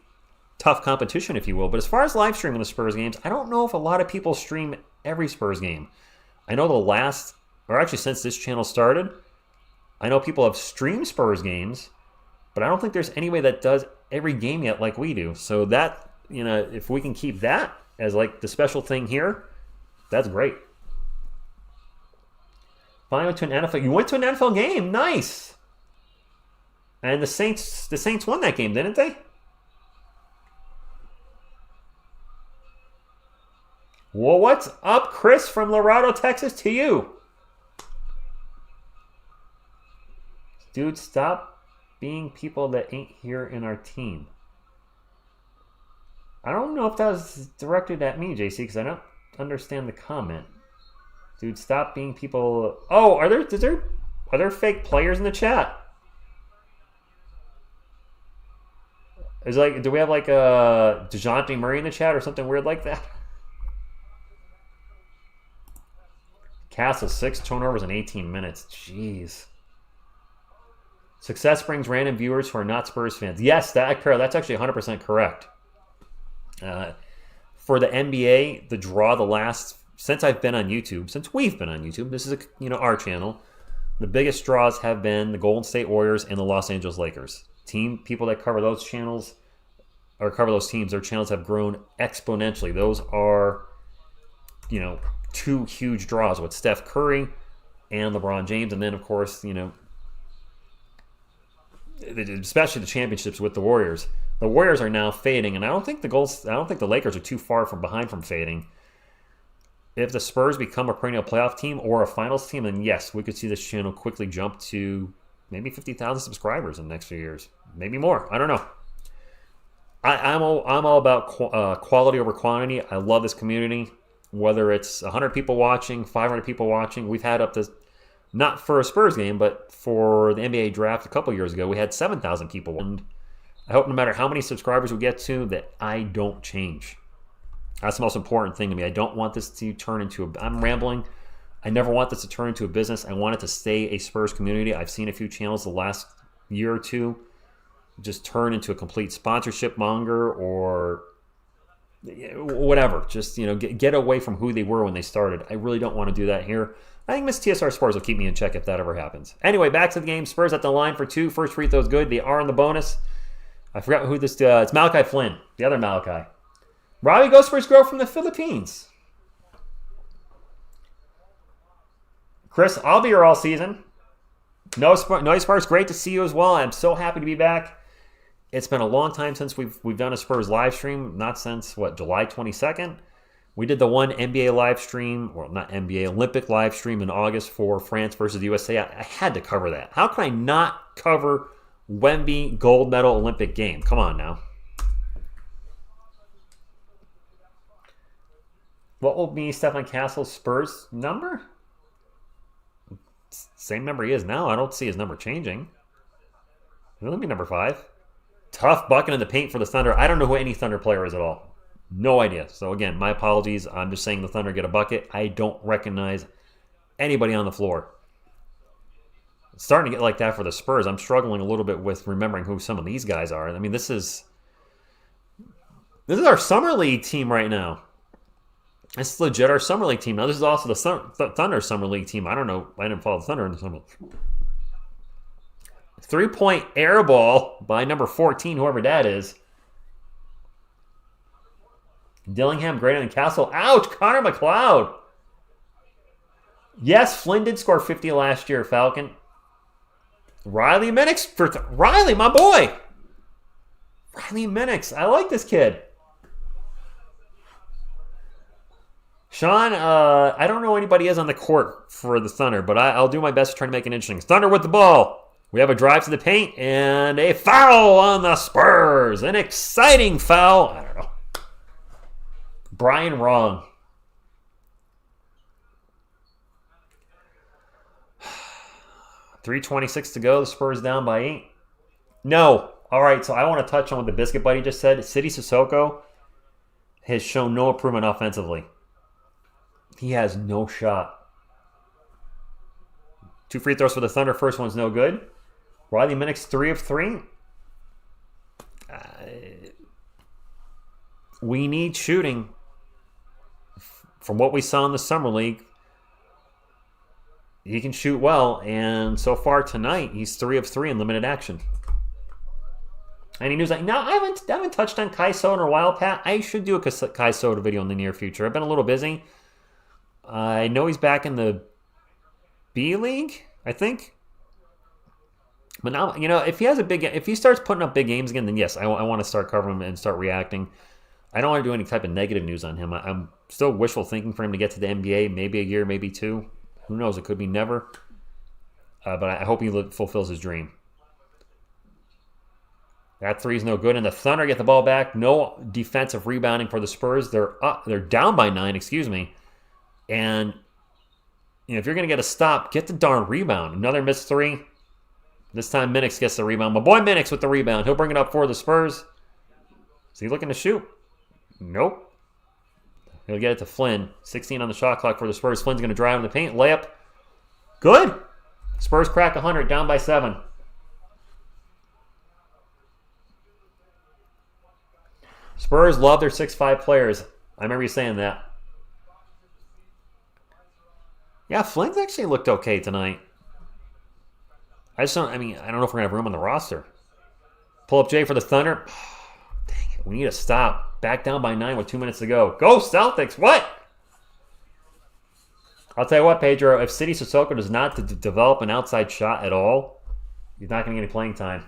tough competition, if you will. But as far as live streaming the Spurs games, I don't know if a lot of people stream every Spurs game. I know since this channel started, I know people have streamed Spurs games, but I don't think there's anybody that does every game yet like we do. So that, if we can keep that as like the special thing here, that's great. Finally went to an NFL. You went to an NFL game. Nice. And the Saints won that game, didn't they? Well, what's up, Chris from Laredo, Texas, to you? Dude, stop being people that ain't here in our team. I don't know if that was directed at me, JC, because I don't understand the comment. Dude, stop being people. Oh, are there fake players in the chat? Do we have like a DeJounte Murray in the chat or something weird like that? Castle 6 turnovers in 18 minutes. Jeez. Success brings random viewers who are not Spurs fans. Yes, that's actually 100% correct. For the NBA, the draw since we've been on YouTube, this is our channel, the biggest draws have been the Golden State Warriors and the Los Angeles Lakers. People that cover those channels or cover those teams, their channels have grown exponentially. Those are, two huge draws with Steph Curry and LeBron James, and then of course, especially the championships with the Warriors. The Warriors are now fading, and I don't think the Lakers are too far from behind from fading. If the Spurs become a perennial playoff team or a finals team, then yes, we could see this channel quickly jump to maybe 50,000 subscribers in the next few years. Maybe more. I don't know. I'm all about quality over quantity. I love this community. Whether it's 100 people watching, 500 people watching, we've had up to, not for a Spurs game, but for the NBA draft a couple years ago, we had 7,000 people. And I hope no matter how many subscribers we get to, that I don't change. That's the most important thing to me. I don't want this to turn into I'm rambling. I never want this to turn into a business. I want it to stay a Spurs community. I've seen a few channels the last year or two just turn into a complete sponsorship monger or whatever. Just, get away from who they were when they started. I really don't want to do that here. I think Miss TSR Sports will keep me in check if that ever happens. Anyway, back to the game. Spurs at the line for 2. First free throw's good. They are in the bonus. I forgot who this it's Malachi Flynn, the other Malachi. Robbie Go Spurs Grow from the Philippines. Chris, I'll be here all season. Noise Sparks, great to see you as well. I'm so happy to be back. It's been a long time since we've done a Spurs live stream. Not since, July 22nd? We did the one NBA live stream, or not NBA, Olympic live stream in August for France versus the USA. I had to cover that. How can I not cover Wemby gold medal Olympic game? Come on now. What will be Stephen Castle's Spurs number? Same number he is now. I don't see his number changing. It'll be number 5. Tough bucket in the paint for the Thunder. I don't know who any Thunder player is at all. No idea. So again, my apologies. I'm just saying the Thunder get a bucket. I don't recognize anybody on the floor. It's starting to get like that for the Spurs. I'm struggling a little bit with remembering who some of these guys are. I mean, this is our Summer League team right now. This is legit our Summer League team. Now, this is also the Thunder Summer League team. I don't know. I didn't follow the Thunder in the Summer League. 3-point air ball by number 14, whoever that is. Dillingham greater than Castle. Ouch! Connor McLeod. Yes, Flynn did score 50 last year, Falcon. Riley Minix. Riley, my boy. Riley Minix. I like this kid. Sean, I don't know anybody is on the court for the Thunder, but I'll do my best to try to make it interesting. Thunder with the ball. We have a drive to the paint and a foul on the Spurs. An exciting foul. I don't know. Brian wrong. .326 to go. The Spurs down by 8. No. All right, so I want to touch on what the Biscuit Buddy just said. City Sissoko has shown no improvement offensively. He has no shot. 2 free throws for the Thunder. First one's no good. Riley Minix, 3 of 3. We need shooting. From what we saw in the Summer League, he can shoot well. And so far tonight, he's 3 of 3 in limited action. And he was like, no, I haven't touched on Kai Soda in a while, Pat. I should do a Kai Soda video in the near future. I've been a little busy. I know he's back in the B League, I think. But now, if he starts putting up big games again, then yes, I want to start covering him and start reacting. I don't want to do any type of negative news on him. I'm still wishful thinking for him to get to the NBA, maybe a year, maybe 2. Who knows? It could be never. But I hope he fulfills his dream. That 3 is no good, and the Thunder get the ball back. No defensive rebounding for the Spurs. They're down by 9, excuse me. And if you're going to get a stop, get the darn rebound. Another missed 3. This time Minix gets the rebound. My boy Minix with the rebound. He'll bring it up for the Spurs. Is he looking to shoot? Nope. He'll get it to Flynn. 16 on the shot clock for the Spurs. Flynn's going to drive in the paint. Layup. Good. Spurs crack 100, down by 7. Spurs love their 6'5 players. I remember you saying that. Yeah, Flynn's actually looked okay tonight. I don't know if we're going to have room on the roster. Pull up Jay for the Thunder. Dang it, we need a stop. Back down by 9 with 2 minutes to go. Go Celtics, what? I'll tell you what, Pedro, if City Sissoko does not develop an outside shot at all, he's not going to get any playing time.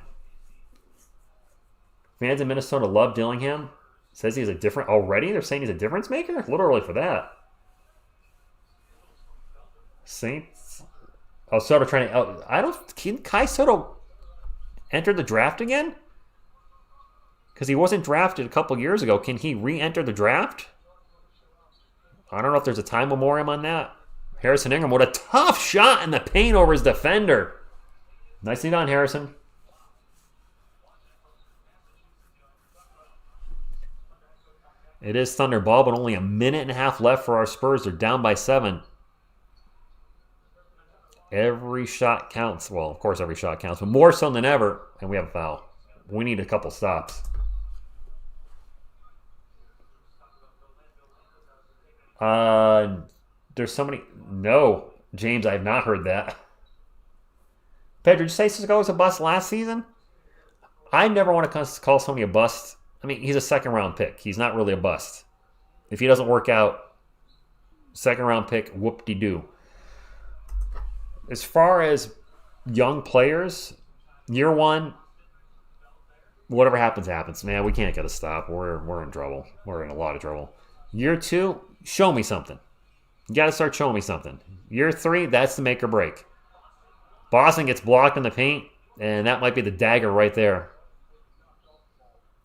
Fans in Minnesota love Dillingham. Says he's a different... Already? They're saying he's a difference maker? A little early for that. Saints... Oh, Soto trying to... I don't... Can Kai Soto enter the draft again? Because he wasn't drafted a couple years ago. Can he re-enter the draft? I don't know if there's a time memoriam on that. Harrison Ingram, what a tough shot in the paint over his defender. Nicely done, Harrison. It is Thunder ball, but only a minute and a half left for our Spurs. They're down by 7. Every shot counts. Well, of course every shot counts, but more so than ever. And we have a foul. We need a couple stops. There's somebody... No, James, I have not heard that. Pedro, did you say Cisco was a bust last season? I never want to call somebody a bust. I mean, he's a second-round pick. He's not really a bust. If he doesn't work out, second-round pick, whoop-de-doo. As far as young players, year one, whatever happens, happens. Man, we can't get a stop. We're in trouble. We're in a lot of trouble. Year 2, show me something. You got to start showing me something. Year 3, that's the make or break. Boston gets blocked in the paint, and that might be the dagger right there.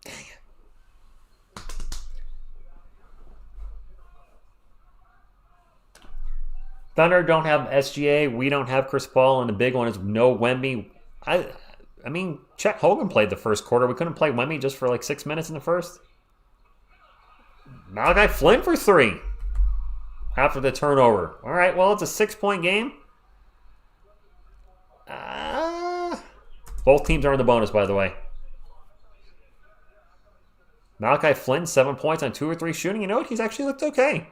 Dang it. Thunder don't have SGA. We don't have Chris Paul, and the big one is no Wemby. I mean, Chet Hogan played the first quarter. We couldn't play Wemby just for like 6 minutes in the first. Malachi Flynn for 3 after the turnover. All right, well, it's a 6-point game. Both teams are in the bonus, by the way. Malachi Flynn, 7 points on 2 or 3 shooting. You know what? He's actually looked okay.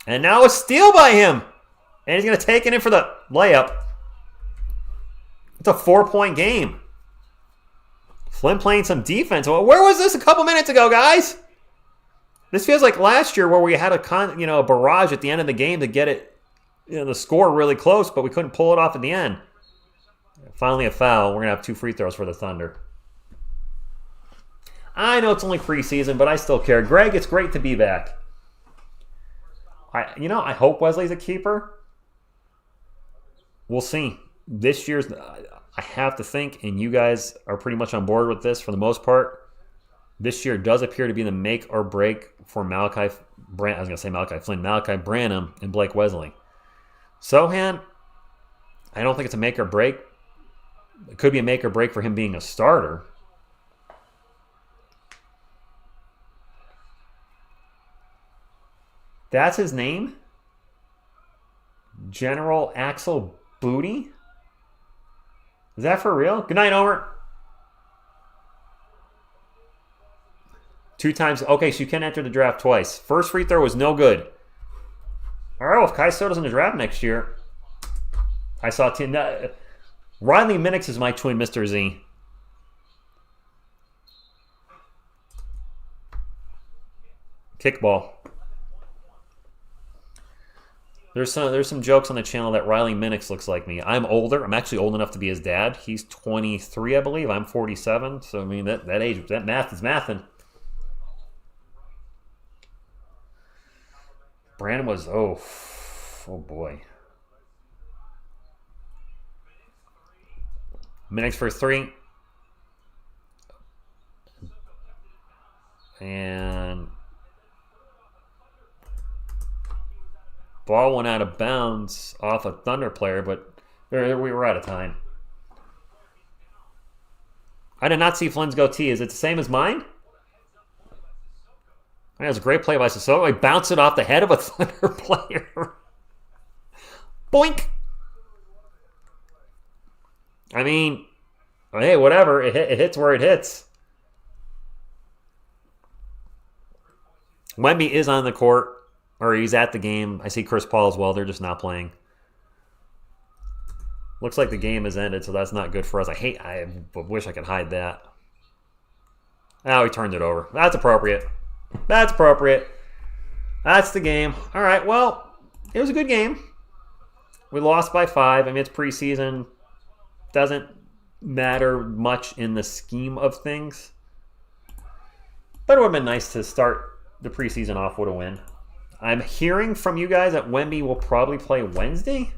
And now a steal by him. And he's going to take it in for the layup. It's a 4-point game. Flynn playing some defense. Well, where was this a couple minutes ago, guys? This feels like last year where we had a barrage at the end of the game to get it, the score really close, but we couldn't pull it off at the end. Finally a foul. We're going to have 2 free throws for the Thunder. I know it's only preseason, but I still care. Greg, it's great to be back. I hope Wesley's a keeper. We'll see. This year's, I have to think, and you guys are pretty much on board with this for the most part. This year does appear to be the make or break for Malachi Branham and Blake Wesley. Sohan, I don't think it's a make or break. It could be a make or break for him being a starter. That's his name? General Axel Booty? Is that for real? Good night, Omer. 2 times. Okay, so you can enter the draft twice. First free throw was no good. All right, well, if Kai Soto's in the draft next year, I saw Riley Minix is my twin Mr. Z. Kickball. There's some jokes on the channel that Riley Minix looks like me. I'm older. I'm actually old enough to be his dad. He's 23, I believe. I'm 47. So, I mean, that age, that math is mathing. Brandon was, oh boy. Minix for 3. And ball went out of bounds off a Thunder player, but we were out of time. I did not see Flynn's goatee. Is it the same as mine? That was a great play by Sissoko. He bounced it off the head of a Thunder player. Boink! I mean, hey, whatever. It hits where it hits. Wemby is on the court, or he's at the game. I see Chris Paul as well. They're just not playing. Looks like the game has ended, so that's not good for us. I wish I could hide that. Oh, he turned it over. That's appropriate. That's appropriate. That's the game. All right, well, it was a good game. We lost by 5. I mean, it's preseason. Doesn't matter much in the scheme of things. But it would have been nice to start the preseason off with a win. I'm hearing from you guys that Wemby will probably play Wednesday.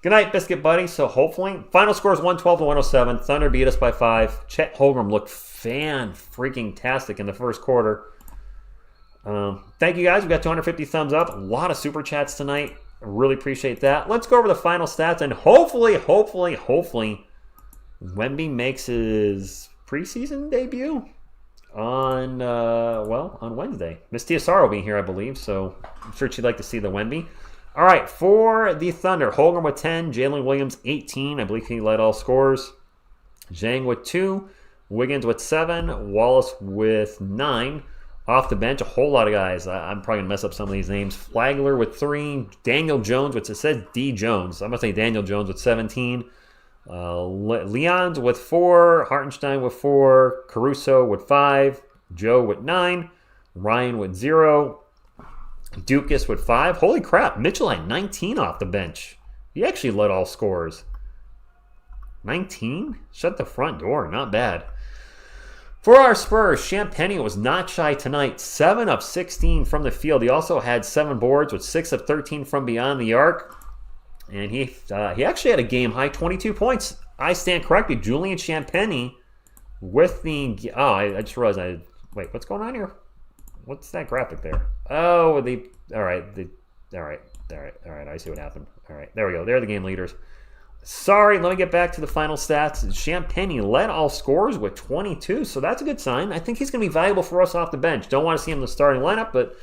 Good night, Biscuit Buddy. So hopefully, final score is 112-107. Thunder beat us by 5. Chet Holmgren looked fan-freaking-tastic in the first quarter. Thank you guys. We got 250 thumbs up. A lot of super chats tonight. I really appreciate that. Let's go over the final stats, and hopefully, Wemby makes his preseason debut on Wednesday. Miss TSR will be here, I believe, so I'm sure she'd like to see the Wemby. All right, for the Thunder, Holmgren with 10, Jalen Williams 18. I believe he led all scorers. Zhang with 2, Wiggins with 7, Wallace with 9. Off the bench, a whole lot of guys. I'm probably going to mess up some of these names. Flagler with 3, Daniel Jones, which it says D. Jones. I'm going to say Daniel Jones with 17. Leons with 4, Hartenstein with 4, Caruso with 5, Joe with 9, Ryan with 0, Dukas with 5. Holy crap, Mitchell had 19 off the bench. He actually led all scorers. 19? Shut the front door, not bad. For our Spurs, Champagnie was not shy tonight. 7 of 16 from the field. He also had 7 boards with 6 of 13 from beyond the arc. And he actually had a game-high 22 points. I stand corrected. Julian Champagnie with the... Oh, I just realized wait, what's going on here? What's that graphic there? Oh, all right. I see what happened. All right, there we go. They're the game leaders. Sorry, let me get back to the final stats. Champagnie led all scorers with 22, so that's a good sign. I think he's going to be valuable for us off the bench. Don't want to see him in the starting lineup, but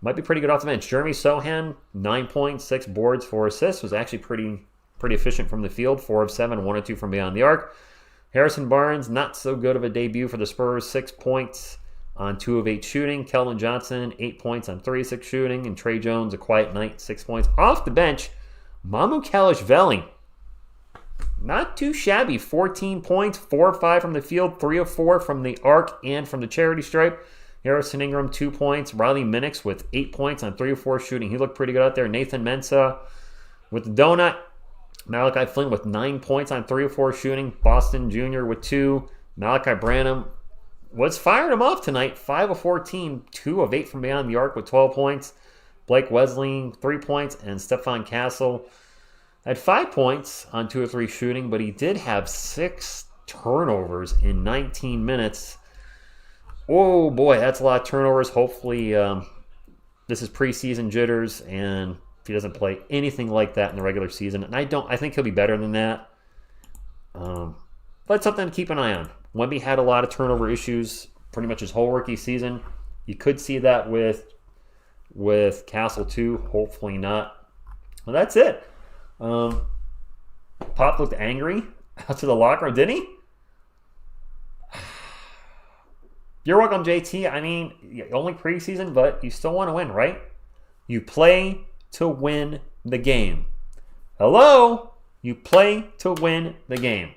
might be pretty good off the bench. Jeremy Sohan, 9 points, 6 boards, 4 assists. Was actually pretty efficient from the field. 4 of 7, 1 of 2 from beyond the arc. Harrison Barnes, not so good of a debut for the Spurs. 6 points on 2 of 8 shooting. Keldon Johnson, 8 points on 3 of 6 shooting. And Trey Jones, a quiet night, 6 points. Off the bench, Mamu Kalashvili. Not too shabby. 14 points, 4 of 5 from the field, 3 of 4 from the arc and from the charity stripe. Harrison Ingram, 2 points. Riley Minix with 8 points on 3 of 4 shooting. He looked pretty good out there. Nathan Mensah with the donut. Malachi Flynn with 9 points on 3 of 4 shooting. Boston Jr. with 2. Malachi Branham was firing him off tonight. 5 of 14, 2 of 8 from beyond the arc with 12 points. Blake Wesley, 3 points. And Stefan Castle had 5 points on 2 of 3 shooting, but he did have 6 turnovers in 19 minutes. Oh boy, that's a lot of turnovers. Hopefully this is preseason jitters, and if he doesn't play anything like that in the regular season, and I think he'll be better than that. But something to keep an eye on. Wemby had a lot of turnover issues pretty much his whole rookie season. You could see that with Castle too. Hopefully not. Well, that's it. Pop looked angry out to the locker room, didn't he? You're welcome, JT. I mean, only preseason, but you still want to win, right? You play to win the game. Hello? You play to win the game.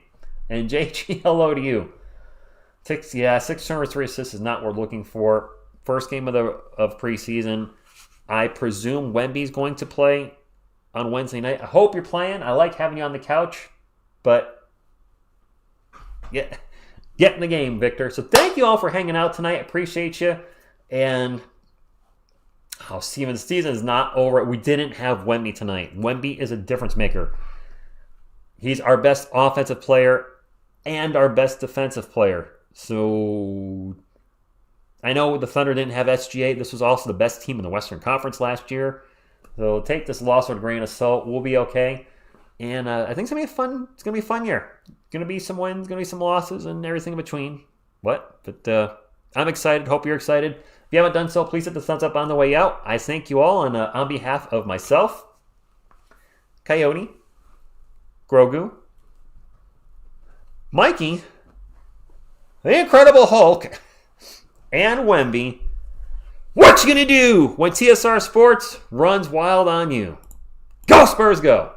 And JG, hello to you. 6 turnovers, 3 assists is not what we're looking for. First game of preseason. I presume Wemby's going to play on Wednesday night. I hope you're playing. I like having you on the couch, but get in the game, Victor. So thank you all for hanging out tonight. I appreciate you. And Steven's season is not over. We didn't have Wemby tonight. Wemby is a difference maker. He's our best offensive player and our best defensive player. So I know the Thunder didn't have SGA. This was also the best team in the Western Conference last year. So take this loss with a grain of salt. We'll be okay. And I think it's gonna be a fun year. Gonna be some wins, gonna be some losses, and everything in between. But I'm excited. Hope you're excited. If you haven't done so, please hit the thumbs up on the way out. I thank you all, and on behalf of myself, Coyote, Grogu, Mikey, the Incredible Hulk, and Wemby. What you gonna do when TSR Sports runs wild on you? Go Spurs, go!